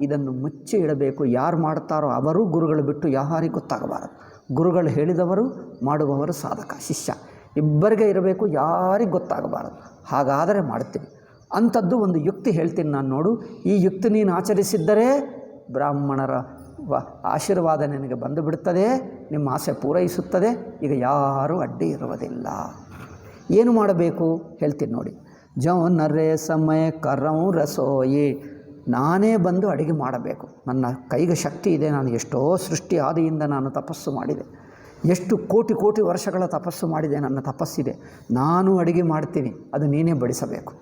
ಇದನ್ನು ಮುಚ್ಚಿ ಇಡಬೇಕು. ಯಾರು ಮಾಡ್ತಾರೋ ಅವರು ಗುರುಗಳು ಬಿಟ್ಟು ಯಾರಿಗೆ ಗೊತ್ತಾಗಬಾರದು. ಗುರುಗಳು ಹೇಳಿದವರು, ಮಾಡುವವರು ಸಾಧಕ ಶಿಷ್ಯ ಇಬ್ಬರಿಗೆ ಇರಬೇಕು, ಯಾರಿಗೆ ಗೊತ್ತಾಗಬಾರದು. ಹಾಗಾದರೆ ಮಾಡ್ತೀವಿ. ಅಂಥದ್ದು ಒಂದು ಯುಕ್ತಿ ಹೇಳ್ತೀನಿ ನಾನು, ನೋಡು. ಈ ಯುಕ್ತಿ ನೀನು ಆಚರಿಸಿದ್ದರೆ ಬ್ರಾಹ್ಮಣರ ಆಶೀರ್ವಾದ ನಿನಗೆ ಬಂದು ಬಿಡುತ್ತದೆ, ನಿಮ್ಮ ಆಸೆ ಪೂರೈಸುತ್ತದೆ. ಈಗ ಯಾರೂ ಅಡ್ಡಿ ಇರುವುದಿಲ್ಲ. ಏನು ಮಾಡಬೇಕು ಹೇಳ್ತೀನಿ ನೋಡಿ. ಜೌನರೇ ಸಮಯ ಕರಂ ರಸೋಯಿ, ನಾನೇ ಬಂದು ಅಡುಗೆ ಮಾಡಬೇಕು. ನನ್ನ ಕೈಗೆ ಶಕ್ತಿ ಇದೆ. ನಾನು ಎಷ್ಟೋ ಸೃಷ್ಟಿ ಆದಿಯಿಂದ ನಾನು ತಪಸ್ಸು ಮಾಡಿದೆ, ಎಷ್ಟು ಕೋಟಿ ವರ್ಷಗಳ ತಪಸ್ಸು ಮಾಡಿದೆ. ನನ್ನ ತಪಸ್ಸಿದೆ. ನಾನು ಅಡುಗೆ ಮಾಡ್ತೀನಿ, ಅದು ನೀನೇ ಬಡಿಸಬೇಕು.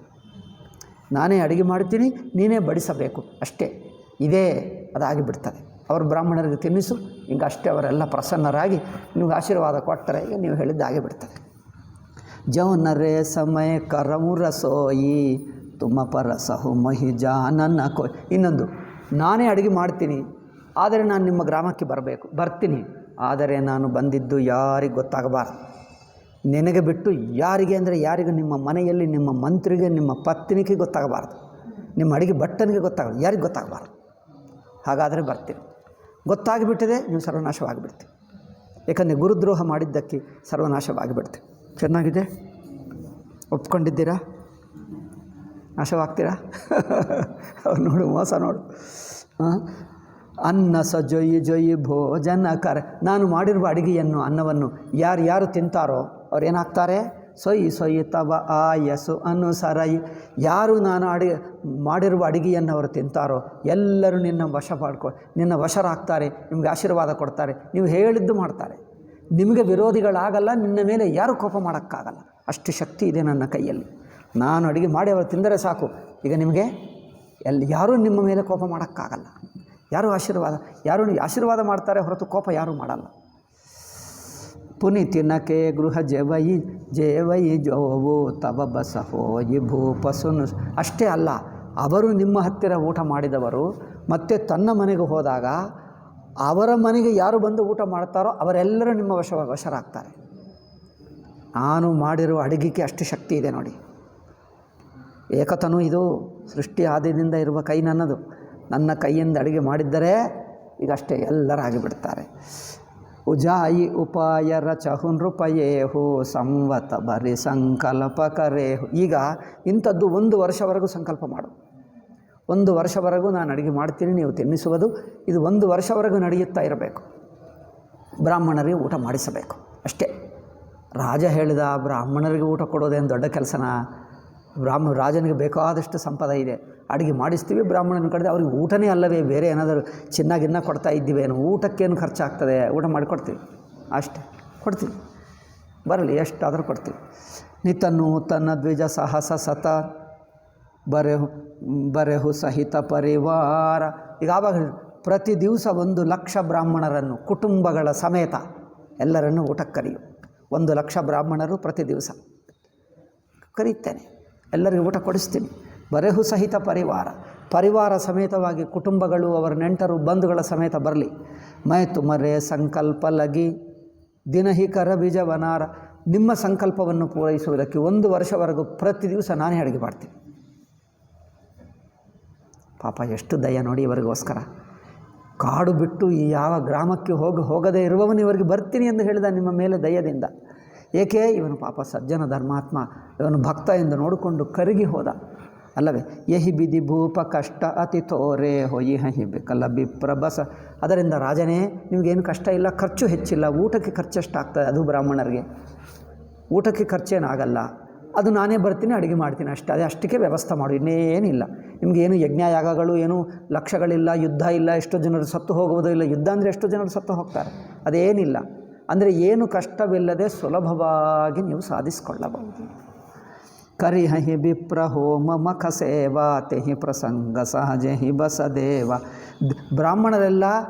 ನಾನೇ ಅಡುಗೆ ಮಾಡ್ತೀನಿ, ನೀನೇ ಬಡಿಸಬೇಕು. ಅಷ್ಟೇ, ಇದೇ ಅದಾಗಿಬಿಡ್ತದೆ. ಅವರು ಬ್ರಾಹ್ಮಣರಿಗೆ ತಿನ್ನಿಸು, ಈಗ ಅಷ್ಟೇ. ಅವರೆಲ್ಲ ಪ್ರಸನ್ನರಾಗಿ ನಿಮಗೆ ಆಶೀರ್ವಾದ ಕೊಟ್ಟರೆ ಈಗ ನೀವು ಹೇಳಿದ್ದಾಗಿ ಬಿಡ್ತದೆ. ಜೌನರೇ ಸಮಯ ಕರಮು ರಸೋಯಿ ತುಮ ಪರಸಹು ಮಹಿ ಜಾನನ ಕೋ. ಇನ್ನೊಂದು, ನಾನೇ ಅಡುಗೆ ಮಾಡ್ತೀನಿ, ಆದರೆ ನಾನು ನಿಮ್ಮ ಗ್ರಾಮಕ್ಕೆ ಬರ್ತೀನಿ. ಆದರೆ ನಾನು ಬಂದಿದ್ದು ಯಾರಿಗೆ ಗೊತ್ತಾಗಬಾರ್ದು. ನಿನಗೆ ಬಿಟ್ಟು ಯಾರಿಗೆ ಅಂದರೆ ಯಾರಿಗೂ, ನಿಮ್ಮ ಮನೆಯಲ್ಲಿ ನಿಮ್ಮ ಮಂತ್ರಿಗೆ, ನಿಮ್ಮ ಪತ್ನಿಗೆ ಗೊತ್ತಾಗಬಾರ್ದು, ನಿಮ್ಮ ಅಡುಗೆ ಭಟ್ಟನಿಗೆ ಗೊತ್ತಾಗಬಾರ್ದು, ಯಾರಿಗೆ ಗೊತ್ತಾಗಬಾರ್ದು. ಹಾಗಾದರೆ ಬರ್ತೀನಿ. ಗೊತ್ತಾಗಿಬಿಟ್ಟಿದೆ, ನೀವು ಸರ್ವನಾಶವಾಗಿಬಿಡ್ತೀವಿ. ಏಕೆಂದರೆ ಗುರುದ್ರೋಹ ಮಾಡಿದ್ದಕ್ಕೆ ಸರ್ವನಾಶವಾಗಿಬಿಡ್ತೀವಿ. ಚೆನ್ನಾಗಿದೆ, ಒಪ್ಕೊಂಡಿದ್ದೀರಾ? ನಾಶವಾಗ್ತೀರಾ? ಅವ್ರು ನೋಡು, ಮೋಸ ನೋಡು. ಅನ್ನ ಸ ಜೊಯ್ಯಿ ಭೋಜನ ಕರ. ನಾನು ಮಾಡಿರುವ ಅಡುಗೆಯನ್ನು, ಅನ್ನವನ್ನು ಯಾರು ತಿಂತಾರೋ ಅವ್ರು ಏನಾಗ್ತಾರೆ? ಸೊಯ್ಯಿ ತವ ಆಯಸ್ಸು ಅನುಸರಯಿ. ಯಾರು ನಾನು ಮಾಡಿರುವ ಅಡುಗೆಯನ್ನು ಅವರು ತಿಂತಾರೋ ಎಲ್ಲರೂ ನಿನ್ನ ವಶರಾಗ್ತಾರೆ, ನಿಮಗೆ ಆಶೀರ್ವಾದ ಕೊಡ್ತಾರೆ, ನೀವು ಹೇಳಿದ್ದು ಮಾಡ್ತಾರೆ. ನಿಮಗೆ ವಿರೋಧಿಗಳಾಗಲ್ಲ, ನಿನ್ನ ಮೇಲೆ ಯಾರೂ ಕೋಪ ಮಾಡೋಕ್ಕಾಗಲ್ಲ. ಅಷ್ಟು ಶಕ್ತಿ ಇದೆ ನನ್ನ ಕೈಯಲ್ಲಿ. ನಾನು ಅಡುಗೆ ಮಾಡಿ ಅವರು ತಿಂದರೆ ಸಾಕು. ಈಗ ನಿಮಗೆ ಯಾರೂ ನಿಮ್ಮ ಮೇಲೆ ಕೋಪ ಮಾಡೋಕ್ಕಾಗಲ್ಲ. ಯಾರು ಆಶೀರ್ವಾದ ಮಾಡ್ತಾರೆ ಹೊರತು ಕೋಪ ಯಾರೂ ಮಾಡಲ್ಲ. ಪುನಿತಿನಕೆ ಗೃಹ ಜೇವಯಿ ಜೋವು ತವ ಬಸಹೋಯಿ ಭೂಪಸುನು. ಅಷ್ಟೇ ಅಲ್ಲ, ಅವರು ನಿಮ್ಮ ಹತ್ತಿರ ಊಟ ಮಾಡಿದವರು ಮತ್ತೆ ತನ್ನ ಮನೆಗೆ ಹೋದಾಗ ಅವರ ಮನೆಗೆ ಯಾರು ಬಂದು ಊಟ ಮಾಡ್ತಾರೋ ಅವರೆಲ್ಲರೂ ನಿಮ್ಮ ವಶರಾಗ್ತಾರೆ. ನಾನು ಮಾಡಿರುವ ಅಡುಗೆಗೆ ಅಷ್ಟು ಶಕ್ತಿ ಇದೆ ನೋಡಿ. ಏಕತನು ಇದು ಸೃಷ್ಟಿ ಆದಿಯಿಂದ ಇರುವ ಕೈ ನನ್ನದು. ನನ್ನ ಕೈಯಿಂದ ಅಡುಗೆ ಮಾಡಿದ್ದರೆ ಈಗಷ್ಟೇ ಎಲ್ಲರಾಗಿಬಿಡ್ತಾರೆ. ಉಜಾಯಿ ಉಪಾಯ ರಚಹು ನೃಪಯೇಹು ಸಂವತ ಬರಿ ಸಂಕಲ್ಪ ಕರೇಹು. ಈಗ ಇಂಥದ್ದು 1 ವರ್ಷವರೆಗೂ ಸಂಕಲ್ಪ ಮಾಡು. 1 ವರ್ಷವರೆಗೂ ನಾನು ಅಡುಗೆ ಮಾಡ್ತೀನಿ, ನೀವು ತಿನ್ನಿಸುವುದು. ಇದು 1 ವರ್ಷವರೆಗೂ ನಡೆಯುತ್ತಾ ಇರಬೇಕು. ಬ್ರಾಹ್ಮಣರಿಗೆ ಊಟ ಮಾಡಿಸಬೇಕು ಅಷ್ಟೇ. ರಾಜ ಹೇಳಿದ ಬ್ರಾಹ್ಮಣರಿಗೆ ಊಟ ಕೊಡೋದೇನು ದೊಡ್ಡ ಕೆಲಸನ? ರಾಜನಿಗೆ ಬೇಕಾದಷ್ಟು ಸಂಪದ ಇದೆ, ಅಡುಗೆ ಮಾಡಿಸ್ತೀವಿ. ಬ್ರಾಹ್ಮಣನ ಕಡೆ ಅವ್ರಿಗೆ ಊಟನೇ ಅಲ್ಲವೇ, ಬೇರೆ ಏನಾದರೂ ಚಿನ್ನ ಕೊಡ್ತಾ ಇದ್ದೀವೇನು? ಊಟಕ್ಕೇನು ಖರ್ಚಾಗ್ತದೆ? ಊಟ ಮಾಡಿಕೊಡ್ತೀವಿ ಅಷ್ಟೇ, ಕೊಡ್ತೀವಿ. ಬರಲಿ, ಎಷ್ಟಾದರೂ ಕೊಡ್ತೀವಿ. ನಿತನು ತನ್ನ ದ್ವಿಜ ಸಹಸ ಸತ ಬರೆಹು ಸಹಿತ ಪರಿವಾರ. ಈಗ ಆವಾಗ ಪ್ರತಿ ದಿವಸ 1 ಲಕ್ಷ ಬ್ರಾಹ್ಮಣರನ್ನು ಕುಟುಂಬಗಳ ಸಮೇತ ಎಲ್ಲರನ್ನು ಊಟಕ್ಕೆ ಕರೆಯು. 1,00,000 ಬ್ರಾಹ್ಮಣರು ಪ್ರತಿ ದಿವಸ ಕರೀತೇನೆ, ಎಲ್ಲರಿಗೂ ಊಟ ಕೊಡಿಸ್ತೀನಿ. ಬರೆಹು ಸಹಿತ ಪರಿವಾರ ಸಮೇತವಾಗಿ ಕುಟುಂಬಗಳು, ಅವರ ನೆಂಟರು, ಬಂಧುಗಳ ಸಮೇತ ಬರಲಿ. ಮೈ ತುಮರೆ ಸಂಕಲ್ಪ ಲಗಿ ದಿನಹಿ ಕರ ಬೀಜವನಾರ. ನಿಮ್ಮ ಸಂಕಲ್ಪವನ್ನು ಪೂರೈಸುವುದಕ್ಕೆ 1 ವರ್ಷವರೆಗೂ ಪ್ರತಿ ದಿವಸ ನಾನೇ ಅಡುಗೆ ಮಾಡ್ತೀನಿ. ಪಾಪ ಎಷ್ಟು ದಯ ನೋಡಿ ಇವರಿಗೋಸ್ಕರ. ಕಾಡು ಬಿಟ್ಟು ಈ ಯಾವ ಗ್ರಾಮಕ್ಕೆ ಹೋಗದೇ ಇರುವವನು ಇವರಿಗೆ ಬರ್ತೀನಿ ಎಂದು ಹೇಳಿದ ನಿಮ್ಮ ಮೇಲೆ ದಯದಿಂದ. ಏಕೆ? ಇವನು ಪಾಪ ಸಜ್ಜನ ಧರ್ಮಾತ್ಮ, ಇವನು ಭಕ್ತ ಎಂದು ನೋಡಿಕೊಂಡು ಕರಗಿ ಹೋದ ಅಲ್ಲವೇ. ಯಹಿ ಬಿದಿ ಭೂಪ ಕಷ್ಟ ಅತಿ ತೋರೆ ಹೊಯಿ ಹಿ ಬೇಕಲ್ಲ ಬಿಪ್ರಬಸ. ಅದರಿಂದ ರಾಜನೇ, ನಿಮಗೇನು ಕಷ್ಟ ಇಲ್ಲ, ಖರ್ಚು ಹೆಚ್ಚಿಲ್ಲ, ಊಟಕ್ಕೆ ಖರ್ಚೆಷ್ಟಾಗ್ತದೆ, ಅದು ಬ್ರಾಹ್ಮಣರಿಗೆ ಊಟಕ್ಕೆ ಖರ್ಚೇನಾಗಲ್ಲ, ಅದು ನಾನೇ ಬರ್ತೀನಿ ಅಡುಗೆ ಮಾಡ್ತೀನಿ ಅಷ್ಟೇ, ಅಷ್ಟಕ್ಕೆ ವ್ಯವಸ್ಥೆ ಮಾಡು, ಇನ್ನೇನಿಲ್ಲ. ನಿಮಗೇನು ಯಜ್ಞಯಾಗಗಳು, ಏನು ಲಕ್ಷಗಳಿಲ್ಲ, ಯುದ್ಧ ಇಲ್ಲ, ಎಷ್ಟೋ ಜನರು ಸತ್ತು ಹೋಗುವುದೂ ಇಲ್ಲ. ಯುದ್ಧ ಅಂದರೆ ಎಷ್ಟೋ ಜನರು ಸತ್ತು ಹೋಗ್ತಾರೆ, ಅದೇನಿಲ್ಲ. ಅಂದರೆ ಏನು ಕಷ್ಟವಿಲ್ಲದೆ ಸುಲಭವಾಗಿ ನೀವು ಸಾಧಿಸಿಕೊಳ್ಳಬಹುದು. ಕರಿಹಿ ವಿಪ್ರ ಹೋಮ ಮಖ ಸೇವಾ ತೆಹಿ ಪ್ರಸಂಗ ಸಹಜ ಹಿ ಬಸದೇವ. ಬ್ರಾಹ್ಮಣರೆಲ್ಲ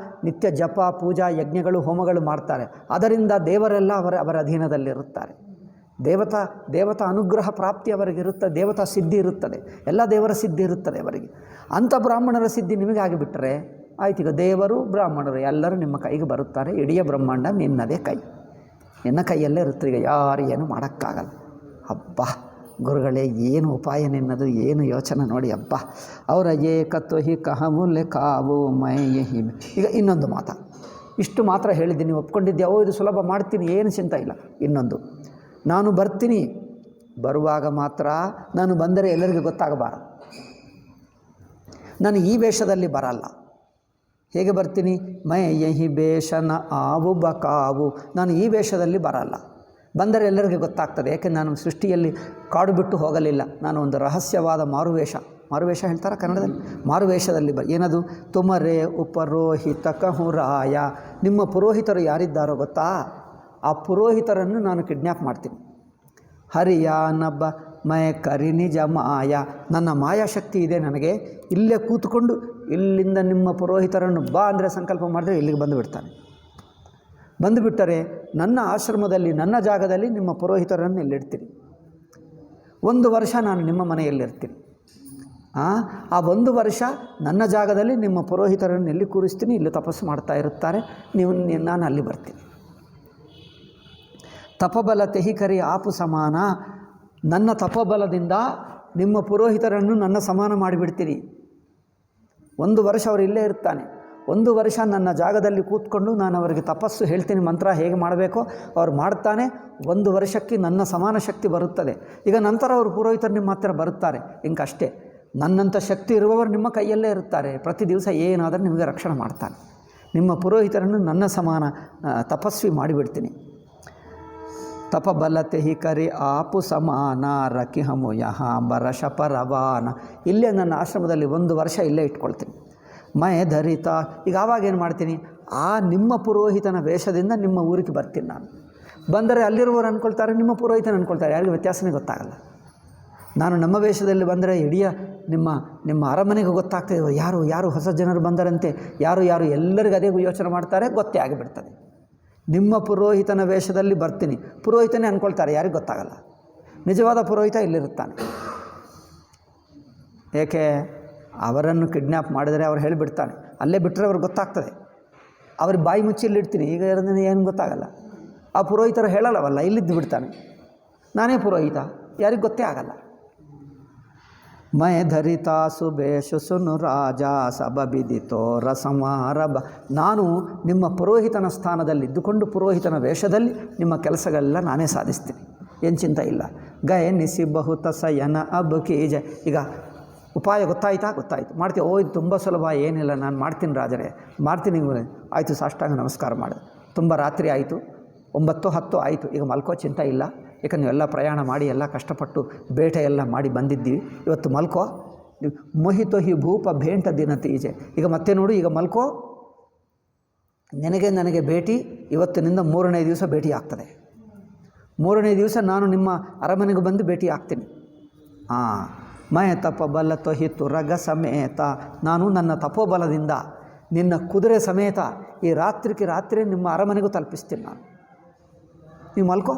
ನಿತ್ಯ ಜಪ, ಪೂಜಾ, ಯಜ್ಞಗಳು, ಹೋಮಗಳು ಮಾಡ್ತಾರೆ. ಅದರಿಂದ ದೇವರೆಲ್ಲ ಅವರ ಅಧೀನದಲ್ಲಿರುತ್ತಾರೆ. ದೇವತಾ ಅನುಗ್ರಹ ಪ್ರಾಪ್ತಿ ಅವರಿಗಿರುತ್ತದೆ, ದೇವತಾ ಸಿದ್ಧಿ ಇರುತ್ತದೆ, ಎಲ್ಲ ದೇವರ ಸಿದ್ಧಿ ಇರುತ್ತದೆ ಅವರಿಗೆ. ಅಂಥ ಬ್ರಾಹ್ಮಣರ ಸಿದ್ಧಿ ನಿಮಗೆ ಆಗಿಬಿಟ್ರೆ ಆಯ್ತು. ಈಗ ದೇವರು ಬ್ರಾಹ್ಮಣರು ಎಲ್ಲರೂ ನಿಮ್ಮ ಕೈಗೆ ಬರುತ್ತಾರೆ. ಇಡೀ ಬ್ರಹ್ಮಾಂಡ ನಿನ್ನದೇ ಕೈ, ನಿನ್ನ ಕೈಯಲ್ಲೇ ಇರುತ್ತೆ. ಈಗ ಯಾರು ಏನು ಮಾಡೋಕ್ಕಾಗಲ್ಲ. ಹಬ್ಬ ಗುರುಗಳೇ, ಏನು ಉಪಾಯ ನಿನ್ನದು, ಏನು ಯೋಚನೆ ನೋಡಿ ಹಬ್ಬ. ಅವರ ಏಕತ್ವ ಹಿ ಕಹಮುಲ್ಲೆ ಕಾವು ಮೈ ಹಿ. ಈಗ ಇನ್ನೊಂದು ಮಾತು, ಇಷ್ಟು ಮಾತ್ರ ಹೇಳಿದ್ದೀನಿ, ಒಪ್ಕೊಂಡಿದ್ದೆ, ಇದು ಸುಲಭ ಮಾಡ್ತೀನಿ, ಏನು ಚಿಂತೆ ಇಲ್ಲ. ಇನ್ನೊಂದು, ನಾನು ಬರ್ತೀನಿ, ಬರುವಾಗ ಮಾತ್ರ ನಾನು ಬಂದರೆ ಎಲ್ಲರಿಗೂ ಗೊತ್ತಾಗಬಾರದು. ನಾನು ಈ ವೇಷದಲ್ಲಿ ಬರಲ್ಲ. ಹೇಗೆ ಬರ್ತೀನಿ? ಮೈ ಯಹಿ ಬೇಷನ ಆವು ಬಕಾವು. ನಾನು ಈ ವೇಷದಲ್ಲಿ ಬರಲ್ಲ. ಬಂದರೆ ಎಲ್ಲರಿಗೂ ಗೊತ್ತಾಗ್ತದೆ. ಏಕೆ? ನಾನು ಸೃಷ್ಟಿಯಲ್ಲಿ ಕಾಡು ಬಿಟ್ಟು ಹೋಗಲಿಲ್ಲ. ನಾನು ಒಂದು ರಹಸ್ಯವಾದ ಮಾರುವೇಷ ಹೇಳ್ತಾರೆ ಕನ್ನಡದಲ್ಲಿ. ಮಾರುವೇಷದಲ್ಲಿ ಏನದು? ತುಮರೆ ಉಪರೋಹಿತ ಕಹುರಾಯ. ನಿಮ್ಮ ಪುರೋಹಿತರು ಯಾರಿದ್ದಾರೋ ಗೊತ್ತಾ? ಆ ಪುರೋಹಿತರನ್ನು ನಾನು ಕಿಡ್ನ್ಯಾಪ್ ಮಾಡ್ತೀನಿ. ಹರಿಯ ನಬ್ಬ ಮಯ ಕರಿ ನಿಜ ಮಾಯ. ನನ್ನ ಮಾಯಾಶಕ್ತಿ ಇದೆ ನನಗೆ. ಇಲ್ಲೇ ಕೂತ್ಕೊಂಡು ಇಲ್ಲಿಂದ ನಿಮ್ಮ ಪುರೋಹಿತರನ್ನು ಬಾ ಅಂದರೆ ಸಂಕಲ್ಪ ಮಾಡಿದ್ರೆ ಇಲ್ಲಿಗೆ ಬಂದುಬಿಡ್ತಾನೆ. ಬಂದುಬಿಟ್ಟರೆ ನನ್ನ ಆಶ್ರಮದಲ್ಲಿ, ನನ್ನ ಜಾಗದಲ್ಲಿ ನಿಮ್ಮ ಪುರೋಹಿತರನ್ನು ಇಲ್ಲಿಡ್ತೀನಿ. 1 ವರ್ಷ ನಾನು ನಿಮ್ಮ ಮನೆಯಲ್ಲಿರ್ತೀನಿ. ಆ 1 ವರ್ಷ ನನ್ನ ಜಾಗದಲ್ಲಿ ನಿಮ್ಮ ಪುರೋಹಿತರನ್ನು ಎಲ್ಲಿ ಕೂರಿಸ್ತೀನಿ, ಇಲ್ಲಿ ತಪಸ್ಸು ಮಾಡ್ತಾ ಇರುತ್ತಾರೆ, ನಾನು ಅಲ್ಲಿ ಬರ್ತೀನಿ. ತಪಬಲ ತೆಹಿಕರಿ ಆಪು ಸಮಾನ. ನನ್ನ ತಪಬಲದಿಂದ ನಿಮ್ಮ ಪುರೋಹಿತರನ್ನು ನನ್ನ ಸಮಾನ ಮಾಡಿಬಿಡ್ತೀನಿ. 1 ವರ್ಷ ಅವರು ಇಲ್ಲೇ ಇರ್ತಾನೆ. 1 ವರ್ಷ ನನ್ನ ಜಾಗದಲ್ಲಿ ಕೂತ್ಕೊಂಡು ನಾನು ಅವರಿಗೆ ತಪಸ್ಸು ಹೇಳ್ತೀನಿ, ಮಂತ್ರ ಹೇಗೆ ಮಾಡಬೇಕೋ ಅವ್ರು ಮಾಡ್ತಾನೆ. 1 ವರ್ಷಕ್ಕೆ ನನ್ನ ಸಮಾನ ಶಕ್ತಿ ಬರುತ್ತದೆ. ಈಗ ನಂತರ ಅವರು ಪುರೋಹಿತರು ನಿಮ್ಮ ಹತ್ತಿರ ಬರುತ್ತಾರೆ. ಇಂಕಷ್ಟೇ. ನನ್ನಂಥ ಶಕ್ತಿ ಇರುವವರು ನಿಮ್ಮ ಕೈಯಲ್ಲೇ ಇರುತ್ತಾರೆ. ಪ್ರತಿ ದಿವಸ ಏನಾದರೂ ನಿಮಗೆ ರಕ್ಷಣೆ ಮಾಡ್ತಾನೆ. ನಿಮ್ಮ ಪುರೋಹಿತರನ್ನು ನನ್ನ ಸಮಾನ ತಪಸ್ವಿ ಮಾಡಿಬಿಡ್ತೀನಿ. ತಪಬಲತೆ ಹಿ ಕರಿ ಆಪು ಸಮಾನ ರಕಿ ಹಮು ಯಹ ಬರಶ ಪರವಾನ. ಇಲ್ಲೇ ನನ್ನ ಆಶ್ರಮದಲ್ಲಿ 1 ವರ್ಷ ಇಲ್ಲೇ ಇಟ್ಕೊಳ್ತೀನಿ. ಮೈ ಧರಿತ. ಈಗ ಆವಾಗ ಏನು ಮಾಡ್ತೀನಿ? ನಿಮ್ಮ ಪುರೋಹಿತನ ವೇಷದಿಂದ ನಿಮ್ಮ ಊರಿಗೆ ಬರ್ತೀನಿ ನಾನು. ಬಂದರೆ ಅಲ್ಲಿರುವವರು ಅಂದ್ಕೊಳ್ತಾರೆ, ನಿಮ್ಮ ಪುರೋಹಿತನ ಅಂದ್ಕೊಳ್ತಾರೆ, ಯಾರಿಗೂ ವ್ಯತ್ಯಾಸನೇ ಗೊತ್ತಾಗಲ್ಲ. ನಾನು ನಮ್ಮ ವೇಷದಲ್ಲಿ ಬಂದರೆ ಇಡೀ ನಿಮ್ಮ ಅರಮನೆಗೆ ಗೊತ್ತಾಗ್ತದೆ, ಯಾರು ಹೊಸ ಜನರು ಬಂದರಂತೆ, ಯಾರು ಎಲ್ಲರಿಗೂ ಅದೇ ಯೋಚನೆ ಮಾಡ್ತಾರೆ, ಗೊತ್ತೇ ಆಗಿಬಿಡ್ತದೆ. ನಿಮ್ಮ ಪುರೋಹಿತನ ವೇಷದಲ್ಲಿ ಬರ್ತೀನಿ, ಪುರೋಹಿತನೇ ಅಂದ್ಕೊಳ್ತಾರೆ, ಯಾರಿಗೂ ಗೊತ್ತಾಗಲ್ಲ. ನಿಜವಾದ ಪುರೋಹಿತ ಇಲ್ಲಿರುತ್ತಾನೆ. ಏಕೆ? ಅವರನ್ನು ಕಿಡ್ನ್ಯಾಪ್ ಮಾಡಿದರೆ ಅವ್ರು ಹೇಳಿಬಿಡ್ತಾನೆ. ಅಲ್ಲೇ ಬಿಟ್ಟರೆ ಅವ್ರಿಗೆ ಗೊತ್ತಾಗ್ತದೆ. ಅವ್ರಿಗೆ ಬಾಯಿ ಮುಚ್ಚಿ ಇಲ್ಲಿಡ್ತೀನಿ. ಈಗ ಏನು ಗೊತ್ತಾಗಲ್ಲ. ಆ ಪುರೋಹಿತರು ಹೇಳಲ್ಲವಲ್ಲ, ಇಲ್ಲಿದ್ದು ಬಿಡ್ತಾನೆ. ನಾನೇ ಪುರೋಹಿತ, ಯಾರಿಗೆ ಗೊತ್ತೇ ಆಗಲ್ಲ. ಮೈ ಧರಿತಾ ಸುಬೇಶು ಸುನು ರಾಜ ಸಬ ಬಿದಿತೋ ರಸಮಾರಭ. ನಾನು ನಿಮ್ಮ ಪುರೋಹಿತನ ಸ್ಥಾನದಲ್ಲಿದ್ದುಕೊಂಡು ಪುರೋಹಿತನ ವೇಷದಲ್ಲಿ ನಿಮ್ಮ ಕೆಲಸಗಳೆಲ್ಲ ನಾನೇ ಸಾಧಿಸ್ತೀನಿ, ಏನು ಚಿಂತೆ ಇಲ್ಲ. ಗಯ ನಿಸಿ ಬಹುತ ಸಯನ ಅಬ್ ಕೀಜ. ಈಗ ಉಪಾಯ ಗೊತ್ತಾಯಿತು, ಮಾಡ್ತೀವಿ. ಇದು ತುಂಬ ಸುಲಭ, ಏನಿಲ್ಲ, ನಾನು ಮಾಡ್ತೀನಿ ರಾಜರೇ, ಮಾಡ್ತೀನಿ. ಆಯಿತು, ಸಾಷ್ಟಾಂಗ ನಮಸ್ಕಾರ ಮಾಡಿದೆ. ತುಂಬ ರಾತ್ರಿ ಆಯಿತು, 9-10 ಆಯಿತು. ಈಗ ಮಲ್ಕೋ ಚಿಂತೆ ಇಲ್ಲ. ಯಾಕಂದ್ರೆ ನೀವೆಲ್ಲ ಪ್ರಯಾಣ ಮಾಡಿ ಎಲ್ಲ ಕಷ್ಟಪಟ್ಟು ಬೇಟೆ ಎಲ್ಲ ಮಾಡಿ ಬಂದಿದ್ದೀವಿ. ಇವತ್ತು ಮಲ್ಕೋ. ಮೋಹಿತೋ ಹಿ ಭೂಪ ಭೇಂಟ ದಿನ ತೀಜೆ. ಈಗ ಮತ್ತೆ ನೋಡು, ಈಗ ಮಲ್ಕೋ. ನನಗೆ ಭೇಟಿ ಇವತ್ತಿನಿಂದ 3ನೇ ದಿವಸ ಭೇಟಿ ಆಗ್ತದೆ. 3ನೇ ದಿವಸ ನಾನು ನಿಮ್ಮ ಅರಮನೆಗೆ ಬಂದು ಭೇಟಿ ಆಗ್ತೀನಿ. ಮಯ ತಪಬಲ ತೊಹಿ ತುರಗ ಸಮೇತ. ನಾನು ನನ್ನ ತಪೋಬಲದಿಂದ ನಿನ್ನ ಕುದುರೆ ಸಮೇತ ಈ ರಾತ್ರಿ ನಿಮ್ಮ ಅರಮನೆಗೂ ತಲುಪಿಸ್ತೀನಿ ನಾನು. ನೀವು ಮಲ್ಕೋ,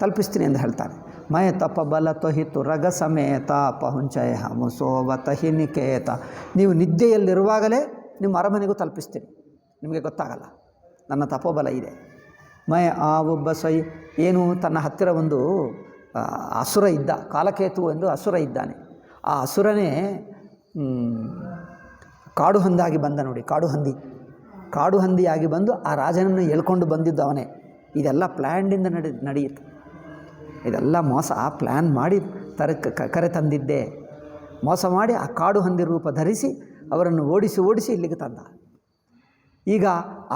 ತಲುಪಿಸ್ತೀನಿ ಅಂತ ಹೇಳ್ತಾನೆ. ಮಯ ತಪ ಬಲ ತೊಹಿತು ರಗ ಸಮೇತ ಪಹುಂಚಯ ಮುಸೋವತ ಹಿನಿಕೇತ. ನೀವು ನಿದ್ದೆಯಲ್ಲಿರುವಾಗಲೇ ನಿಮ್ಮ ಅರಮನೆಗೂ ತಲುಪಿಸ್ತೀನಿ, ನಿಮಗೆ ಗೊತ್ತಾಗಲ್ಲ, ನನ್ನ ತಪೋಬಲ ಇದೆ. ಮಯ ಆ ಒಬ್ಬ ಏನು ತನ್ನ ಹತ್ತಿರ ಒಂದು ಅಸುರ ಇದ್ದ, ಕಾಲಕೇತು ಎಂದು ಅಸುರ ಇದ್ದಾನೆ. ಆ ಅಸುರನೇ ಕಾಡು ಹಂದಾಗಿ ಬಂದ ನೋಡಿ, ಕಾಡು ಹಂದಿಯಾಗಿ ಬಂದು ಆ ರಾಜನನ್ನು ಎಳ್ಕೊಂಡು ಬಂದಿದ್ದು ಅವನೇ. ಇದೆಲ್ಲ ಪ್ಲ್ಯಾನ್ಡಿಂದ ನಡೆಯಿತು, ಇದೆಲ್ಲ ಮೋಸ ಪ್ಲ್ಯಾನ್ ಮಾಡಿ ಕರೆ ತಂದಿದ್ದೆ. ಮೋಸ ಮಾಡಿ ಆ ಕಾಡು ಹಂದಿ ರೂಪ ಧರಿಸಿ ಅವರನ್ನು ಓಡಿಸಿ ಇಲ್ಲಿಗೆ ತಂದ. ಈಗ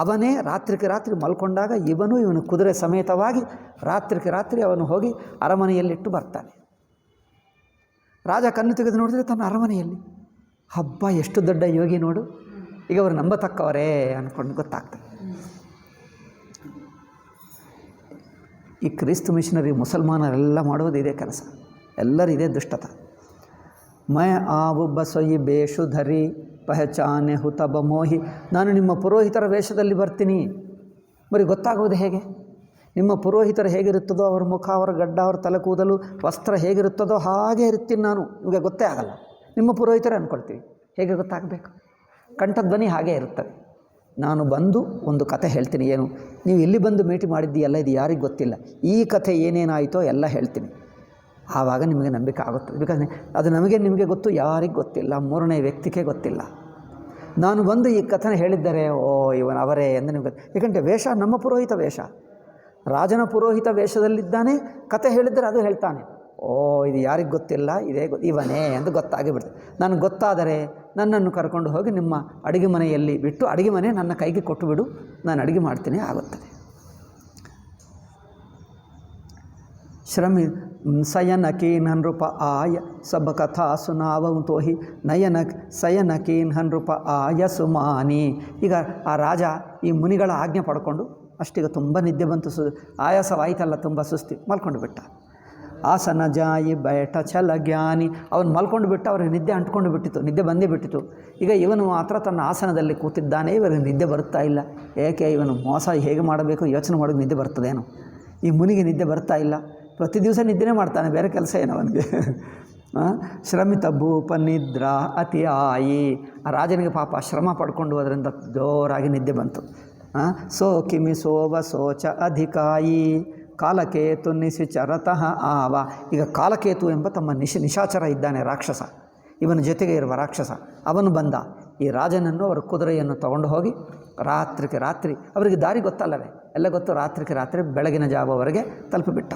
ಅವನೇ ರಾತ್ರಿಗೆ ರಾತ್ರಿ ಮಲ್ಕೊಂಡಾಗ ಇವನು ಕುದುರೆ ಸಮೇತವಾಗಿ ರಾತ್ರಿಗೆ ರಾತ್ರಿ ಅವನು ಹೋಗಿ ಅರಮನೆಯಲ್ಲಿಟ್ಟು ಬರ್ತಾನೆ. ರಾಜ ಕಣ್ಣು ತೆಗೆದು ನೋಡಿದ್ರೆ ತನ್ನ ಅರಮನೆಯಲ್ಲಿ. ಹಬ್ಬ, ಎಷ್ಟು ದೊಡ್ಡ ಯೋಗಿ ನೋಡು, ಈಗ ಅವರು ನಂಬತಕ್ಕವರೇ ಅಂದ್ಕೊಂಡು ಗೊತ್ತಾಗ್ತದೆ. ಈ ಕ್ರಿಸ್ತ ಮಿಷನರಿ ಮುಸಲ್ಮಾನರೆಲ್ಲ ಮಾಡೋದು ಇದೇ ಕೆಲಸ, ಎಲ್ಲರೂ ಇದೇ ದುಷ್ಟತ. ಮಯ ಆವುಬ್ಬ ಸೊಯ್ಯಿ ಬೇಷು ಧರಿ ಪಹಚಾನೆ ಹುತಬ ಮೋಹಿ. ನಾನು ನಿಮ್ಮ ಪುರೋಹಿತರ ವೇಷದಲ್ಲಿ ಬರ್ತೀನಿ, ಬರೀ ಗೊತ್ತಾಗೋದು ಹೇಗೆ? ನಿಮ್ಮ ಪುರೋಹಿತರು ಹೇಗಿರುತ್ತದೋ ಅವರ ಮುಖ, ಅವರ ಗಡ್ಡ, ಅವರ ತಲೆ ಕೂದಲು, ವಸ್ತ್ರ ಹೇಗಿರುತ್ತದೋ ಹಾಗೆ ಇರ್ತೀನಿ ನಾನು, ನಿಮಗೆ ಗೊತ್ತೇ ಆಗಲ್ಲ. ನಿಮ್ಮ ಪುರೋಹಿತರೇ ಅಂದ್ಕೊಳ್ತೀವಿ, ಹೇಗೆ ಗೊತ್ತಾಗಬೇಕು? ಕಂಠಧ್ವನಿ ಹಾಗೇ ಇರುತ್ತದೆ. ನಾನು ಬಂದು ಒಂದು ಕತೆ ಹೇಳ್ತೀನಿ. ಏನು, ನೀವು ಇಲ್ಲಿ ಬಂದು ಮೀಟಿ ಮಾಡಿದ್ದೀಯಲ್ಲ, ಇದು ಯಾರಿಗೆ ಗೊತ್ತಿಲ್ಲ, ಈ ಕಥೆ ಏನೇನಾಯಿತೋ ಎಲ್ಲ ಹೇಳ್ತೀನಿ, ಆವಾಗ ನಿಮಗೆ ನಂಬಿಕೆ ಆಗುತ್ತದೆ. ಬಿಕಾಸ್ ಅದು ನಿಮಗೆ ಗೊತ್ತು, ಯಾರಿಗೆ ಗೊತ್ತಿಲ್ಲ, ಮೂರನೇ ವ್ಯಕ್ತಿಗೆ ಗೊತ್ತಿಲ್ಲ. ನಾನು ಬಂದು ಈ ಕಥೆನ ಹೇಳಿದ್ದರೆ ಓ ಇವನು ಅವರೇ ಎಂದು ನಿಮಗೆ, ಏಕೆಂದರೆ ವೇಷ ನಮ್ಮ ಪುರೋಹಿತ ವೇಷ, ರಾಜನ ಪುರೋಹಿತ ವೇಷದಲ್ಲಿದ್ದಾನೆ. ಕತೆ ಹೇಳಿದರೆ ಅದು ಹೇಳ್ತಾನೆ, ಓ ಇದು ಯಾರಿಗೆ ಗೊತ್ತಿಲ್ಲ, ಇವನೇ ಎಂದು ಗೊತ್ತಾಗಿ ಬಿಡ್ತದೆ. ನನಗೆ ಗೊತ್ತಾದರೆ ನನ್ನನ್ನು ಕರ್ಕೊಂಡು ಹೋಗಿ ನಿಮ್ಮ ಅಡುಗೆ ಮನೆಯಲ್ಲಿ ಬಿಟ್ಟು, ಅಡುಗೆ ಮನೆ ನನ್ನ ಕೈಗೆ ಕೊಟ್ಟು ಬಿಡು, ನಾನು ಅಡುಗೆ ಮಾಡ್ತೀನಿ, ಆಗುತ್ತದೆ. ಶ್ರಮಿ ಸಯನಕೀನ್ ಹನ್ರೂಪ ಆಯ ಸಬ ಕಥಾ ಸುನಾವಂ ತೋಹಿ ನಯನ ಸಯನಕೀನ್ ಹನ್ರೂಪ ಆಯ ಸುಮಾನಿ. ಈಗ ಆ ರಾಜ ಈ ಮುನಿಗಳ ಆಜ್ಞೆ ಪಡ್ಕೊಂಡು ಅಷ್ಟೀಗ ತುಂಬ ನಿದ್ದೆ ಬಂತು, ಆಯಾಸವಾಯಿತಲ್ಲ, ತುಂಬ ಸುಸ್ತಿ, ಮಲ್ಕೊಂಡು ಬಿಟ್ಟ. ಆಸನ ಜಾಯಿ ಬಯಟ ಛಲ ಜ್ಞಾನಿ. ಅವನು ಮಲ್ಕೊಂಡು ಬಿಟ್ಟು ಅವ್ರಿಗೆ ನಿದ್ದೆ ಅಂಟ್ಕೊಂಡು ಬಿಟ್ಟಿತ್ತು, ನಿದ್ದೆ ಬಂದೇ ಬಿಟ್ಟಿತ್ತು. ಈಗ ಇವನು ಮಾತ್ರ ತನ್ನ ಆಸನದಲ್ಲಿ ಕೂತಿದ್ದಾನೆ, ಇವರಿಗೆ ನಿದ್ದೆ ಬರುತ್ತಾ ಇಲ್ಲ. ಏಕೆ? ಇವನು ಮೋಸ ಹೇಗೆ ಮಾಡಬೇಕು ಯೋಚನೆ ಮಾಡೋದು, ನಿದ್ದೆ ಬರ್ತದೇನೋ. ಈ ಮುನಿಗೆ ನಿದ್ದೆ ಬರ್ತಾ ಇಲ್ಲ, ಪ್ರತಿ ದಿವಸ ನಿದ್ದೆನೇ ಮಾಡ್ತಾನೆ, ಬೇರೆ ಕೆಲಸ ಏನು ಅವನಿಗೆ. ಶ್ರಮಿತ ಭೂಪ ನಿದ್ರಾ ಅತಿ ಆಯಿ. ಆ ರಾಜನಿಗೆ ಪಾಪ ಶ್ರಮ ಪಡ್ಕೊಂಡು ಅದರಿಂದ ಜೋರಾಗಿ ನಿದ್ದೆ ಬಂತು. ಸೋ ಕಿಮಿ ಸೋವ ಸೋಚ ಅಧಿಕಾಯಿ ಕಾಲಕೇತು ನಿಶಿಚರತಃ ಆವ. ಈಗ ಕಾಲಕೇತು ಎಂಬ ತಮ್ಮ ನಿಶಾಚರ ಇದ್ದಾನೆ, ರಾಕ್ಷಸ, ಇವನ ಜೊತೆಗೆ ಇರುವ ರಾಕ್ಷಸ. ಅವನು ಬಂದ, ಈ ರಾಜನನ್ನು ಅವರ ಕುದುರೆಯನ್ನು ತಗೊಂಡು ಹೋಗಿ ರಾತ್ರಿಗೆ ರಾತ್ರಿ, ಅವರಿಗೆ ದಾರಿ ಗೊತ್ತಲ್ಲವೇ, ಎಲ್ಲ ಗೊತ್ತು, ರಾತ್ರಿಗೆ ರಾತ್ರಿ ಬೆಳಗಿನ ಜಾವವರೆಗೆ ತಲುಪಿಬಿಟ್ಟ.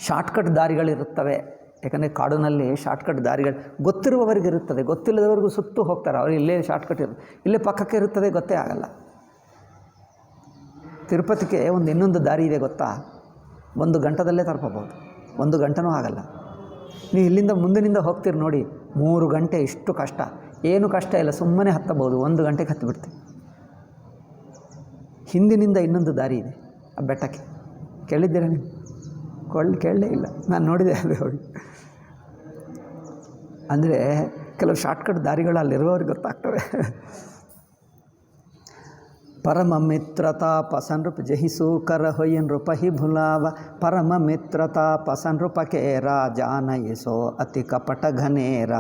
ಶಾರ್ಟ್ಕಟ್ ದಾರಿಗಳಿರುತ್ತವೆ, ಯಾಕಂದರೆ ಕಾಡಿನಲ್ಲಿ ಶಾರ್ಟ್ಕಟ್ ದಾರಿಗಳು ಗೊತ್ತಿರುವವರಿಗಿರುತ್ತದೆ, ಗೊತ್ತಿಲ್ಲದವರಿಗೂ ಸುತ್ತು ಹೋಗ್ತಾರೆ. ಅವರು ಇಲ್ಲೇ ಶಾರ್ಟ್ಕಟ್ ಇರುತ್ತೆ, ಇಲ್ಲೇ ಪಕ್ಕಕ್ಕೆ ಇರುತ್ತದೆ, ಗೊತ್ತೇ ಆಗಲ್ಲ. ತಿರುಪತಿಗೆ ಇನ್ನೊಂದು ದಾರಿ ಇದೆ ಗೊತ್ತಾ, 1 ಗಂಟೆದಲ್ಲೇ ತಲುಪಬಹುದು, 1 ಗಂಟೆನೂ ಆಗಲ್ಲ. ನೀವು ಇಲ್ಲಿಂದ ಮುಂದಿನಿಂದ ಹೋಗ್ತೀರಿ ನೋಡಿ, 3 ಗಂಟೆ. ಇಷ್ಟು ಕಷ್ಟ ಏನು ಕಷ್ಟ ಇಲ್ಲ, ಸುಮ್ಮನೆ ಹತ್ತಬಹುದು, 1 ಗಂಟೆಗೆ ಹತ್ತಿಬಿಡ್ತೀವಿ. ಹಿಂದಿನಿಂದ ಇನ್ನೊಂದು ದಾರಿ ಇದೆ ಆ ಬೆಟ್ಟಕ್ಕೆ, ಕೇಳಿದ್ದೀರಾ ನೀವು? ಕೇಳಲೇ ಇಲ್ಲ, ನಾನು ನೋಡಿದೆ ಅದು ಹೋಗಿ. ಅಂದರೆ ಕೆಲವು ಶಾರ್ಟ್ಕಟ್ ದಾರಿಗಳು ಅಲ್ಲಿರುವವ್ರಿಗೆ ಗೊತ್ತಾಗ್ತವೆ. ಪರಮ ಮಿತ್ರತಾ ಪಸನ್ ರೂಪ ಜಹಿಸು ಕರ ಹೊಯ್ಯನ್ ರೂಪ ಹಿ ಭುಲಾವ. ಪರಮ ಮಿತ್ರತಾ ಪಸನ್ ರೂಪ ಕೇರ ಜಾನಯಿಸೋ ಅತಿ ಕಪಟ ಘನೇರ.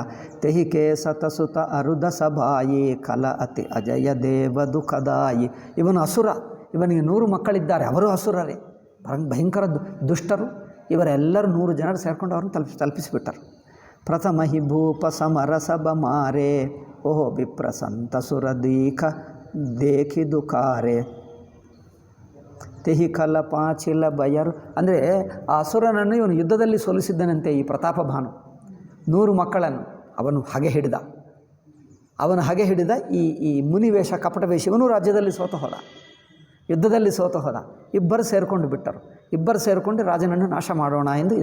ತೆಹಿಕೆ ಸತಸುತ ಅರುದ ಸಭಾಯಿ ಕಲ ಅತಿ ಅಜಯ ದೇವ ದುಃಖದಾಯಿ. ಇವನು ಅಸುರ, ಇವನಿಗೆ 100 ಮಕ್ಕಳಿದ್ದಾರೆ, ಅವರು ಅಸುರರೇ, ಭಯಂಕರ ದುಷ್ಟರು. ಇವರೆಲ್ಲರೂ 100 ಜನರು ಸೇರಿಕೊಂಡು ಅವ್ರನ್ನ ತಲುಪಿಸಿಬಿಟ್ಟರು. ಪ್ರಥಮ ಹಿ ಭೂಪ ಸಮರಸಬ ಮಾರೆ ಓಹೋ ವಿಪ್ರಸಂತ ಸುರದೀಖ ದೇಖಿ ದುಕಾರೆ. ತೆಹಿ ಕಲ ಪಾಚಿಲ ಬಯರು. ಅಂದರೆ ಆ ಅಸುರನನ್ನು ಇವನು ಯುದ್ಧದಲ್ಲಿ ಸೋಲಿಸಿದ್ದನಂತೆ ಈ ಪ್ರತಾಪ ಭಾನು. 100 ಮಕ್ಕಳನ್ನು ಅವನು ಹಗೆ ಹಿಡಿದ ಈ ಮುನಿವೇಷ ಕಪಟ ವೇಷ. ಇವನು ರಾಜ್ಯದಲ್ಲಿ ಸೋತು ಹೋದ, ಯುದ್ಧದಲ್ಲಿ ಸೋತು ಹೋದ. ಇಬ್ಬರು ಸೇರಿಕೊಂಡು ಬಿಟ್ಟರು. ಇಬ್ಬರು ಸೇರಿಕೊಂಡು ರಾಜನನ್ನು ನಾಶ ಮಾಡೋಣ ಎಂದು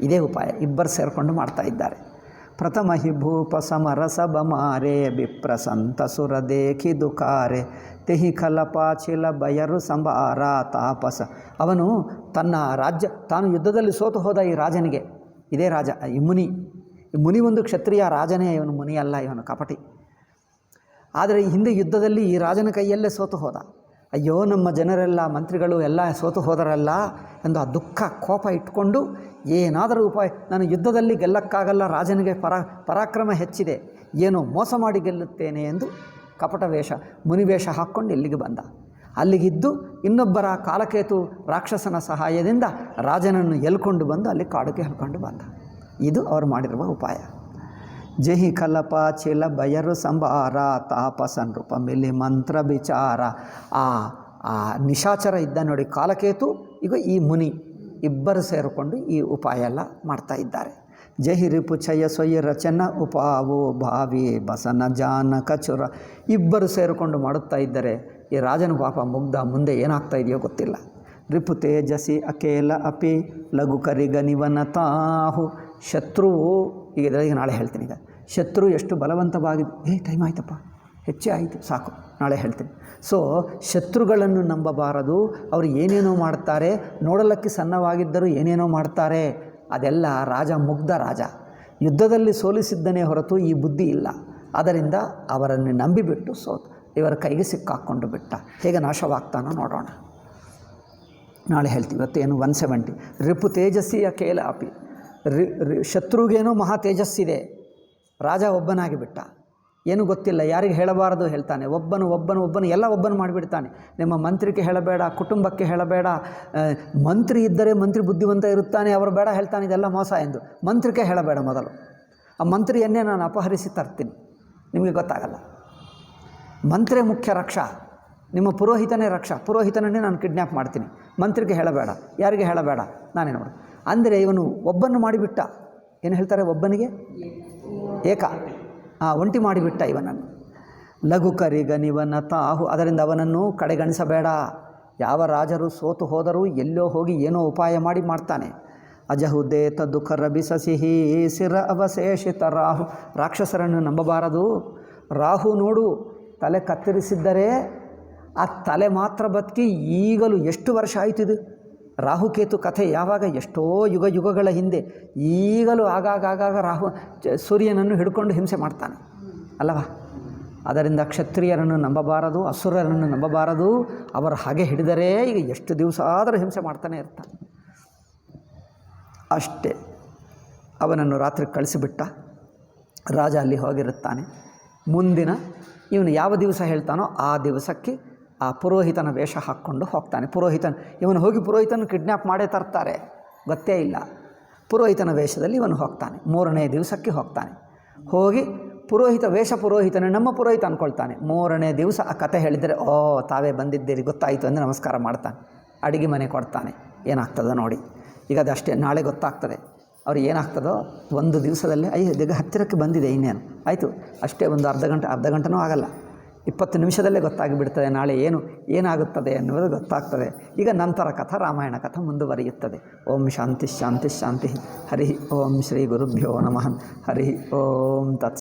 ಇದೇ ಉಪಾಯ ಇಬ್ಬರು ಸೇರಿಕೊಂಡು ಮಾಡ್ತಾ ಇದ್ದಾರೆ. ಪ್ರಥಮ ಹಿ ಭೂಪ ಸಮರಸಬ ಮಾರೆ ವಿಪ್ರಸಂತ ಸುರ ದೇಖಿ ದುಕಾರೆ. ತೆಹಿ ಖಲಪಾಚಿಲ ಬಯರು ಸಂಬಾರ ತಾಪಸ. ಅವನು ತನ್ನ ತಾನು ಯುದ್ಧದಲ್ಲಿ ಸೋತು ಹೋದ ಈ ರಾಜನಿಗೆ, ಇದೇ ರಾಜ ಈ ಮುನಿ ಒಂದು ಕ್ಷತ್ರಿಯ ರಾಜನೇ, ಇವನು ಮುನಿ ಅಲ್ಲ, ಇವನು ಕಪಟಿ. ಆದರೆ ಹಿಂದೆ ಯುದ್ಧದಲ್ಲಿ ಈ ರಾಜನ ಕೈಯಲ್ಲೇ ಸೋತು ಹೋದ. ಅಯ್ಯೋ ನಮ್ಮ ಜನರೆಲ್ಲ ಮಂತ್ರಿಗಳು ಎಲ್ಲ ಸೋತು ಹೋದರಲ್ಲ ಎಂದು ಆ ದುಃಖ ಕೋಪ ಇಟ್ಕೊಂಡು ಏನಾದರೂ ಉಪಾಯ, ನಾನು ಯುದ್ಧದಲ್ಲಿ ಗೆಲ್ಲಕ್ಕಾಗಲ್ಲ, ರಾಜನಿಗೆ ಪರಾಕ್ರಮ ಹೆಚ್ಚಿದೆ, ಏನೋ ಮೋಸ ಮಾಡಿ ಗೆಲ್ಲುತ್ತೇನೆ ಎಂದು ಕಪಟ ವೇಷ ಮುನಿವೇಷ ಹಾಕ್ಕೊಂಡು ಇಲ್ಲಿಗೆ ಬಂದ. ಅಲ್ಲಿಗಿದ್ದು ಇನ್ನೊಬ್ಬರ ಕಾಲಕೇತು ರಾಕ್ಷಸನ ಸಹಾಯದಿಂದ ರಾಜನನ್ನು ಎಲ್ಕೊಂಡು ಬಂದು ಅಲ್ಲಿ ಕಾಡಿಗೆ ಹೇಳ್ಕೊಂಡು ಬಂದ. ಇದು ಅವರು ಮಾಡಿರುವ ಉಪಾಯ. ಜಹಿ ಕಲಪ ಚಿಲ ಬಯರು ಸಂಬಾರ ತಾಪಸ ನೃಪ ಮಿಲಿ ಮಂತ್ರ ವಿಚಾರ. ಆ ನಿಶಾಚರ ಇದ್ದ ನೋಡಿ ಕಾಲಕೇತು, ಈಗ ಈ ಮುನಿ ಇಬ್ಬರು ಸೇರಿಕೊಂಡು ಈ ಉಪಾಯ ಎಲ್ಲ ಮಾಡ್ತಾ ಇದ್ದಾರೆ. ಜಹಿ ರಿಪು ಛಯ ಸೊಯ್ಯ ರಚನ ಉಪಾವು ಭಾವಿ ಬಸನ ಜಾನ ಕಚುರ. ಇಬ್ಬರು ಸೇರಿಕೊಂಡು ಮಾಡುತ್ತಾ ಇದ್ದರೆ ಈ ರಾಜನ ಪಾಪ ಮುಗ್ಧ, ಮುಂದೆ ಏನಾಗ್ತಾ ಇದೆಯೋ ಗೊತ್ತಿಲ್ಲ. ರಿಪು ತೇಜಸಿ ಅಕೇಲ ಅಪಿ ಲಘು ಕರಿಗನಿವನ ತಾಹು. ಶತ್ರು ಈಗ ನಾಳೆ ಹೇಳ್ತೀನಿ. ಈಗ ಶತ್ರು ಎಷ್ಟು ಬಲವಂತವಾಗಿದೆ, ಟೈಮ್ ಆಯ್ತಪ್ಪ, ಹೆಚ್ಚೇ ಆಯಿತು, ಸಾಕು, ನಾಳೆ ಹೇಳ್ತೀನಿ. ಸೊ ಶತ್ರುಗಳನ್ನು ನಂಬಬಾರದು. ಅವರು ಏನೇನೋ ಮಾಡ್ತಾರೆ, ನೋಡಲಕ್ಕೆ ಸಣ್ಣವಾಗಿದ್ದರೂ ಏನೇನೋ ಮಾಡ್ತಾರೆ. ಅದೆಲ್ಲ ರಾಜ ಮುಗ್ಧ ರಾಜ, ಯುದ್ಧದಲ್ಲಿ ಸೋಲಿಸಿದ್ದನೇ ಹೊರತು ಈ ಬುದ್ಧಿ ಇಲ್ಲ. ಅದರಿಂದ ಅವರನ್ನು ನಂಬಿಬಿಟ್ಟು ಇವರ ಕೈಗೆ ಸಿಕ್ಕಾಕ್ಕೊಂಡು ಬಿಟ್ಟ. ಹೇಗೆ ನಾಶವಾಗ್ತಾನೋ ನೋಡೋಣ, ನಾಳೆ ಹೇಳ್ತೀವಿ. ಇವತ್ತೇನು 170. ರಿಪು ತೇಜಸ್ಸಿಯ ಕೇಲ ಅಪಿ. ಶತ್ರುಗೇನೋ ಮಹಾ ತೇಜಸ್ಸಿದೆ, ರಾಜ ಒಬ್ಬನಾಗಿ ಬಿಟ್ಟ, ಏನೂ ಗೊತ್ತಿಲ್ಲ, ಯಾರಿಗೆ ಹೇಳಬಾರದು ಹೇಳ್ತಾನೆ. ಒಬ್ಬನು ಎಲ್ಲ ಒಬ್ಬನು ಮಾಡಿಬಿಡ್ತಾನೆ. ನಿಮ್ಮ ಮಂತ್ರಿಗೆ ಹೇಳಬೇಡ, ಕುಟುಂಬಕ್ಕೆ ಹೇಳಬೇಡ. ಮಂತ್ರಿ ಇದ್ದರೆ ಮಂತ್ರಿ ಬುದ್ಧಿವಂತ ಇರುತ್ತಾನೆ, ಅವರು ಬೇಡ ಹೇಳ್ತಾನೆ, ಇದೆಲ್ಲ ಮೋಸ ಎಂದು. ಮಂತ್ರಿಗೆ ಹೇಳಬೇಡ ಮೊದಲು. ಆ ಮಂತ್ರಿಯನ್ನೇ ನಾನು ಅಪಹರಿಸಿ ತರ್ತೀನಿ, ನಿಮಗೆ ಗೊತ್ತಾಗಲ್ಲ. ಮಂತ್ರಿ ಮುಖ್ಯ ರಕ್ಷಾ, ನಿಮ್ಮ ಪುರೋಹಿತನೇ ರಕ್ಷಾ. ಪುರೋಹಿತನನ್ನೇ ನಾನು ಕಿಡ್ನ್ಯಾಪ್ ಮಾಡ್ತೀನಿ. ಮಂತ್ರಿಗೆ ಹೇಳಬೇಡ, ಯಾರಿಗೆ ಹೇಳಬೇಡ, ನಾನೇ ನೋಡು. ಅಂದರೆ ಇವನು ಒಬ್ಬನ್ನು ಮಾಡಿಬಿಟ್ಟ. ಏನು ಹೇಳ್ತಾರೆ, ಒಬ್ಬನಿಗೆ ಏಕ, ಒಂಟಿ ಮಾಡಿಬಿಟ್ಟ ಇವನನ್ನು. ಲಘು ಕರಿಗನಿವನ ತಾಹು. ಅದರಿಂದ ಅವನನ್ನು ಕಡೆಗಣಿಸಬೇಡ. ಯಾವ ರಾಜರು ಸೋತು ಹೋದರೂ ಎಲ್ಲೋ ಹೋಗಿ ಏನೋ ಉಪಾಯ ಮಾಡ್ತಾನೆ. ಅಜಹುದೇತ ದುಃಖ ರಬಿಸಿಹಿ ಸಿರ ಅವಶೇಷಿತ ರಾಹು. ರಾಕ್ಷಸರನ್ನು ನಂಬಬಾರದು. ರಾಹು ನೋಡು, ತಲೆ ಕತ್ತರಿಸಿದ್ದರೆ ಆ ತಲೆ ಮಾತ್ರ ಬದುಕಿ ಈಗಲೂ ಎಷ್ಟು ವರ್ಷ ಆಯ್ತಿದು. ರಾಹುಕೇತು ಕಥೆ ಯಾವಾಗ, ಎಷ್ಟೋ ಯುಗಗಳ ಹಿಂದೆ. ಈಗಲೂ ಆಗಾಗ ರಾಹು ಸೂರ್ಯನನ್ನು ಹಿಡ್ಕೊಂಡು ಹಿಂಸೆ ಮಾಡ್ತಾನೆ ಅಲ್ಲವಾ. ಅದರಿಂದ ಕ್ಷತ್ರಿಯರನ್ನು ನಂಬಬಾರದು, ಅಸುರರನ್ನು ನಂಬಬಾರದು. ಅವರು ಹಾಗೆ ಹಿಡಿದರೆ ಈಗ ಎಷ್ಟು ದಿವಸ ಆದರೂ ಹಿಂಸೆ ಮಾಡ್ತಾನೆ ಇರ್ತಾನೆ. ಅಷ್ಟೇ, ಅವನನ್ನು ರಾತ್ರಿ ಕಳಿಸಿಬಿಟ್ಟ. ರಾಜ ಅಲ್ಲಿ ಹೋಗಿರುತ್ತಾನೆ. ಮುಂದಿನ ಇವನು ಯಾವ ದಿವಸ ಹೇಳ್ತಾನೋ ಆ ದಿವಸಕ್ಕೆ ಆ ಪುರೋಹಿತನ ವೇಷ ಹಾಕ್ಕೊಂಡು ಹೋಗ್ತಾನೆ. ಇವನು ಹೋಗಿ ಪುರೋಹಿತನ ಕಿಡ್ನ್ಯಾಪ್ ಮಾಡೇ ತರ್ತಾರೆ, ಗೊತ್ತೇ ಇಲ್ಲ. ಪುರೋಹಿತನ ವೇಷದಲ್ಲಿ ಇವನು ಹೋಗ್ತಾನೆ. 3ನೇ ದಿವಸಕ್ಕೆ ಹೋಗ್ತಾನೆ. ಹೋಗಿ ಪುರೋಹಿತನೇ ನಮ್ಮ ಪುರೋಹಿತ ಅಂದ್ಕೊಳ್ತಾನೆ. 3ನೇ ದಿವಸ ಆ ಕತೆ ಹೇಳಿದರೆ, ತಾವೇ ಬಂದಿದ್ದೀರಿ ಗೊತ್ತಾಯಿತು ಅಂದರೆ ನಮಸ್ಕಾರ ಮಾಡ್ತಾನೆ. ಅಡುಗೆ ಮನೆ ಕೊಡ್ತಾನೆ. ಏನಾಗ್ತದೋ ನೋಡಿ. ಈಗ ಅದಷ್ಟೇ, ನಾಳೆ ಗೊತ್ತಾಗ್ತದೆ ಅವ್ರು ಏನಾಗ್ತದೋ. 1 ದಿವಸದಲ್ಲಿ ಈಗ ಹತ್ತಿರಕ್ಕೆ ಬಂದಿದೆ, ಇನ್ನೇನು ಆಯಿತು ಅಷ್ಟೇ. ಒಂದು ಅರ್ಧ ಗಂಟೆನೂ ಆಗಲ್ಲ, 20 ನಿಮಿಷದಲ್ಲೇ ಗೊತ್ತಾಗಿಬಿಡ್ತದೆ ನಾಳೆ ಏನಾಗುತ್ತದೆ ಎನ್ನುವುದು ಗೊತ್ತಾಗ್ತದೆ. ಈಗ ನಂತರ ಕಥಾ ರಾಮಾಯಣ ಕಥೆ ಮುಂದುವರಿಯುತ್ತದೆ. ಓಂ ಶಾಂತಿ ಶಾಂತಿ ಶಾಂತಿ. ಹರಿ ಓಂ ಶ್ರೀ ಗುರುಭ್ಯೋ ನಮಃ. ಹರಿ ಓಂ ತತ್ಸ.